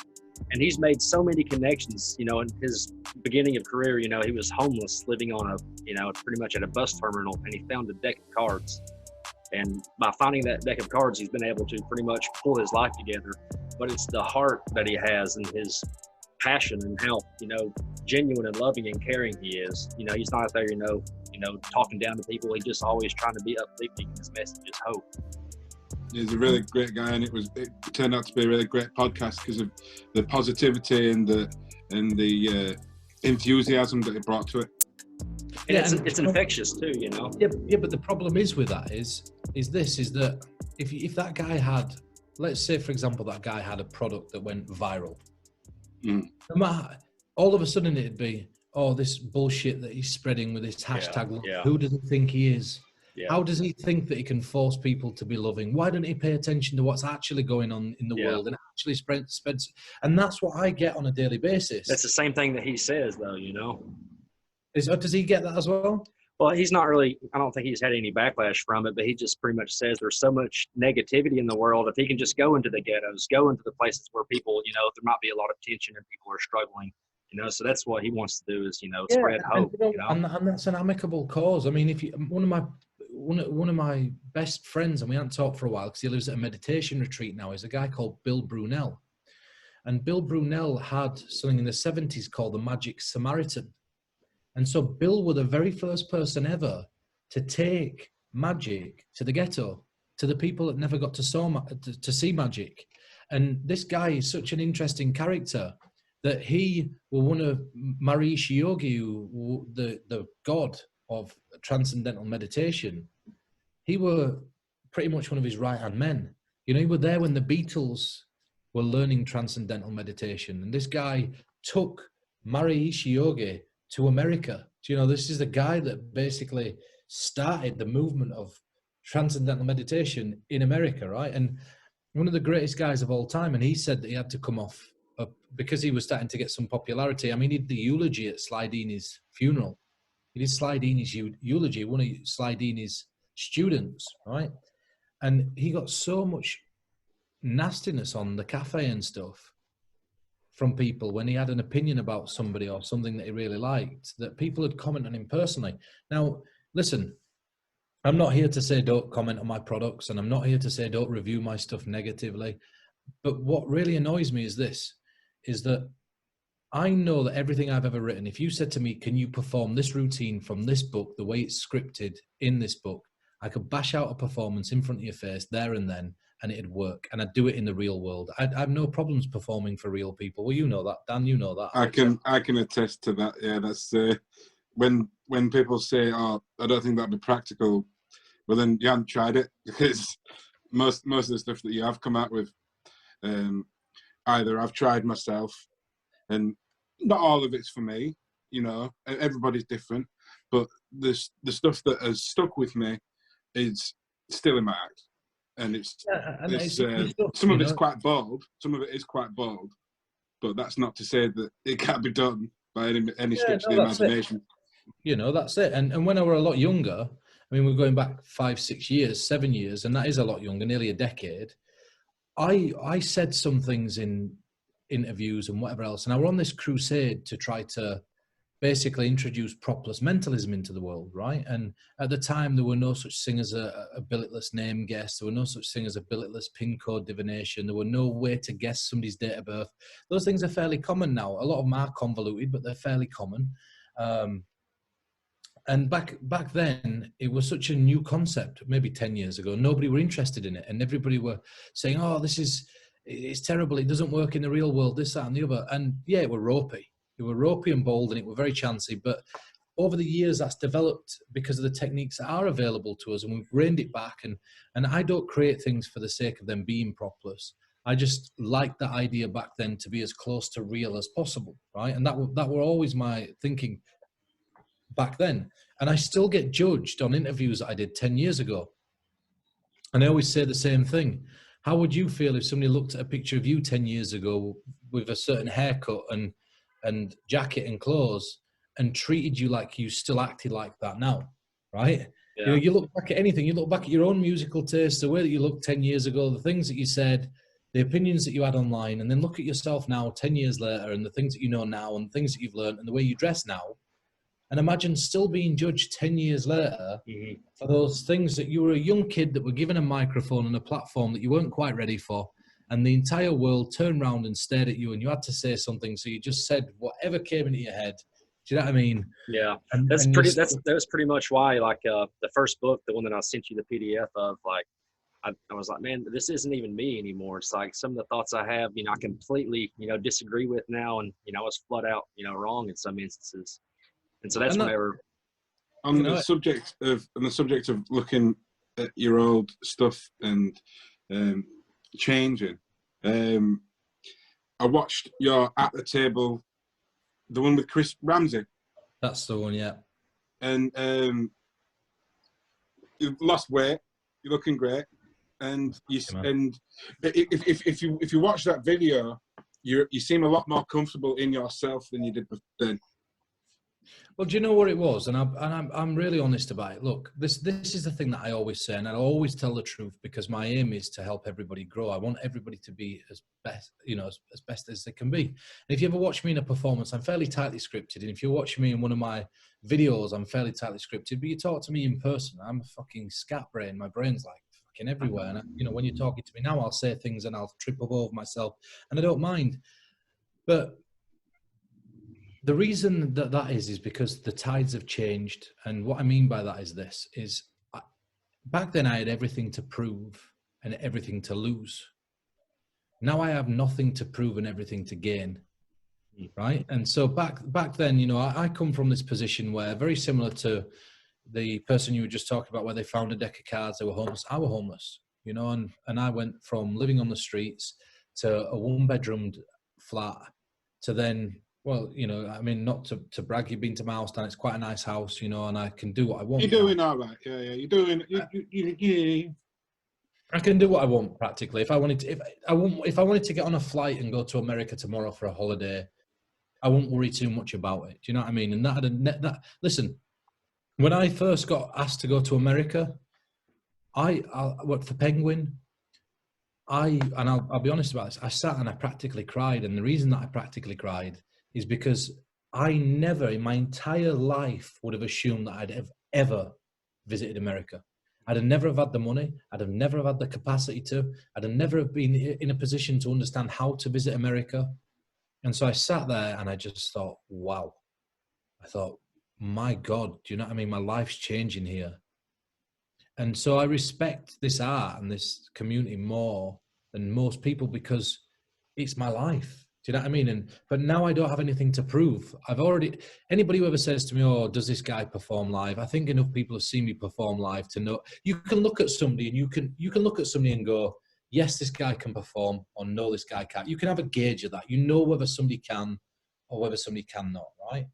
And he's made so many connections, you know, in his beginning of career. You know, he was homeless, living on a, you know, pretty much at a bus terminal, and he found a deck of cards. And by finding that deck of cards, he's been able to pretty much pull his life together. But it's the heart that he has and his passion and how, you know, genuine and loving and caring he is. You know, he's not out there, you know, talking down to people. He's just always trying to be uplifting. His message is hope. He's a really great guy, and it turned out to be a really great podcast because of the positivity and the enthusiasm that it brought to it. And it's infectious too, you know. Yeah, but the problem is with that is that if that guy had, let's say for example, that guy had a product that went viral, no matter, all of a sudden it'd be, oh, this bullshit that he's spreading with this hashtag. Yeah. Who does he think he is? Yeah. How does he think that he can force people to be loving? Why don't he pay attention to what's actually going on in the world and actually spreads? And that's what I get on a daily basis. That's the same thing that he says, though, you know. Does he get that as well? Well, he's not really, I don't think he's had any backlash from it, but he just pretty much says there's so much negativity in the world. If he can just go into the ghettos, go into the places where people, you know, there might be a lot of tension and people are struggling, you know, so that's what he wants to do is, you know, spread hope. And, you know, and that's an amicable cause. I mean, if you, one of my best friends, and we haven't talked for a while because he lives at a meditation retreat now, is a guy called Bill Brunel. And Bill Brunel had something in the 70s called the Magic Samaritan. And so Bill was the very first person ever to take magic to the ghetto, to the people that never got to see magic. And this guy is such an interesting character that he was one of Maharishi Yogi, the god of transcendental meditation. He were pretty much one of his right-hand men. You know, he were there when the Beatles were learning transcendental meditation. And this guy took Maharishi Yogi to America. You know, this is the guy that basically started the movement of transcendental meditation in America, right? And one of the greatest guys of all time. And he said that he had to come off because he was starting to get some popularity. I mean, he did the eulogy at Sly Dini's funeral. He did Sly Dini's eulogy, one of Sly Dini's students, right? And he got so much nastiness on the cafe and stuff from people when he had an opinion about somebody or something that he really liked, that people had commented on him personally. Now, listen, I'm not here to say don't comment on my products, and I'm not here to say don't review my stuff negatively. But what really annoys me is this, is that I know that everything I've ever written, if you said to me, can you perform this routine from this book, the way it's scripted in this book, I could bash out a performance in front of your face there and then, and it'd work. And I'd do it in the real world. I have no problems performing for real people. Well, you know that, Dan, you know that. I can attest to that. Yeah, that's when people say, oh, I don't think that'd be practical. Well, then you haven't tried it, because most of the stuff that you have come out with, either I've tried myself, and not all of it's for me, you know, everybody's different, but the stuff that has stuck with me is still in my act. And some of it's quite bold, some of it is quite bold, but that's not to say that it can't be done by any stretch of the imagination. You know, that's it. And when I were a lot younger, I mean, we're going back 5, 6 years, 7 years, and that is a lot younger, nearly a decade. I said some things in interviews and whatever else, and I were on this crusade to try to basically introduce propolis mentalism into the world, right? And at the time, there were no such thing as a billetless name guess. There were no such thing as a billetless pin code divination. There were no way to guess somebody's date of birth. Those things are fairly common now. A lot of them are convoluted, but they're fairly common. And back then, it was such a new concept, maybe 10 years ago. Nobody were interested in it. And everybody were saying, oh, it's terrible. It doesn't work in the real world, this, that, and the other. And yeah, it were ropey. It were ropey and bold, and it were very chancy. But over the years, that's developed because of the techniques that are available to us, and we've reined it back. And I don't create things for the sake of them being propolis. I just like the idea back then to be as close to real as possible, right? And that were always my thinking back then. And I still get judged on interviews that I did 10 years ago. And I always say the same thing. How would you feel if somebody looked at a picture of you 10 years ago with a certain haircut and jacket and clothes and treated you like you still acted like that now, right? Yeah. You know, you look back at anything, you look back at your own musical taste, the way that you looked 10 years ago, the things that you said, the opinions that you had online, and then look at yourself now, 10 years later, and the things that you know now, and the things that you've learned, and the way you dress now, and imagine still being judged 10 years later for those things that you were a young kid that were given a microphone and a platform that you weren't quite ready for, and the entire world turned around and stared at you, and you had to say something, so you just said whatever came into your head. Do you know what I mean? Yeah, and that's pretty much why, like, the first book, the one that I sent you the PDF of, like, I was like, man, this isn't even me anymore. It's like some of the thoughts I have, I completely, disagree with now, and I was flat out, wrong in some instances. And so that's whenever. On the subject of looking at your old stuff and changing, I watched your At the Table, the one with Chris Ramsey. That's the one, yeah. And you've lost weight. You're looking great. And if you watch that video, you seem a lot more comfortable in yourself than you did then. Well, do you know what it was? And I'm really honest about it. Look, this is the thing that I always say, and I always tell the truth, because my aim is to help everybody grow. I want everybody to be as best, as best as they can be. And if you ever watch me in a performance, I'm fairly tightly scripted. And if you watch me in one of my videos, I'm fairly tightly scripted. But you talk to me in person, I'm a fucking scat brain. My brain's like fucking everywhere. And when you're talking to me now, I'll say things and I'll trip up over myself, and I don't mind. But the reason that is because the tides have changed. And what I mean by that is back then I had everything to prove and everything to lose. Now I have nothing to prove and everything to gain. Right. And so back then, I come from this position where, very similar to the person you were just talking about, where they found a deck of cards, they were homeless. I was homeless, and I went from living on the streets to a 1-bedroomed flat to then, well, not to brag, you've been to my house, and it's quite a nice house, and I can do what I want. You're doing all right. Yeah. You're doing. Yeah. I can do what I want practically. If I wanted to get on a flight and go to America tomorrow for a holiday, I wouldn't worry too much about it. Do you know what I mean? And listen, when I first got asked to go to America, I worked for Penguin. I'll be honest about this. I sat and I practically cried, and the reason that I practically cried is because I never in my entire life would have assumed that I'd have ever visited America. I'd have never have had the money. I'd have never have had the capacity to. I'd have never have been in a position to understand how to visit America. And so I sat there and I just thought, wow. I thought, my God, do you know what I mean? My life's changing here. And so I respect this art and this community more than most people because it's my life. Do you know what I mean? But now I don't have anything to prove. Anybody who ever says to me, oh, does this guy perform live? I think enough people have seen me perform live to know. You can look at somebody and you can look at somebody and go, yes, this guy can perform, or no, this guy can't. You can have a gauge of that. You know whether somebody can or whether somebody cannot, right?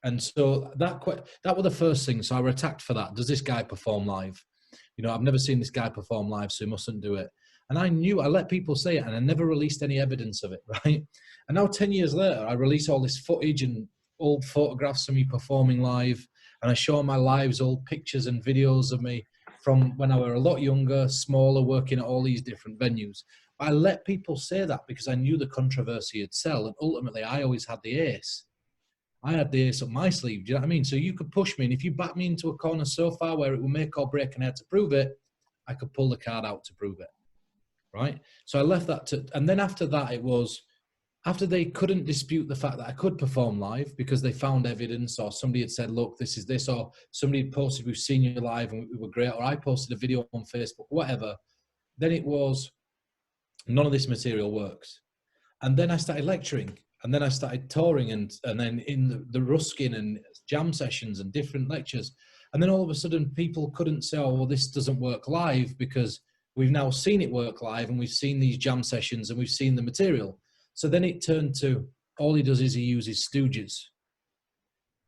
And so that was the first thing. So I were attacked for that. Does this guy perform live? I've never seen this guy perform live, so he mustn't do it. And I let people say it, and I never released any evidence of it, right? And now 10 years later, I release all this footage and old photographs of me performing live, and I show my lives, old pictures and videos of me from when I was a lot younger, smaller, working at all these different venues. I let people say that because I knew the controversy would sell, and ultimately I always had the ace. I had the ace up my sleeve, do you know what I mean? So you could push me, and if you back me into a corner so far where it will make or break and I had to prove it, I could pull the card out to prove it, right? So I left that and then after that, it was, after they couldn't dispute the fact that I could perform live because they found evidence, or somebody had said, look, this is this, or somebody had posted, we've seen you live and we were great, or I posted a video on Facebook, whatever, then it was, none of this material works. And then I started lecturing. And then I started touring and then in the Ruskin and jam sessions and different lectures. And then all of a sudden people couldn't say, oh, well, this doesn't work live because we've now seen it work live and we've seen these jam sessions and we've seen the material. So then it turned to, all he does is he uses stooges.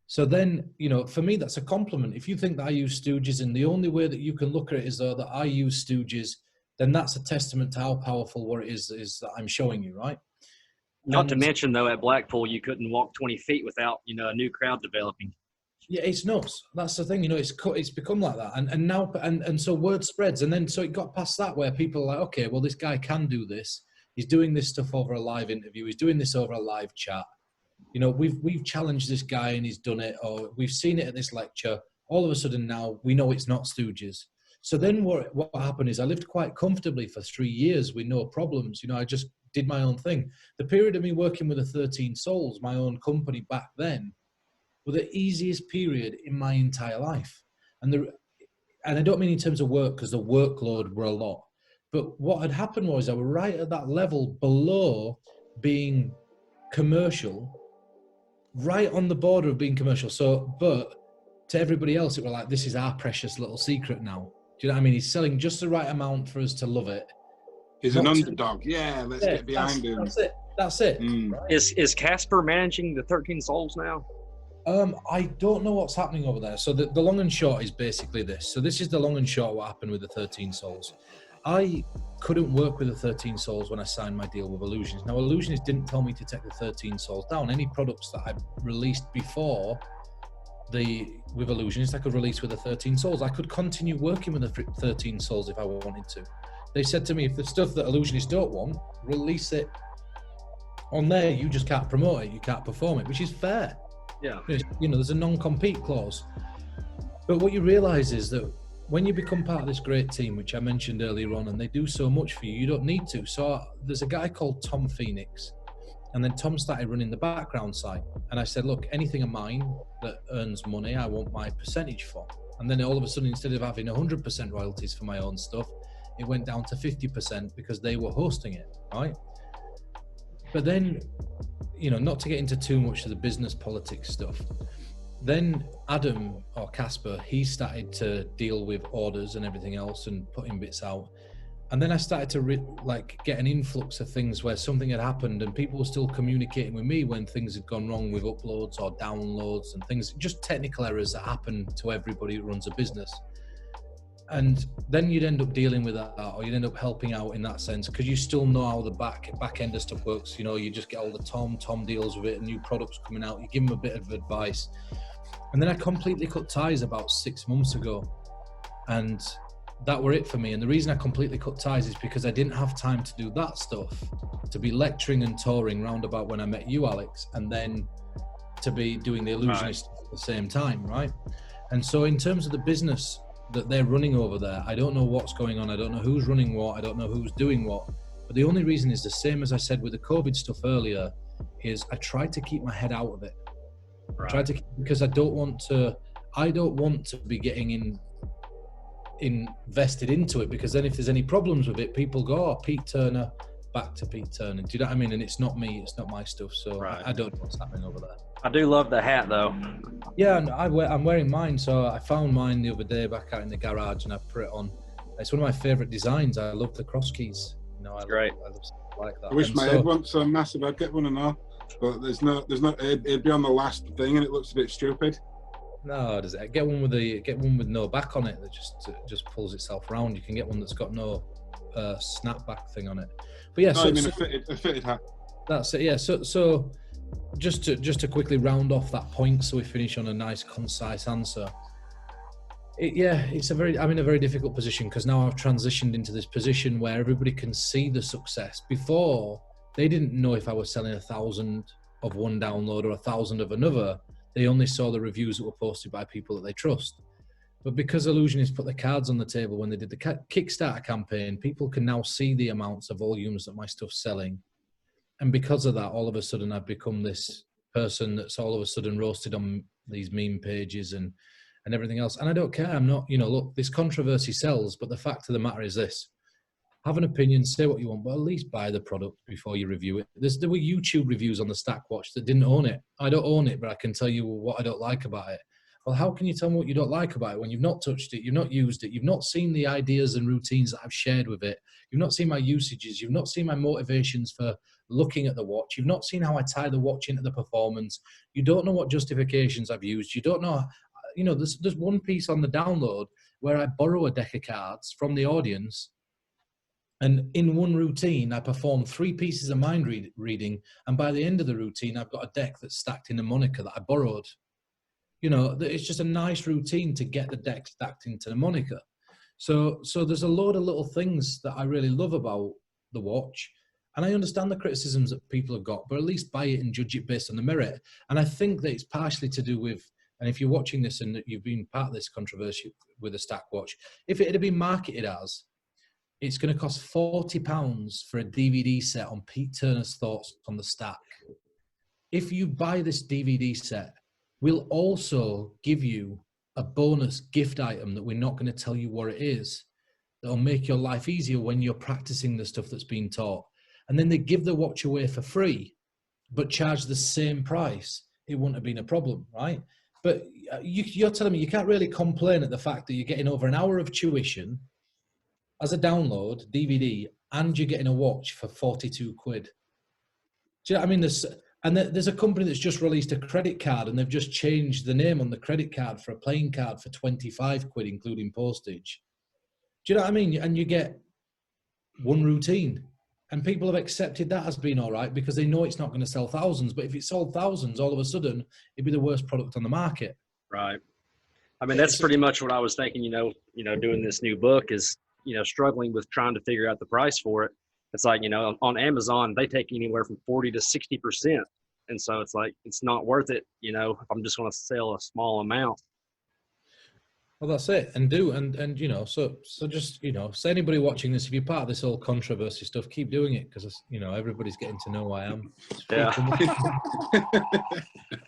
So then, for me, that's a compliment. If you think that I use stooges and the only way that you can look at it is though that I use stooges, then that's a testament to how powerful what it is that I'm showing you, right? Not to mention, though, at Blackpool, you couldn't walk 20 feet without, a new crowd developing. Yeah, it's nuts. That's the thing, it's become like that. And now, and so word spreads. And then, so it got past that where people are like, okay, well, this guy can do this. He's doing this stuff over a live interview. He's doing this over a live chat. You know, we've challenged this guy and he's done it, or we've seen it at this lecture. All of a sudden now we know it's not Stooges. So then what happened is I lived quite comfortably for 3 years with no problems. You know, I just did my own thing. The period of me working with the 13 Souls, my own company back then, were the easiest period in my entire life. And I don't mean in terms of work, because the workload were a lot. But what had happened was I was right at that level below being commercial, right on the border of being commercial. So, but to everybody else, it was like, this is our precious little secret now. Do you know what I mean? He's selling just the right amount for us to love it. He's an underdog. Yeah, let's get behind him. That's it. Mm. Right? Is Casper managing the 13 Souls now? I don't know what's happening over there. So the long and short is basically this. So this is the long and short what happened with the 13 Souls. I couldn't work with the 13 Souls when I signed my deal with Illusionist. Now, Illusionist didn't tell me to take the 13 Souls down. Any products that I released before with Illusionist, I could release with the 13 Souls. I could continue working with the 13 Souls if I wanted to. They said to me, if the stuff that Illusionists don't want, release it on there. You just can't promote it. You can't perform it, which is fair. Yeah. You know, there's a non-compete clause. But what you realize is that when you become part of this great team, which I mentioned earlier on, and they do so much for you, you don't need to. So there's a guy called Tom Phoenix, and then Tom started running the background site. And I said, look, anything of mine that earns money, I want my percentage for. And then all of a sudden, instead of having 100% royalties for my own stuff, it went down to 50% because they were hosting it, right? But then, you know, not to get into too much of the business politics stuff, then Adam, or Casper, he started to deal with orders and everything else and putting bits out. And then I started to get an influx of things where something had happened and people were still communicating with me when things had gone wrong with uploads or downloads and things, just technical errors that happen to everybody who runs a business. And then you'd end up dealing with that, or you'd end up helping out in that sense, because you still know how the back end of stuff works. You know, you just get all the Tom deals with it, new products coming out, you give him a bit of advice. And then I completely cut ties about 6 months ago, and that were it for me. And the reason I completely cut ties is because I didn't have time to do that stuff, to be lecturing and touring round about when I met you, Alex, and then to be doing the Illusionist at the same time, right? And so in terms of the business that they're running over there, I don't know what's going on. I don't know who's running what. I don't know who's doing what. But the only reason is the same as I said with the COVID stuff earlier, is I try to keep my head out of it. Right. Because I don't want to be getting invested into it, because then if there's any problems with it, people go, oh, Pete Turner, back to Pete Turner. Do you know what I mean? And it's not me, it's not my stuff. So right. I don't know what's happening over there. I do love the hat though. Yeah, and I'm wearing mine. So I found mine the other day back out in the garage and I put it on. It's one of my favorite designs. I love the cross keys. You know, Great. I love stuff like that. I wish my head wasn't so massive. I'd get one and all, but there's no. It'd be on the last thing, and it looks a bit stupid. No, does it? Get one with no back on it that just pulls itself around. You can get one that's got no snapback thing on it. But yeah, a fitted hat. That's it. Yeah. So just to quickly round off that point, so we finish on a nice concise answer. I'm in a very difficult position, because now I've transitioned into this position where everybody can see the success. Before, they didn't know if I was selling 1,000 of one download or 1,000 of another. They only saw the reviews that were posted by people that they trust. But because Illusionists put the cards on the table when they did the Kickstarter campaign, people can now see the amounts of volumes that my stuff's selling. And because of that, all of a sudden I've become this person that's all of a sudden roasted on these meme pages and everything else. And I don't care. I'm not, look, this controversy sells, but the fact of the matter is this: have an opinion, say what you want, but at least buy the product before you review it. There were YouTube reviews on the Stack Watch that didn't own it. I don't own it, but I can tell you what I don't like about it. Well, how can you tell me what you don't like about it when you've not touched it, you've not used it, you've not seen the ideas and routines that I've shared with it, you've not seen my usages, you've not seen my motivations for looking at the watch, you've not seen how I tie the watch into the performance, you don't know what justifications I've used, you don't know, there's one piece on the download where I borrow a deck of cards from the audience, and in one routine, I perform 3 pieces of mind reading, and by the end of the routine, I've got a deck that's stacked in a moniker that I borrowed. It's just a nice routine to get the deck stacked into the moniker. So there's a load of little things that I really love about the watch. And I understand the criticisms that people have got, but at least buy it and judge it based on the merit. And I think that it's partially to do with, and if you're watching this and you've been part of this controversy with a Stack watch, if it had been marketed as, it's going to cost £40 for a DVD set on Pete Turner's thoughts on the Stack. If you buy this DVD set, we'll also give you a bonus gift item that we're not going to tell you what it is. That'll make your life easier when you're practicing the stuff that's being taught. And then they give the watch away for free, but charge the same price. It wouldn't have been a problem, right? But you're telling me you can't really complain at the fact that you're getting over an hour of tuition as a download DVD, and you're getting a watch for 42 quid. Do you know what I mean? There's a company that's just released a credit card, and they've just changed the name on the credit card for a playing card for 25 quid, including postage. Do you know what I mean? And you get one routine, and people have accepted that as being all right because they know it's not going to sell thousands. But if it sold thousands, all of a sudden it'd be the worst product on the market. Right. I mean, that's pretty much what I was thinking. Doing this new book is, struggling with trying to figure out the price for it. It's like, on Amazon, they take anywhere from 40 to 60%. And so it's like, it's not worth it, if I'm just going to sell a small amount. Well, that's it. And so just, say anybody watching this, if you're part of this whole controversy stuff, keep doing it because, everybody's getting to know who I am. Yeah.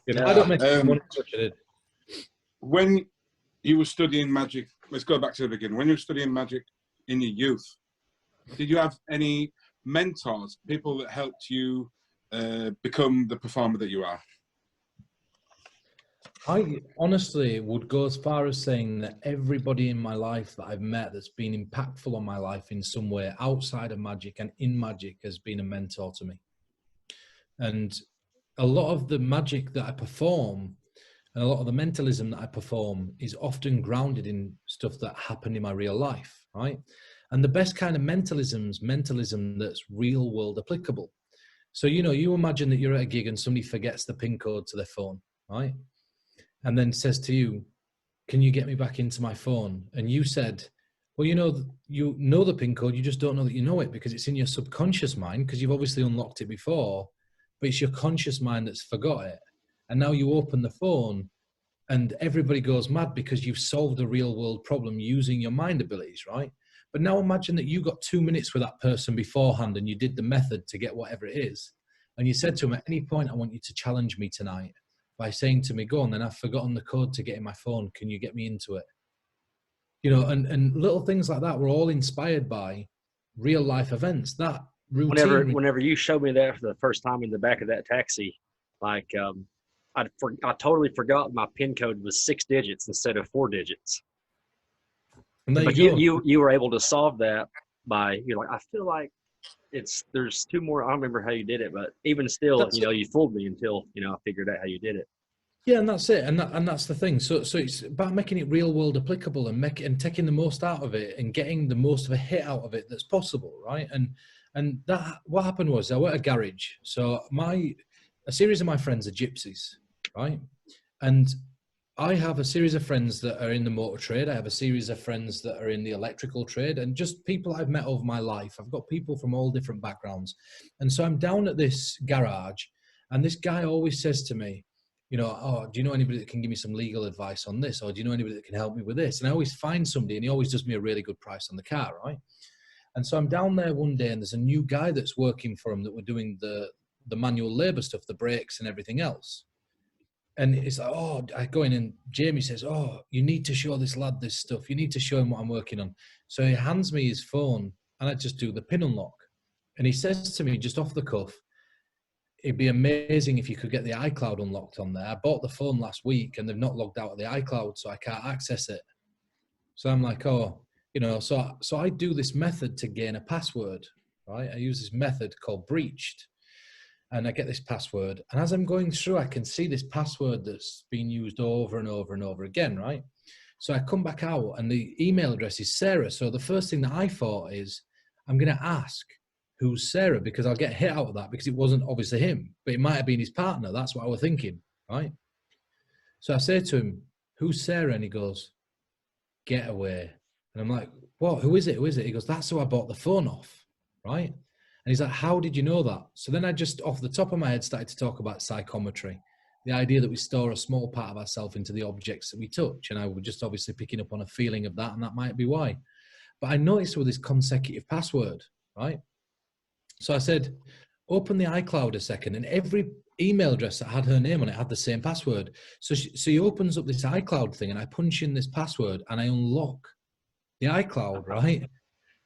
I don't make money touch it. When you were studying magic, let's go back to the beginning. When you were studying magic in your youth, did you have any mentors, people that helped you become the performer that you are? I honestly would go as far as saying that everybody in my life that I've met that's been impactful on my life in some way outside of magic and in magic has been a mentor to me. And a lot of the magic that I perform and a lot of the mentalism that I perform is often grounded in stuff that happened in my real life, right? And the best kind of mentalism is mentalism that's real world applicable. So, you imagine that you're at a gig and somebody forgets the PIN code to their phone, right? And then says to you, can you get me back into my phone? And you said, well, you know the PIN code, you just don't know that you know it because it's in your subconscious mind because you've obviously unlocked it before, but it's your conscious mind that's forgot it. And now you open the phone and everybody goes mad because you've solved a real world problem using your mind abilities, right? But now imagine that you got 2 minutes with that person beforehand and you did the method to get whatever it is. And you said to them, at any point, I want you to challenge me tonight by saying to me, go on, then I've forgotten the code to get in my phone. Can you get me into it? And little things like that were all inspired by real life events. That routine. Whenever you showed me that for the first time in the back of that taxi, I totally forgot my PIN code was 6 digits instead of 4 digits. But you were able to solve that by, I feel like there's 2 more. I don't remember how you did it, but even still, you fooled me until, I figured out how you did it. Yeah, and that's it. And that's the thing. So it's about making it real world applicable and taking the most out of it and getting the most of a hit out of it that's possible, right? And that what happened was I went to a garage. So a series of my friends are gypsies, right? And I have a series of friends that are in the motor trade. I have a series of friends that are in the electrical trade and just people I've met over my life. I've got people from all different backgrounds. And so I'm down at this garage and this guy always says to me, oh, do you know anybody that can give me some legal advice on this? Or do you know anybody that can help me with this? And I always find somebody and he always does me a really good price on the car, right? And so I'm down there one day and there's a new guy that's working for him that we're doing the manual labor stuff, the brakes and everything else. And it's like, oh, I go in and Jamie says, oh, you need to show this lad this stuff. You need to show him what I'm working on. So he hands me his phone and I just do the pin unlock. And he says to me just off the cuff, it'd be amazing if you could get the iCloud unlocked on there. I bought the phone last week and they've not logged out of the iCloud, so I can't access it. So I'm like, oh, so I do this method to gain a password, right? I use this method called breached. And I get this password. And as I'm going through, I can see this password that's been used over and over and over again, right? So I come back out and the email address is Sarah. So the first thing that I thought is, I'm going to ask who's Sarah because I'll get hit out of that because it wasn't obviously him, but it might have been his partner. That's what I was thinking, right? So I say to him, who's Sarah? And he goes, get away. And I'm like, what? Who is it? Who is it? He goes, that's who I bought the phone off, right? And And he's like, how did you know that? So then I just, off the top of my head, started to talk about psychometry, the idea that we store a small part of ourselves into the objects that we touch. And I was just obviously picking up on a feeling of that, and that might be why. But I noticed with this consecutive password, right? So I said, open the iCloud a second, and every email address that had her name on it had the same password. So he opens up this iCloud thing, and I punch in this password, and I unlock the iCloud, right?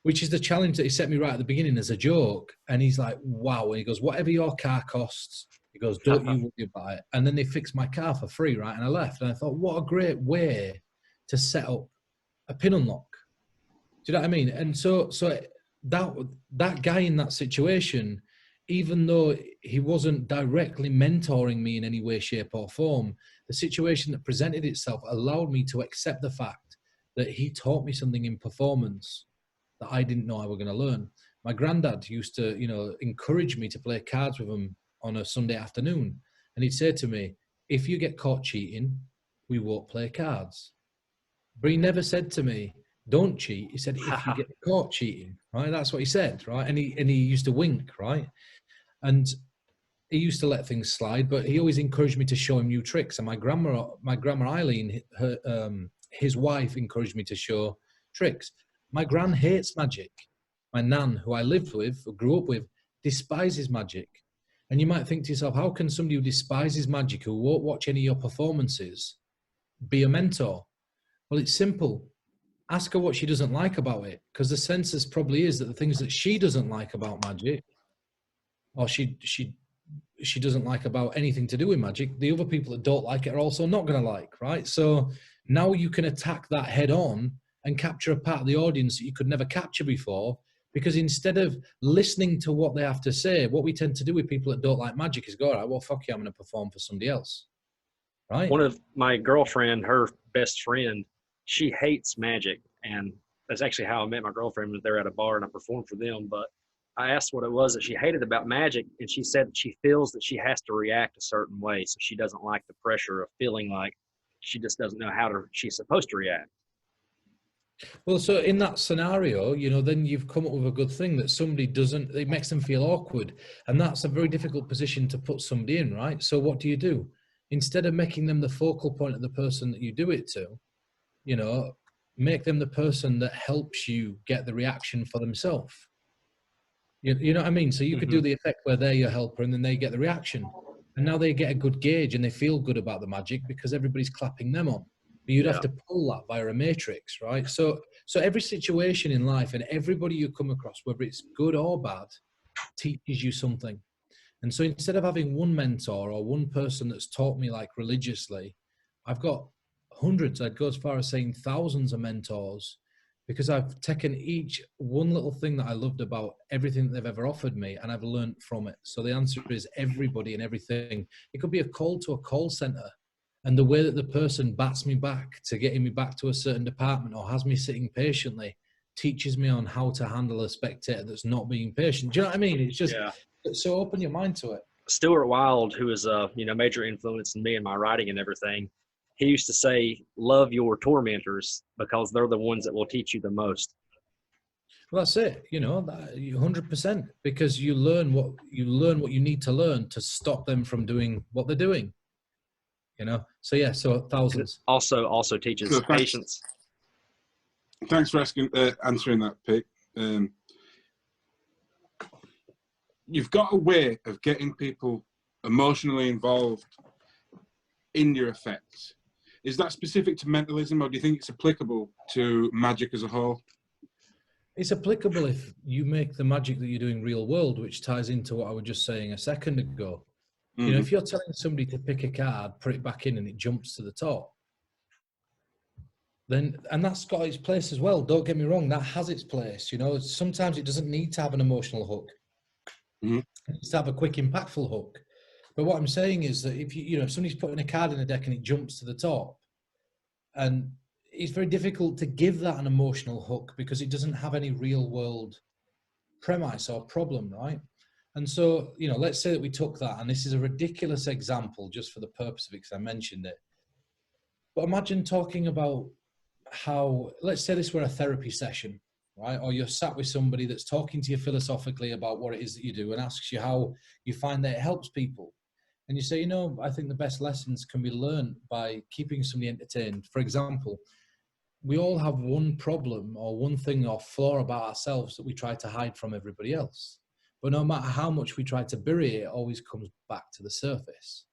Which is the challenge that he set me right at the beginning as a joke. And he's like, wow. And he goes, whatever your car costs, he goes, don't you worry about it. And then they fixed my car for free, right? And I left. And I thought, what a great way to set up a pin unlock. Do you know what I mean? And so that guy in that situation, even though he wasn't directly mentoring me in any way, shape or form, the situation that presented itself allowed me to accept the fact that he taught me something in performance that I didn't know I were going to learn. My granddad used to, encourage me to play cards with him on a Sunday afternoon. And he'd say to me, if you get caught cheating, we won't play cards. But he never said to me, don't cheat. He said, if you get caught cheating, right? That's what he said, right? And he used to wink, right? And he used to let things slide, but he always encouraged me to show him new tricks. And my grandma Eileen, his wife, encouraged me to show tricks. My gran hates magic. My nan, who I lived with, or grew up with, despises magic. And you might think to yourself, how can somebody who despises magic, who won't watch any of your performances, be a mentor? Well, it's simple. Ask her what she doesn't like about it, because the census probably is that the things that she doesn't like about magic, or she doesn't like about anything to do with magic, the other people that don't like it are also not going to like, right? So now you can attack that head on and capture a part of the audience that you could never capture before, because instead of listening to what they have to say, what we tend to do with people that don't like magic is go, all right, well, fuck you, I'm going to perform for somebody else, right? One of my girlfriend, her best friend, she hates magic. And that's actually how I met my girlfriend. Was there at a bar and I performed for them. But I asked what it was that she hated about magic. And she said that she feels that she has to react a certain way. So she doesn't like the pressure of feeling like she just doesn't know she's supposed to react. Well, so in that scenario, then you've come up with a good thing that somebody doesn't, it makes them feel awkward. And that's a very difficult position to put somebody in, right? So what do? Instead of making them the focal point of the person that you do it to, make them the person that helps you get the reaction for themselves. You know what I mean? So you could do the effect where they're your helper and then they get the reaction. And now they get a good gauge and they feel good about the magic because everybody's clapping them on. But you'd have to pull that via a matrix, right? So every situation in life and everybody you come across, whether it's good or bad, teaches you something. And so instead of having one mentor or one person that's taught me like religiously, I've got hundreds, I'd go as far as saying thousands of mentors, because I've taken each one little thing that I loved about everything that they've ever offered me and I've learned from it. So the answer is everybody and everything. It could be a call to a call center. And the way that the person bats me back to getting me back to a certain department or has me sitting patiently teaches me on how to handle a spectator that's not being patient. Do you know what I mean? It's just so open your mind to it. Stuart Wilde, who is a major influence in me and my writing and everything, he used to say, love your tormentors because they're the ones that will teach you the most. Well, that's it. 100%, because you learn what you need to learn to stop them from doing what they're doing. So thousands. Also teaches patience. Thanks for answering that, Pete. You've got a way of getting people emotionally involved in your effects. Is that specific to mentalism, or do you think it's applicable to magic as a whole? It's applicable if you make the magic that you're doing real world, which ties into what I was just saying a second ago. If you're telling somebody to pick a card, put it back in and it jumps to the top, then, and that's got its place as well. Don't get me wrong, that has its place. Sometimes it doesn't need to have an emotional hook. It needs to have a quick, impactful hook. But what I'm saying is that if if somebody's putting a card in a deck and it jumps to the top, and it's very difficult to give that an emotional hook because it doesn't have any real world premise or problem, right? And so, let's say that we took that, and this is a ridiculous example just for the purpose of it, because I mentioned it. But imagine talking about how, let's say this were a therapy session, right? Or you're sat with somebody that's talking to you philosophically about what it is that you do and asks you how you find that it helps people. And you say, you know, I think the best lessons can be learned by keeping somebody entertained. For example, we all have one problem or one thing or flaw about ourselves that we try to hide from everybody else. But no matter how much we try to bury it, it always comes back to the surface,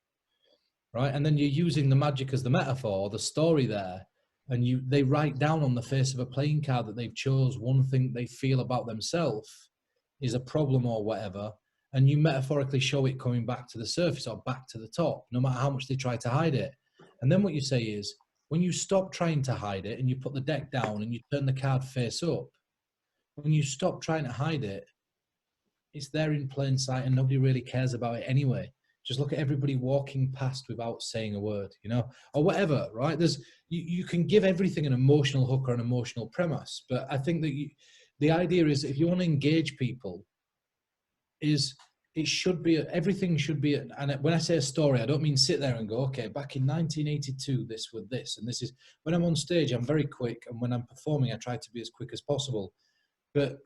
right? And then you're using the magic as the metaphor, the story there, and they write down on the face of a playing card that they've chose one thing they feel about themselves is a problem or whatever, and you metaphorically show it coming back to the surface or back to the top, no matter how much they try to hide it. And then what you say is, when you stop trying to hide it and you put the deck down and you turn the card face up, when you stop trying to hide it, it's there in plain sight and nobody really cares about it anyway. Just look at everybody walking past without saying a word, you know, or whatever, right? You can give everything an emotional hook or an emotional premise, but I think that the idea is if you want to engage people, everything should be, and when I say a story, I don't mean sit there and go, okay, back in 1982, this was this, and this is, when I'm on stage, I'm very quick, and when I'm performing, I try to be as quick as possible. But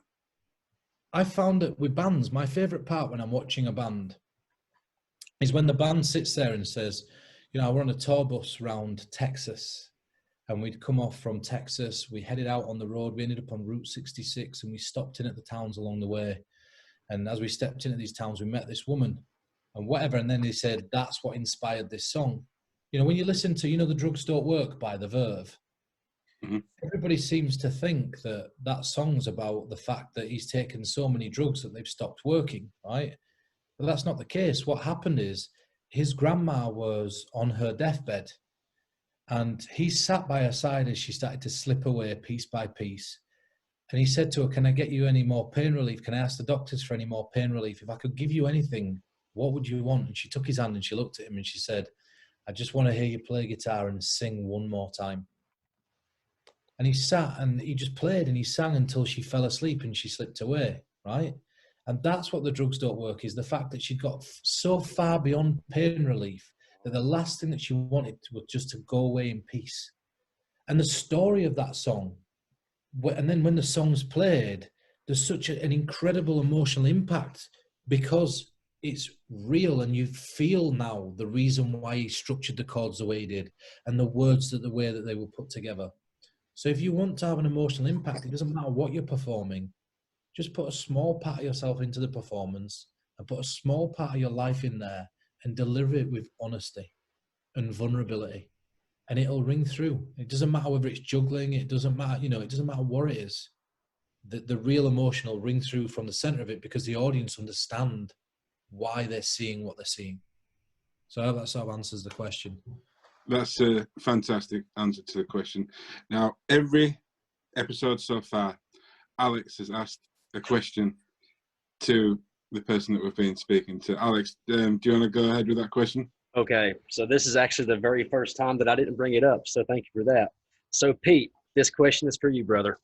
I found that with bands, my favorite part when I'm watching a band is when the band sits there and says, you know, we're on a tour bus around Texas, and we'd come off from Texas, we headed out on the road, we ended up on Route 66, and we stopped in at the towns along the way. And as we stepped into these towns, we met this woman and whatever. And then they said, that's what inspired this song. You know, when you listen to, you know, The Drugs Don't Work by The Verve, everybody seems to think that that song's about the fact that he's taken so many drugs that they've stopped working, right? But that's not the case. What happened is his grandma was on her deathbed and he sat by her side as she started to slip away piece by piece. And he said to her, can I get you any more pain relief? Can I ask the doctors for any more pain relief? If I could give you anything, what would you want? And she took his hand and she looked at him and she said, I just want to hear you play guitar and sing one more time. And he sat and he just played and he sang until she fell asleep and she slipped away, right? And that's what The Drugs Don't Work is, the fact that she'd got so far beyond pain relief that the last thing that she wanted was just to go away in peace. And the story of that song, and then when the song's played, there's such an incredible emotional impact because it's real and you feel now the reason why he structured the chords the way he did and the words the way that they were put together. So if you want to have an emotional impact, it doesn't matter what you're performing, just put a small part of yourself into the performance and put a small part of your life in there and deliver it with honesty and vulnerability. And it'll ring through. It doesn't matter whether it's juggling. It doesn't matter, you know, it doesn't matter what it is. The real emotion will ring through from the center of it because the audience understand why they're seeing what they're seeing. So I hope that sort of answers the question. That's a fantastic answer to the question. Now, every episode so far, Alex has asked a question to the person that we've been speaking to. Alex, do you want to go ahead with that question? Okay, so this is actually the very first time that I didn't bring it up, so thank you for that. So Pete, this question is for you, brother.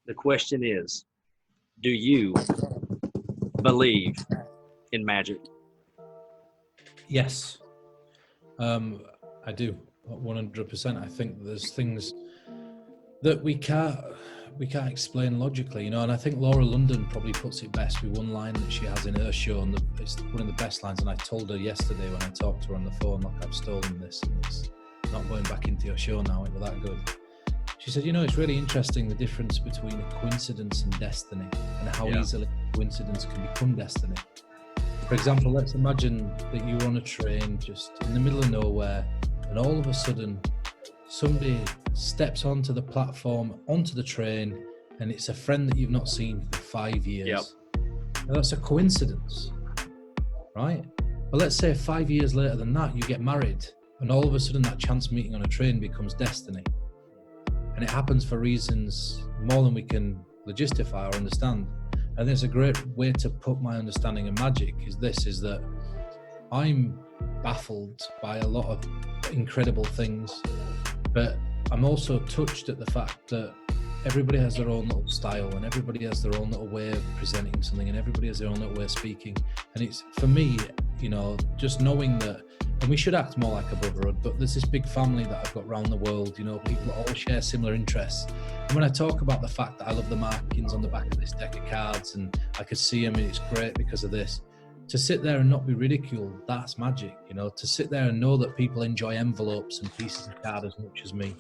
The question is, do you believe in magic? Yes, I do, 100%. I think there's things that we can't explain logically, you know, and I think Laura London probably puts it best with one line that she has in her show, and it's one of the best lines, and I told her yesterday when I talked to her on the phone, look, I've stolen this, and it's not going back into your show now, it was that good. She said, you know, it's really interesting the difference between a coincidence and destiny, and how easily coincidence can become destiny. For example, let's imagine that you were on a train just in the middle of nowhere, and all of a sudden somebody steps onto the platform, onto the train, and it's a friend that you've not seen for 5 years. Yep. Now, that's a coincidence, right? But let's say 5 years later than that, you get married, and all of a sudden that chance meeting on a train becomes destiny. And it happens for reasons more than we can logistify or understand. And there's a great way to put my understanding of magic is that I'm baffled by a lot of incredible things, but I'm also touched at the fact that everybody has their own little style and everybody has their own little way of presenting something and everybody has their own little way of speaking. And it's, for me, you know, just knowing that, and we should act more like a brotherhood, but there's this big family that I've got around the world, you know, people that all share similar interests. And when I talk about the fact that I love the markings on the back of this deck of cards and I could see them and it's great because of this, to sit there and not be ridiculed, that's magic, you know, to sit there and know that people enjoy envelopes and pieces of card as much as me.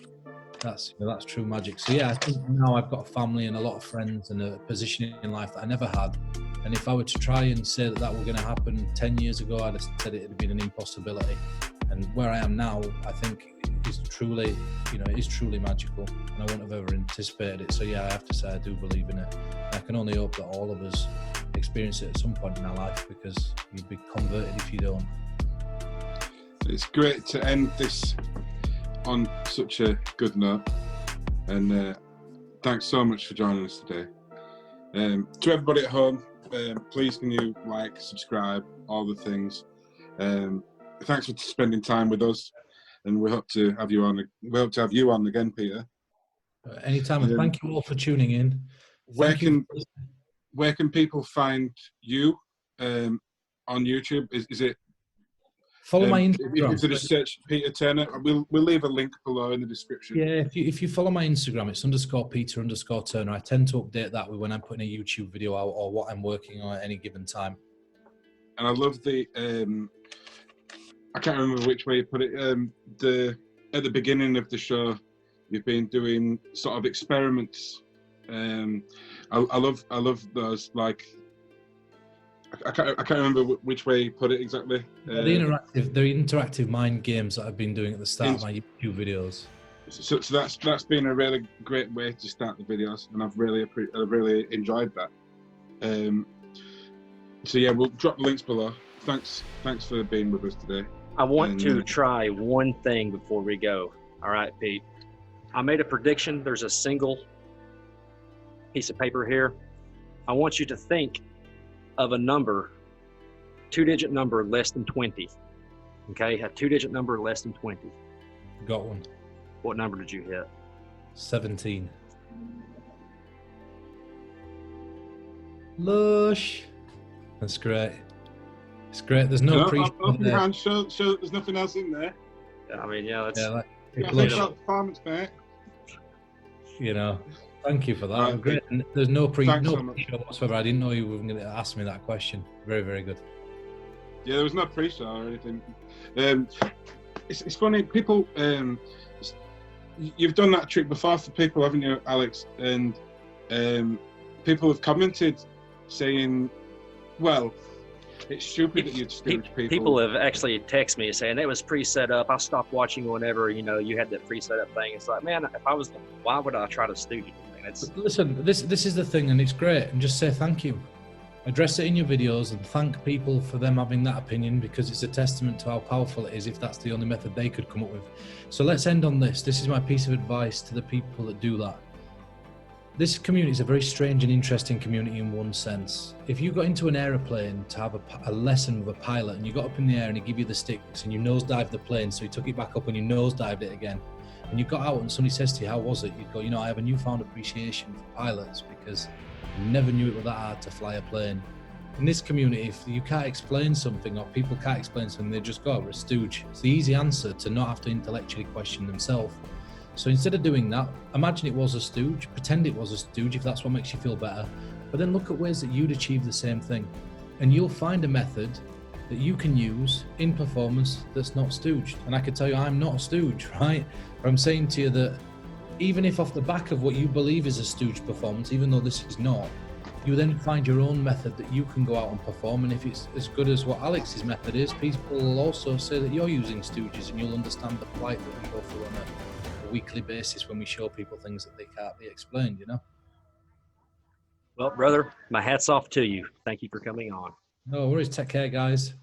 That's, you know, that's true magic. So yeah, I think now I've got a family and a lot of friends and a position in life that I never had. And if I were to try and say that that were going to happen 10 years ago, I'd have said it had been an impossibility. And where I am now, I think is truly, you know, it is truly magical. And I wouldn't have ever anticipated it. So yeah, I have to say I do believe in it. I can only hope that all of us experience it at some point in our life, because you'd be converted if you don't. It's great to end this on such a good note, and thanks so much for joining us today. To everybody at home, please can you like, subscribe, all the things. Thanks for spending time with us, and we hope to have you on. We hope to have you on again, Peter. Anytime, and thank you all for tuning in. Where can people find you on YouTube? Is it? Follow my Instagram. If you just search Peter Turner, we'll leave a link below in the description. Yeah, if you follow my Instagram, it's _Peter_Turner. I tend to update that with when I'm putting a YouTube video out or what I'm working on at any given time. And I love the I can't remember which way you put it. At the beginning of the show, you've been doing sort of experiments. I love those, like. I can't remember which way you put it exactly. The interactive mind games that I've been doing at the start of my YouTube videos. So that's been a really great way to start the videos, and I've really enjoyed that. So yeah, we'll drop the links below. Thanks for being with us today. I want to try one thing before we go. All right, Pete. I made a prediction. There's a single piece of paper here. I want you to think of a number, 2-digit number less than 20. Okay, a 2-digit number less than 20. Got one. What number did you hit? 17. Lush. That's great. It's great. There's no pre. Open your hand. Show. There's nothing else in there. I mean, yeah, that's. Yeah, performance, mate. You know. Thank you for that. Right, great. And there's no pre-show whatsoever. I didn't know you were going to ask me that question. Very, very good. Yeah, there was no pre-show or anything. It's funny, people. You've done that trick before for people, haven't you, Alex? And people have commented saying, "Well, it's stupid that you'd stooge people." People have actually texted me saying it was pre-set up. I stopped watching whenever you had that pre-set up thing. It's like, man, if I was, why would I try to stooge you? Listen, this is the thing, and it's great. And just say thank you. Address it in your videos and thank people for them having that opinion, because it's a testament to how powerful it is if that's the only method they could come up with. So let's end on this. This is my piece of advice to the people that do that. This community is a very strange and interesting community in one sense. If you got into an aeroplane to have a lesson with a pilot and you got up in the air and he gave you the sticks and you nosedived the plane, so he took it back up and you nosedived it again, and you got out and somebody says to you, how was it? You'd go, I have a newfound appreciation for pilots because I never knew it was that hard to fly a plane. In this community, if you can't explain something or people can't explain something, they just go, we're a stooge. It's the easy answer to not have to intellectually question themselves. So instead of doing that, imagine it was a stooge, pretend it was a stooge if that's what makes you feel better, but then look at ways that you'd achieve the same thing. And you'll find a method that you can use in performance that's not stooged. And I can tell you I'm not a stooge, right? But I'm saying to you that even if off the back of what you believe is a stooge performance, even though this is not, you then find your own method that you can go out and perform. And if it's as good as what Alex's method is, people will also say that you're using stooges, and you'll understand the plight that we go through on a weekly basis when we show people things that they can't be explained, Well, brother, my hat's off to you. Thank you for coming on. No worries. Take care, guys.